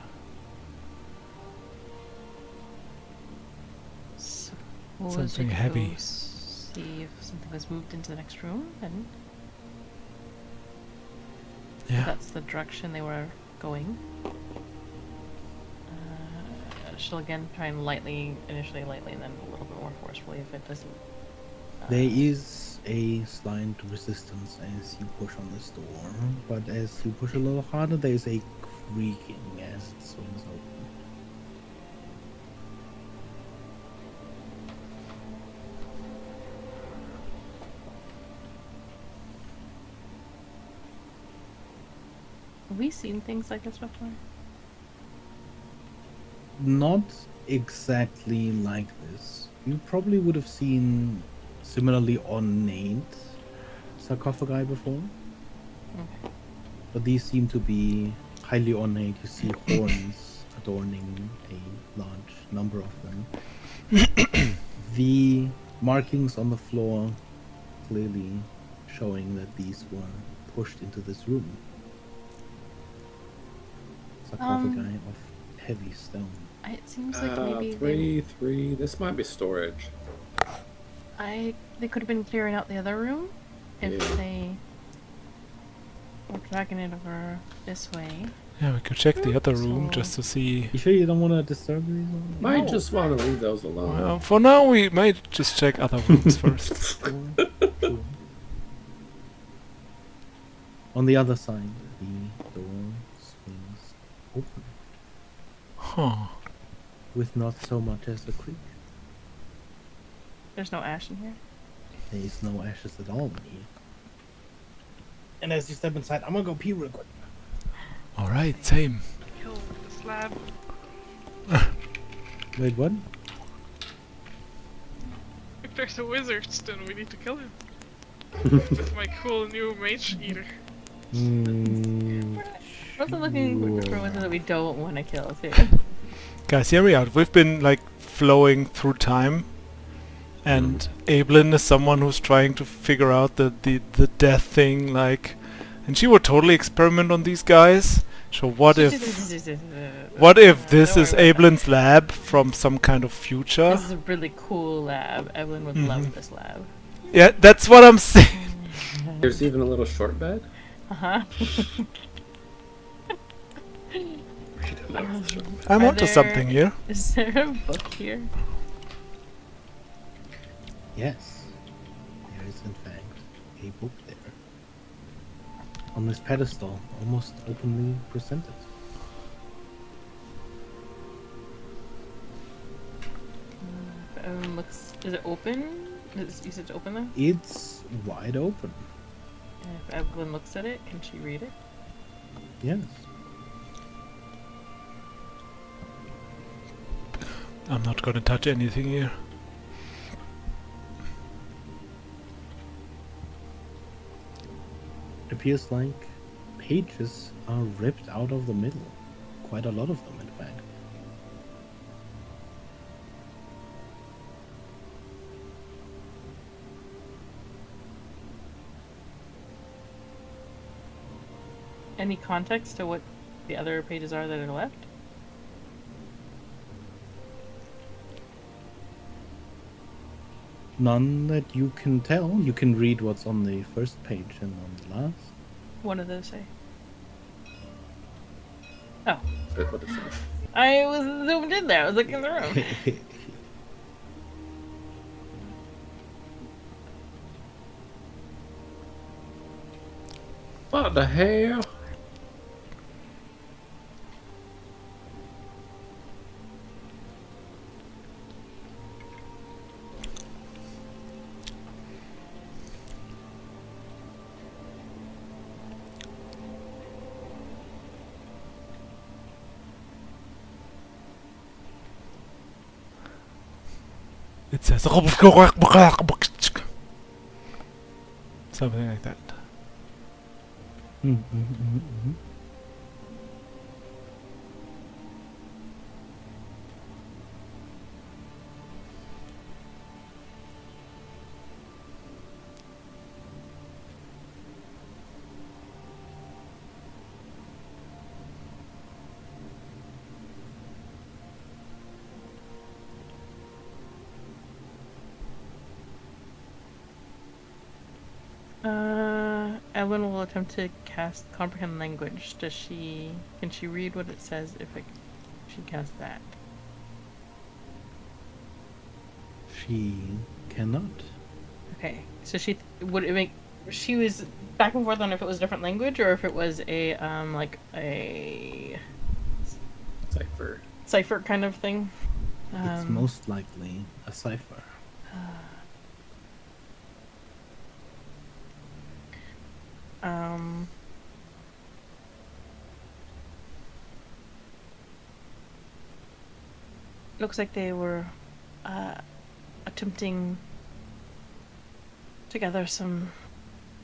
Suppose Something we could heavy. go see if something was moved into the next room, then Yeah. that's the direction they were going. She'll again try and initially lightly, and then a little bit more forcefully if it doesn't. There is a slight resistance as you push on this door, but as you push a little harder, there's a creaking as it swings open. Have we seen things like this before? Not exactly like this. You probably would have seen similarly ornate sarcophagi before, Okay. but these seem to be highly ornate. You see horns adorning a large number of them. The markings on the floor clearly showing that these were pushed into this room. Sarcophagi of heavy stone. It seems like maybe three. This might be storage. they could have been clearing out the other room if Yeah. they were dragging it over this way. Yeah, we could check the other room So- just to see. You sure you don't want to disturb these ones? Might just want to leave those alone. Well, for now, we might just check other rooms first. Sure. On the other side, the door swings open, Huh. with not so much as a creak. There's no ash in here. There is no ashes at all in here. And as you step inside, I'm gonna go pee real quick. Alright, same. Kill the slab. Wait, what? If there's a wizard, then we need to kill him. With my cool new mage eater. Mm, We're also looking for sure. ones that we don't want to kill too. Guys, hear me out. We've been like flowing through time, and Evelyn is someone who's trying to figure out the death thing, like, and she would totally experiment on these guys. So what if this is Evelyn's lab from some kind of future? This is a really cool lab. Evelyn would love this lab. Yeah, that's what I'm saying. There's even a little short bed. Uh-huh. I'm Are onto something here. Is there a book here? Yes, there is in fact a book there. On this pedestal, almost openly presented. Looks. Is it open? You said it's open though? It's wide open. And if Evelyn looks at it, can she read it? Yes. I'm not gonna touch anything here. It appears like pages are ripped out of the middle. Quite a lot of them, in fact. Any context to what the other pages are that are left? None that you can tell. You can read what's on the first page and on the last. What do those say? Oh, What is it? I was zoomed in there. I was looking in the room. What the hell? It says something like that. Evelyn will attempt to cast comprehend language. Can she read what it says if she casts that? She cannot. Okay, so would it make she was back and forth on if it was a different language or if it was a like a cipher kind of thing. It's most likely a cipher. Looks like they were attempting to gather some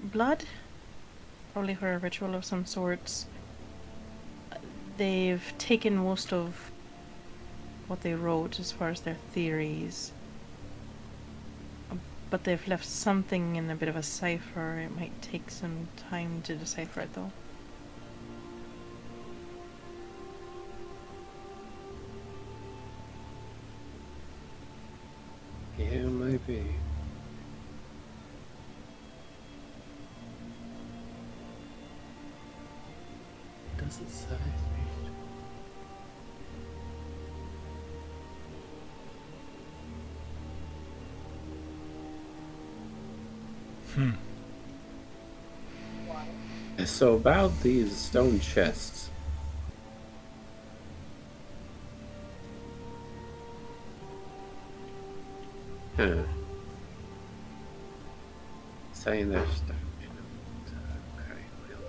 blood, probably for a ritual of some sorts. They've taken most of what they wrote as far as their theories, but they've left something in a bit of a cipher. It might take some time to decipher it, though. Yeah, maybe. Doesn't say. So about these stone chests, Huh. Saying there's stuff, you know. Okay, well.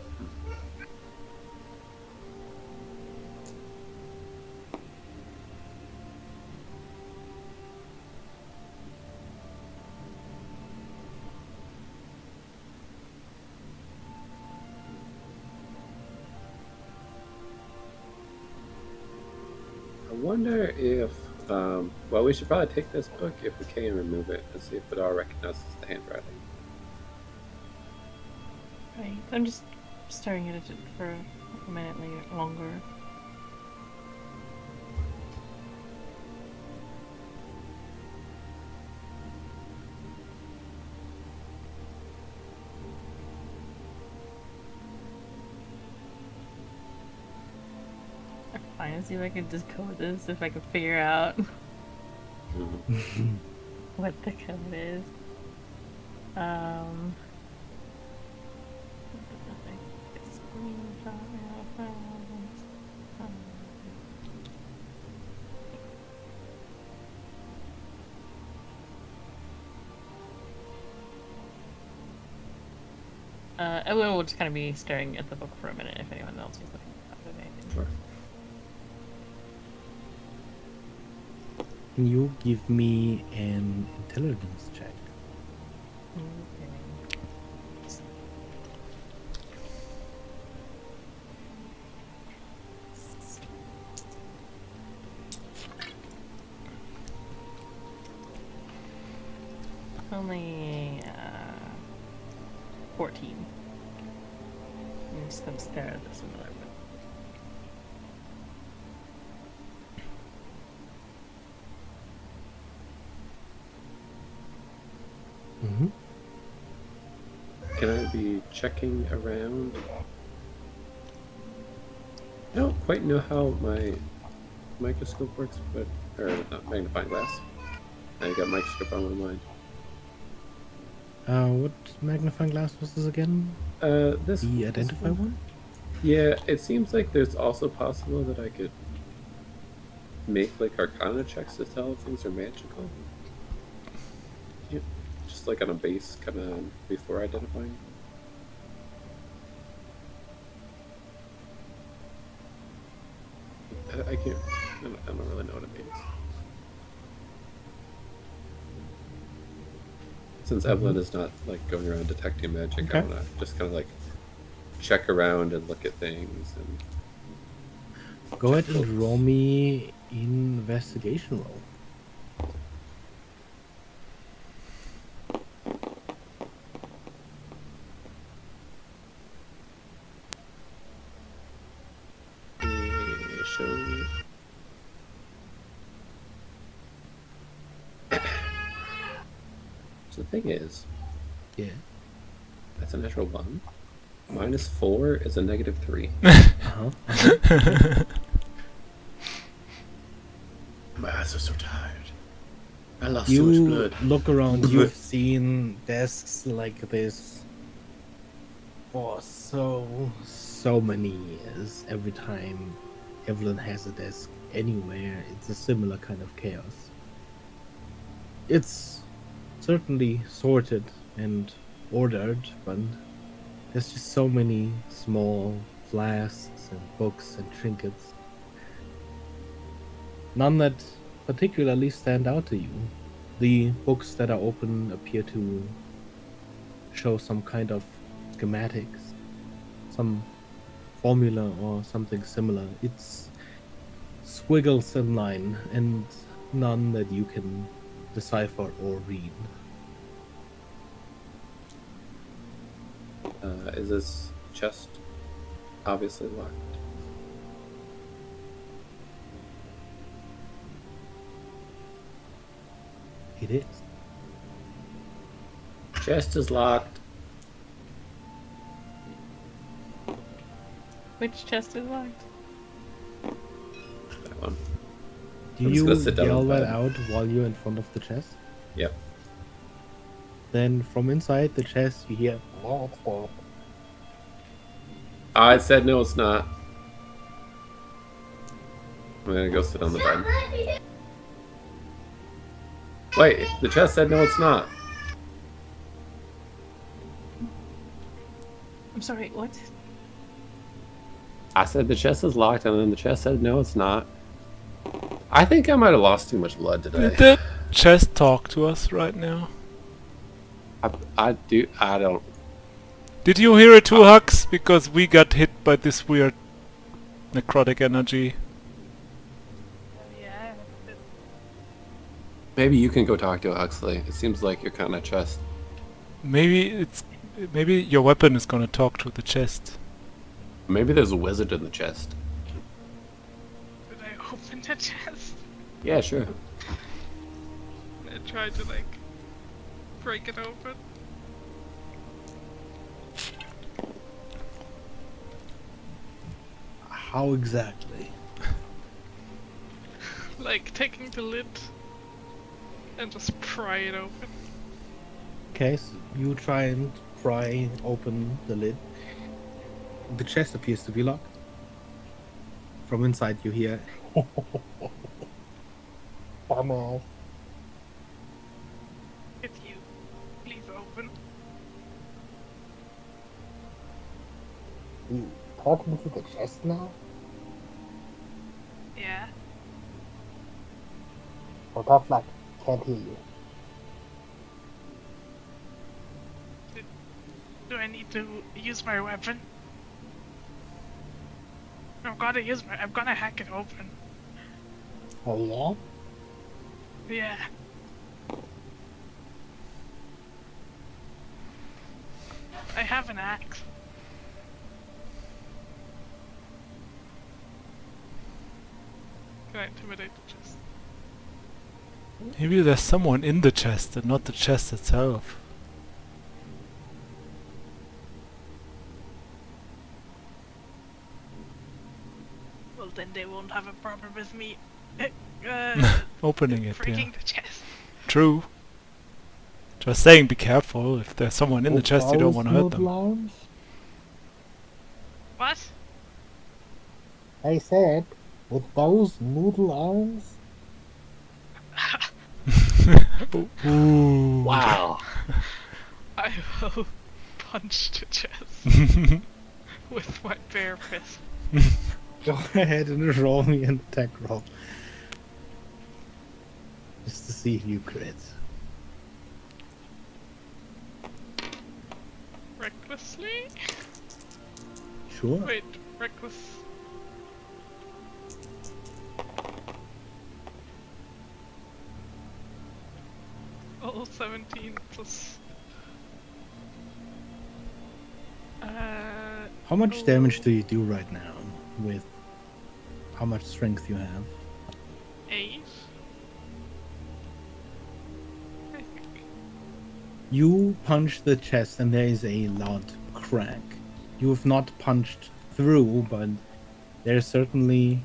I wonder if, well, we should probably take this book if we can remove it and see if it all recognizes the handwriting. Right. I'm just staring at it for a minute longer. I'm trying to see if I can decode this, if I can figure out what the code is. Everyone will just kind of be staring at the book for a minute if anyone else is looking at anything. Sure. Can you give me an intelligence check? Okay. Only 14. I'm just gonna stare at this another bit. Mm-hmm. Can I be checking around? I don't quite know how my microscope works, but or not magnifying glass. I got microscope on my mind. What magnifying glass was this again? This The identify one? Yeah, it seems like there's also possible that I could make like Arcana checks to tell if things are magical. Yeah, just like on a base, kind of before identifying. I can't. I don't really know what it means. Since Evelyn is not like going around detecting magic, Okay. I want to just kind of like check around and look at things and. Go check ahead and books. roll me investigation roll. Yeah, show me. So the thing is, Yeah. that's a natural 1. -4 is a -3. Uh-huh. My eyes are so tired. I lost You look around, you've seen desks like this for so many years. Every time Evelyn has a desk anywhere, it's a similar kind of chaos. It's certainly sorted and ordered, but there's just so many small flasks and books and trinkets. None that particularly stand out to you. The books that are open appear to show some kind of schematics, some formula or something similar. It's squiggles and line, and none that you can decipher or read. Is this chest obviously locked? It is. Chest is locked. Which chest is locked? That one. Do I'm just you gonna sit down yell on the that bed. out while you're in front of the chest? Yep. Then from inside the chest you hear I said no, it's not. I'm gonna go sit on the bed. Wait, the chest said no, it's not. I'm sorry, what? I said the chest is locked, and then the chest said no, it's not. I think I might have lost too much blood Did today. the chest talk to us right now? I don't. Did you hear it too, Hux? Because we got hit by this weird necrotic energy. Yeah. Maybe you can go talk to Huxley. It seems like you're kind of chest. Maybe your weapon is gonna talk to the chest. Maybe there's a wizard in the chest. Did I open the chest? Yeah, sure. I tried to like break it open. How exactly? Like taking the lid and just pry it open. Okay, so you try and pry open the lid. The chest appears to be locked. From inside you hear... Dumbass. It's you. Please open. You talking to the chest now? Yeah. Or tough luck, can't hear you. Do I need to use my weapon? I'm gonna hack it open. Oh yeah? Yeah. I have an axe. Can I intimidate the chest? Maybe there's someone in the chest and not the chest itself. Well, then they won't have a problem with me Opening it, yeah. breaking the chest. True. Just saying, be careful. If there's someone in the chest, you don't want to hurt them. What? I said, with those noodle arms? Ooh. Wow. I will punch the chest with my bare fist. Go ahead and roll me an attack roll. Just to see if you crit. Recklessly? Sure. Wait, reckless. Oh, 17 plus. How much damage do you do right now with how much strength you have? 8. I think. You punch the chest and there is a loud crack. You have not punched through, but there's certainly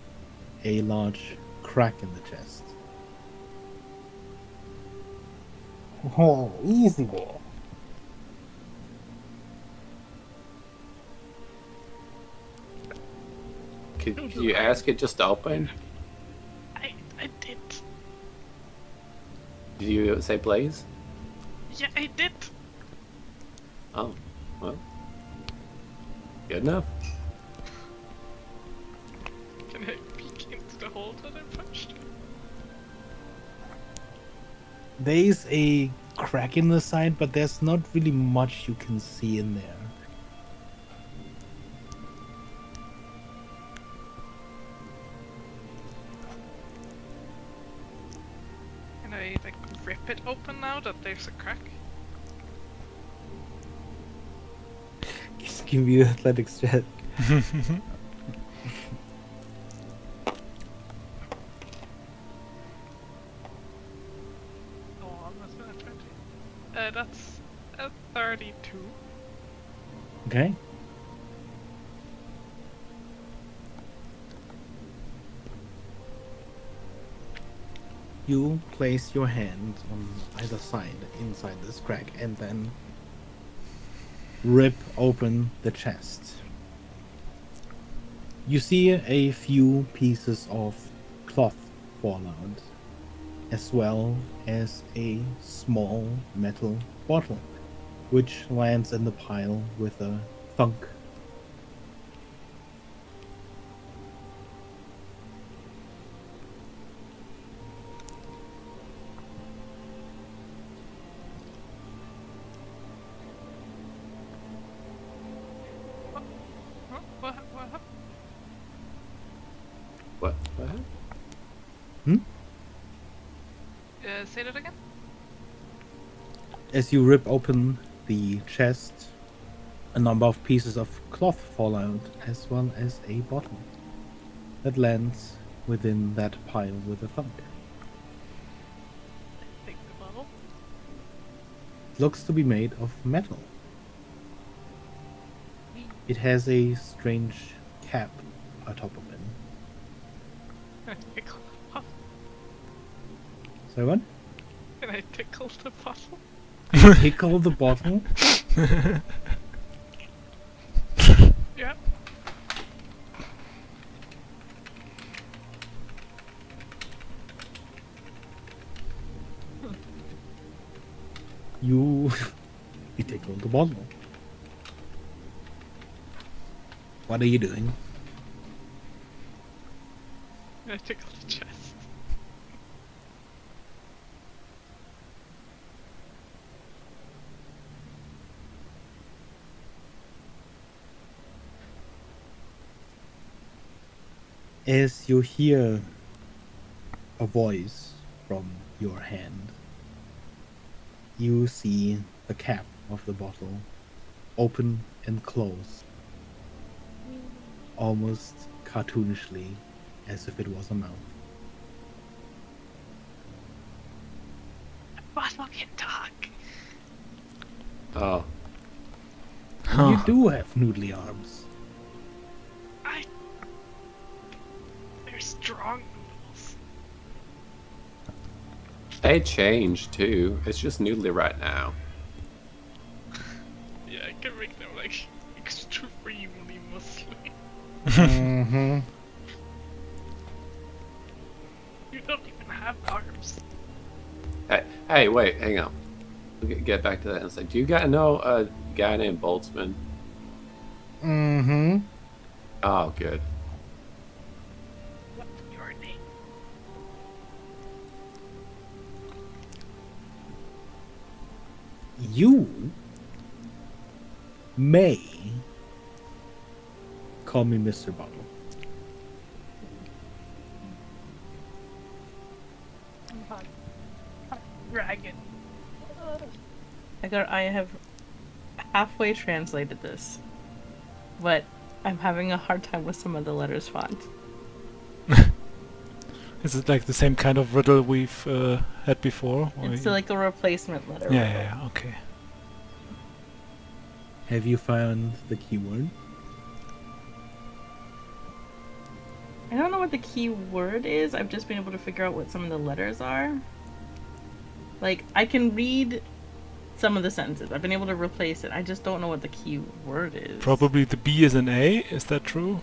a large crack in the chest. Oh, easy there. Could you ask it just to open? I did. Did you say Blaze? Yeah, I did. Oh, well. Good enough. Can I peek into the hole that I punched? There's a crack in the side, but there's not really much you can see in there. Can I like rip it open now that there's a crack? Just give me an athletics check. Oh, almost a 20. That's a 32. Okay. You place your hand on either side inside this crack and then rip open the chest. You see a few pieces of cloth fall out. as well as a small metal bottle, which lands in the pile with a thunk. Huh? What happened? What? What happened? Say that again? As you rip open the chest, a number of pieces of cloth fall out, as well as a bottle that lands within that pile with a thunk. Take the bottle. It looks to be made of metal. It has a strange cap atop of it. Can I tickle the bottle? So what? Can I tickle the bottle? Tickle the bottle? Yeah. You tickle the bottle. What are you doing? Can I tickle the chest? As you hear a voice from your hand, you see the cap of the bottle open and close, almost cartoonishly, as if it was a mouth. Bottle can talk. Oh, You do have noodly arms. They're strong noodles. they changed too. It's just noodly right now. Yeah, I can make them like extremely muscly. Mm-hmm. You don't even have arms. Hey, wait, hang on. We'll get back to that in a second. Do you guys know a guy named Boltzmann? Mm-hmm. Oh, good. What's your name? You may call me Mr. Bottle. Dragon. I have halfway translated this, but I'm having a hard time with some of the letters font. Is it like the same kind of riddle we've had before? or It's you- like a replacement letter. yeah, okay. Have you found the keyword? I don't know what the key word is. I've just been able to figure out what some of the letters are. Like, I can read some of the sentences. I've been able to replace it. I just don't know what the key word is. Probably the B is an A, is that true?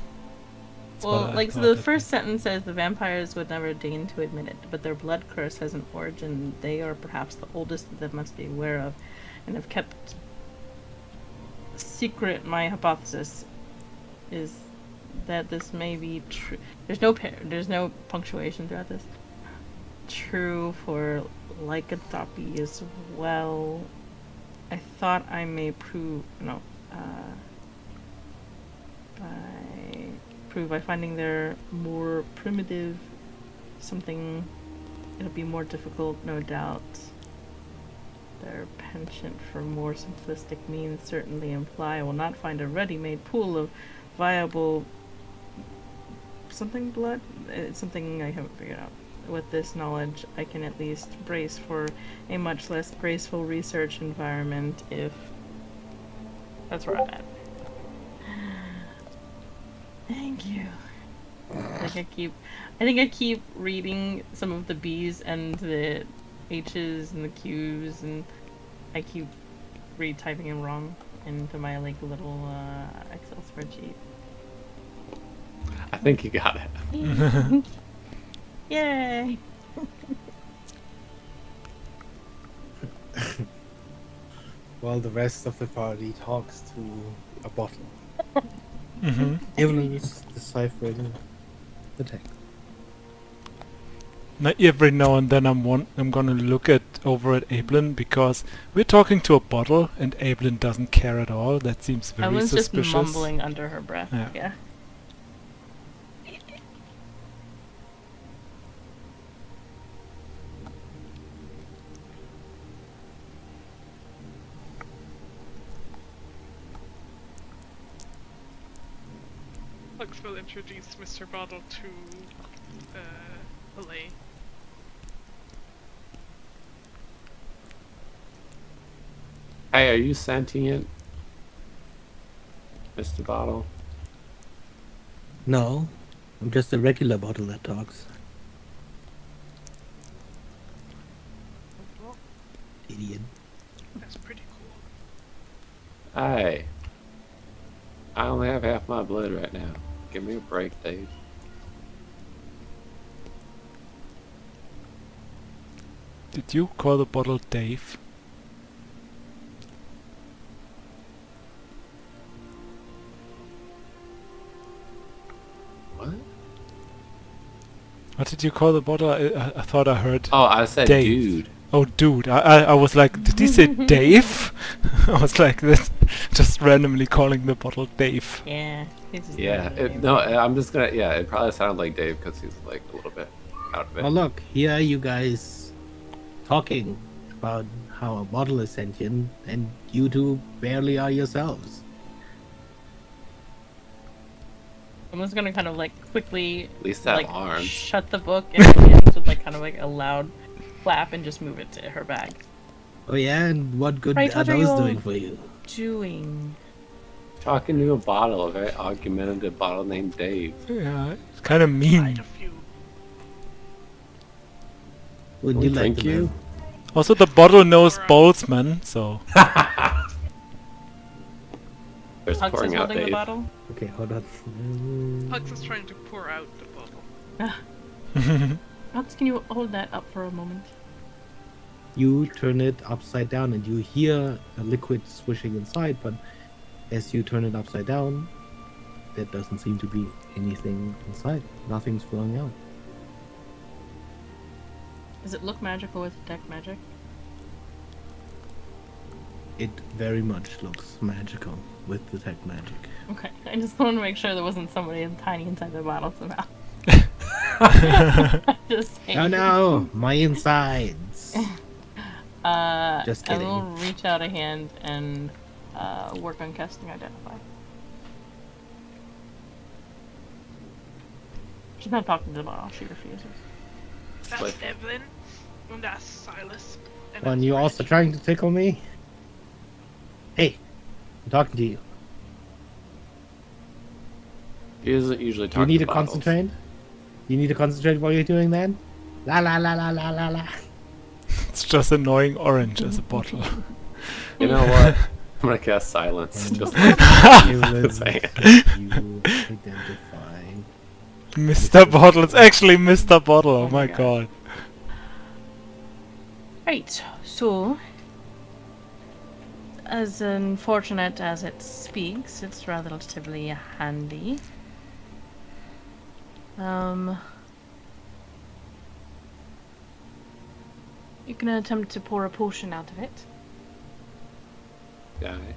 That's what Well, I like, so thought the that first sentence says the vampires would never deign to admit it, but their blood curse has an origin they are perhaps the oldest that they must be aware of, and have kept secret. My hypothesis is that this may be true. There's no punctuation throughout this. True for lycanthropy as well. I thought I may prove by finding they're more primitive something. It'll be more difficult, no doubt. Their penchant for more simplistic means certainly imply I will not find a ready-made pool of viable something blood. It's something I haven't figured out. With this knowledge, I can at least brace for a much less graceful research environment if that's where I'm at. Thank you. I think I keep reading some of the B's and the H's and the Q's, and I keep retyping them wrong into my like little Excel spreadsheet. I think you got it. Yay! While the rest of the party talks to a bottle. Mm-hmm. Evelyn is deciphering the text. Now, every now and then I'm gonna look over at Ablin because we're talking to a bottle and Ablin doesn't care at all. That seems very Evelyn's just suspicious. mumbling under her breath. Yeah. Yeah. Lux will introduce Mr. Bottle to Malay. Hey, are you sentient, Mr. Bottle? No, I'm just a regular bottle that talks. Idiot. That's pretty cool. Hey. I only have half my blood right now. Give me a break, Dave. Did you call the bottle Dave? What? What did you call the bottle? I thought I heard. Oh, I said Dave. dude. Oh, dude. I was like, did he say Dave? I was like, this, just randomly calling the bottle Dave. Yeah. His is Yeah, not a name. no, I'm just gonna, yeah, it probably sounded like Dave because he's like a little bit out of it. Oh look, here are you guys talking about how a bottle is sentient, and you two barely are yourselves. Someone's gonna kind of like quickly At least have like arms. shut the book in her hands with like kind of like a loud clap and just move it to her bag. Oh yeah, and what good Right, are what are those you all doing for you? doing? Talking to a bottle, a very argumentative bottle named Dave. Yeah, it's kind of Side mean. of you. Would Can you we like drink to you? know? Also, the bottle knows Boltzmann, so. There's Hugs is pouring out holding the Dave. bottle. Okay, hold on. Hugs is trying to pour out the bottle. Hugs, can you hold that up for a moment? You turn it upside down and you hear a liquid swishing inside, but as you turn it upside down, there doesn't seem to be anything inside. Nothing's flowing out. Does it look magical with detect magic? It very much looks magical with detect magic. Okay, I just wanted to make sure there wasn't somebody tiny inside the bottle somehow. Just saying. Oh no, my insides. Just I kidding. will reach out a hand and work on casting Identify. She's not talking to the bottle, she refuses. That's Like- Evelyn. And that's Silas. And And that's you Reg. also trying to tickle me? Hey, I'm talking to you. He doesn't usually Do talk you need to to bottles. concentrate? You need to concentrate while you're doing that? La la la la la la la. It's just annoying orange as a bottle. You know what? I'm gonna cast silence. Just Evelyn, saying. you identify. Mr. Bottle. It's actually Mr. Bottle. Oh, Oh my my god. Right, so as unfortunate as it speaks, it's relatively handy. You can attempt to pour a potion out of it, Guy.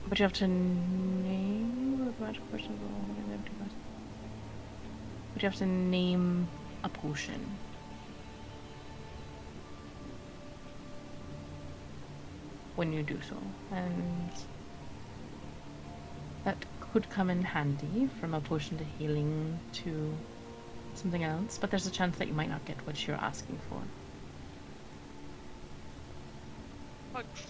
but you have to name but you have to name a potion. When you do so, and that could come in handy from a potion to healing to something else, but there's a chance that you might not get what you're asking for. Hugs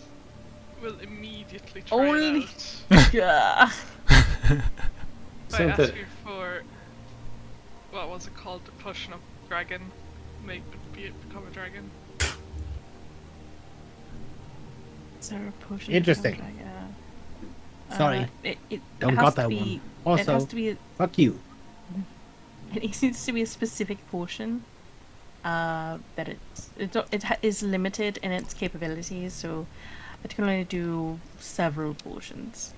will immediately try Only- it out. Yeah. By Something. asking for what was it called? The potion of dragon. Make it become a dragon. Is there a potion? Interesting. Yeah. Sorry. It Don't has got to that be, one. It Also, has to be. fuck you. It needs to be a specific potion. that is limited in its capabilities, so it can only do several potions.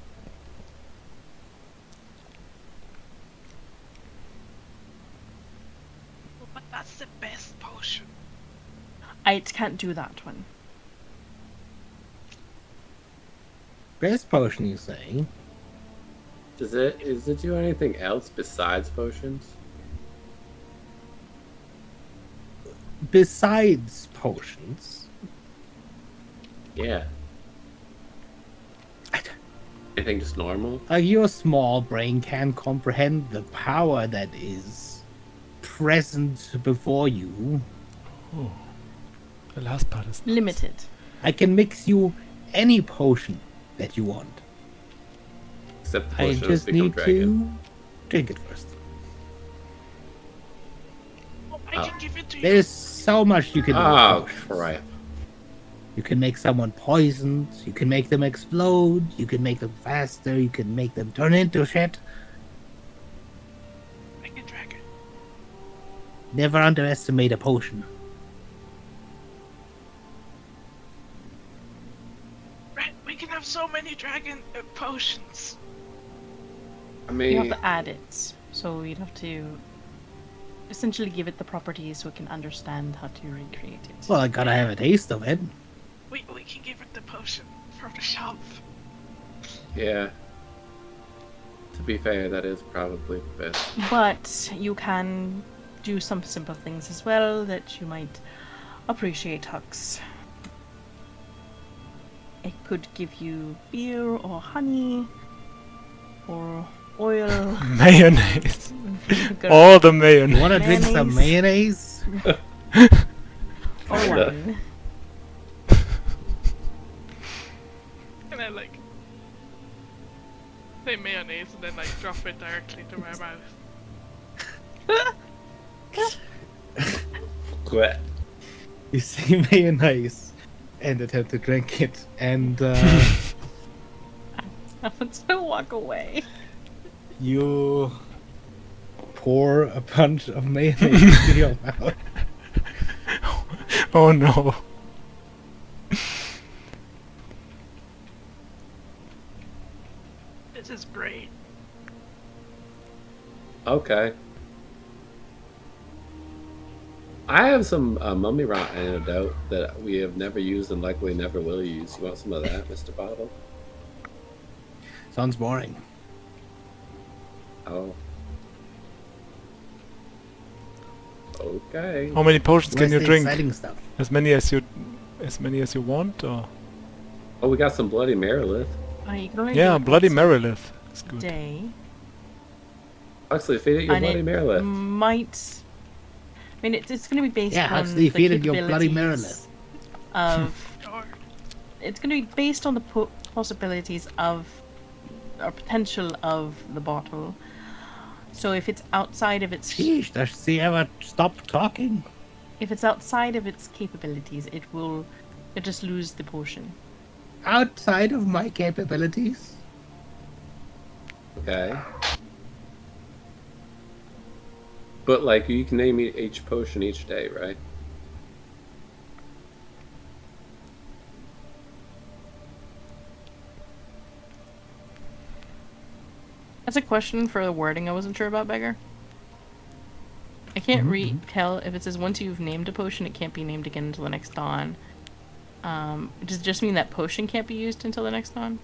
But that's the best potion. It can't do that one. Best potion, you say? Does it do anything else besides potions? Besides potions? Yeah. Anything just normal? Your small brain can't comprehend the power that is present before you. Oh. The last part is nice. Limited. I can mix you any potion that you want. Except the I potion has just become need dragon. to drink it first. Oh, I can give it to you. There's so much you can do with Oh, potions. crap. You can make someone poisoned, you can make them explode, you can make them faster, you can make them turn into shit. Make a dragon. Never underestimate a potion. Right, we can have so many dragon potions. I You mean, have to add it, so you'd have to essentially give it the properties so it can understand how to recreate it. Well, I gotta have a taste of it. We can give it the potion from the shop. yeah. To be fair, that is probably the best. But you can do some simple things as well that you might appreciate, Hux. It could give you beer or honey or oil. Mayonnaise. vinegar, All the You mayonnaise. wanna drink some mayonnaise? or Kinda. wine. And I like say mayonnaise and then like drop it directly to my mouth. Quit. You say mayonnaise and attempt to drink it, and I want to walk away. you pour a bunch of mayonnaise into your mouth. Oh no. This is great. Okay. I have some mummy rot antidote that we have never used and likely never will use. You want some of that, Mr. Bottle? Sounds boring. Oh. Okay. How many potions can Where's you the drink? exciting stuff? As many as you want, or Oh, we got some Bloody Marilith. You can only do yeah, it Bloody once Marilith is a good. day. Huxley, feed it your And Bloody it Marilith. might. I mean, it's going to be based Yeah, on Huxley, the feed it your bloody capabilities of. Or It's going to be based on the possibilities of, or potential of the bottle. So if it's outside of its, Sheesh, does she ever stop talking? if it's outside of its capabilities, it just lose the potion. Outside of my capabilities? Okay. But, like, you can name each potion each day, right? That's a question for the wording I wasn't sure about, Beggar. I can't tell if it says once you've named a potion, it can't be named again until the next dawn. Does it just mean that potion can't be used until the next dawn?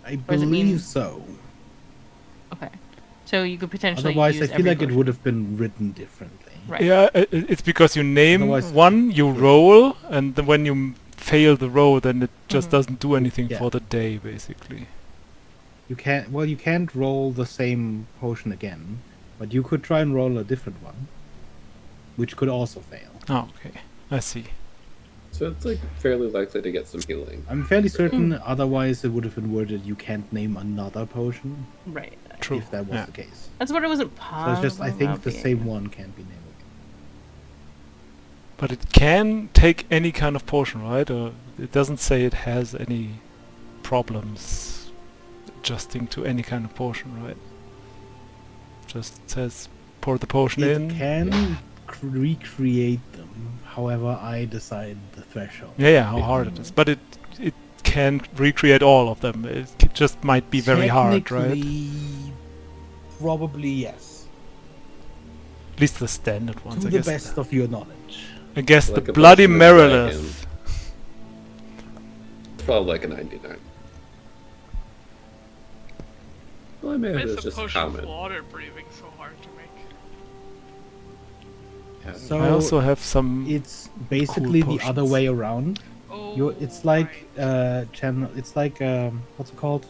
I does it mean- believe so. Okay. So you could potentially Otherwise, use I feel every like it potion. would have been written differently. Right. Yeah, it's because you name Otherwise- one, you roll, and then when you fail the roll, then it just Mhm. doesn't do anything Yeah. for the day, basically. You can't. Well, you can't roll the same potion again, but you could try and roll a different one, which could also fail. Oh, okay. I see. So it's, like, fairly likely to get some healing. I'm fairly certain. Otherwise, it would have been worded: you can't name another potion Right. True. if that was yeah. the case. That's what it wasn't So positive. it's just, I think, about the being. same one can't be named again. But it can take any kind of potion, right? Or it doesn't say it has any problems adjusting to any kind of potion, right? Just says pour the potion It in. can recreate them. However, I decide the threshold. Yeah, how hard it is. But it can recreate all of them. It just might be very hard, right? Technically, probably yes. At least the standard ones, To I the guess. best of your knowledge. I guess Like the a bloody potion of dragon. Merilith. It's probably like a 99. Well, I mean, Why it is was the just potion of common. water breathing so hard to make? Yeah. So I also have some. it's basically the other potions. way around. Oh, It's like right. channel. It's like what's it called?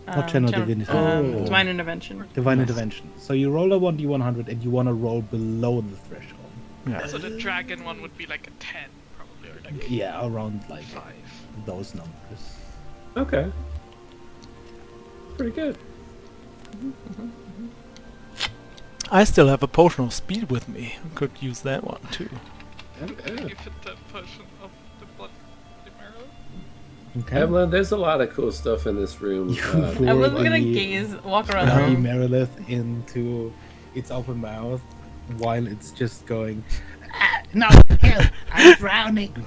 Not Um, channel divinity. Oh. Divine intervention. Divine Nice. intervention. So you roll a 1d100 and you want to roll below the threshold. Yeah. So the dragon one would be like a 10, probably, or like Yeah, around like 5. those numbers. Okay. Pretty good. I still have a potion of speed with me. Could use that one too. Yeah. You fit the potion of the blood marrow. Okay. Evelyn, there's a lot of cool stuff in this room. You I was pour gonna the walk around the bloody room. Merilith into its open mouth while it's just going. No, help! I'm drowning.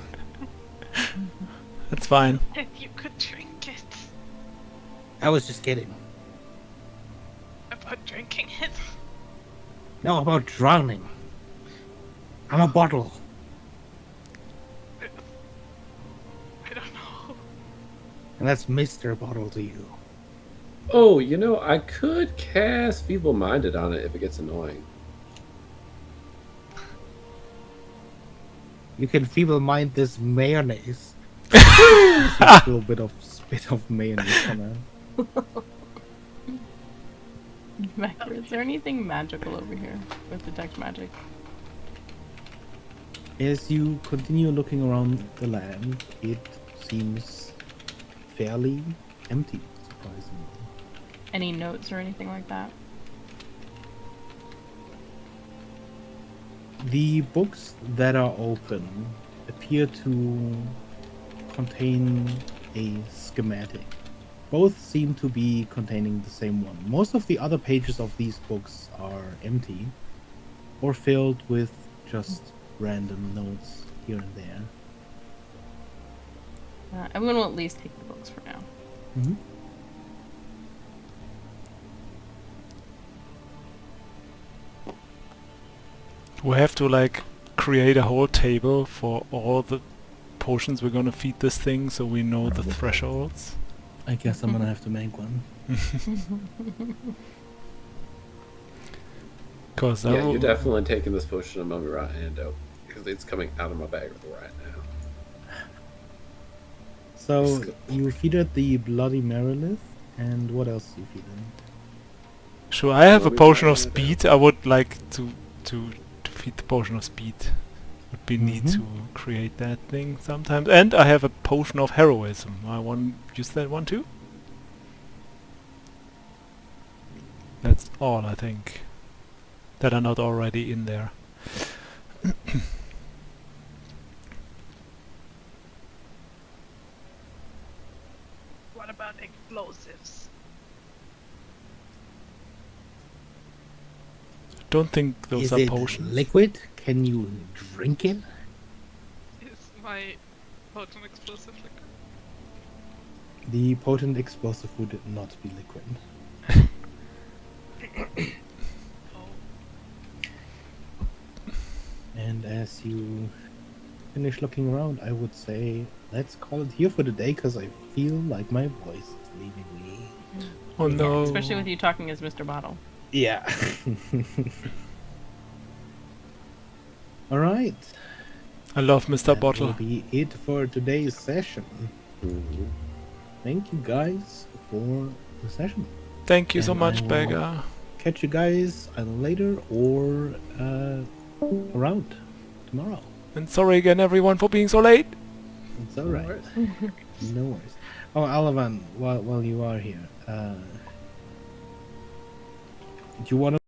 That's fine. If you could drink it. I was just kidding. About drinking it? No, about drowning. I'm a bottle. I don't know. And that's Mr. Bottle to you. Oh, you know, I could cast Feeble Minded on it if it gets annoying. You can feeble mind this mayonnaise. A little bit of spit of mayonnaise on that. Is there anything magical over here with detect magic? As you continue looking around the land, it seems fairly empty, surprisingly. Any notes or anything like that? The books that are open appear to contain a schematic. Both seem to be containing the same one. Most of the other pages of these books are empty or filled with just random notes here and there. I'm gonna at least take the books for now. Mm-hmm. We have to like create a whole table for all the potions we're gonna feed this thing, so we know the thresholds. I guess I'm gonna have to make one. Cause Yeah, you're definitely taking this potion of Mummy Rot Antidote because it's coming out of my bag right now. So you feeded the bloody Merilith, and what else you feed them? Sure, I have a Well, we potion of found it speed. I would like to feed the potion of speed. Would be neat Mhm. to create that thing sometimes. And I have a potion of heroism. I want to use that one too. That's all I think that are not already in there. What about explosives? Don't think those Is are it potions. liquid? Can you drink it? Is my potent explosive liquor? The potent explosive would not be liquid. Oh, And as you finish looking around, I would say let's call it here for the day, because I feel like my voice is leaving me. Oh no. Especially with you talking as Mr. Bottle. Yeah. All right. I love Mr. That Bottle. will be it for today's session. Mhm. Thank you guys for the session. Thank you so And much, I will Beggar. Catch you guys either later or around tomorrow. And sorry again, everyone, for being so late. It's all right. No worries. Oh, Alavan, while you are here, do you want to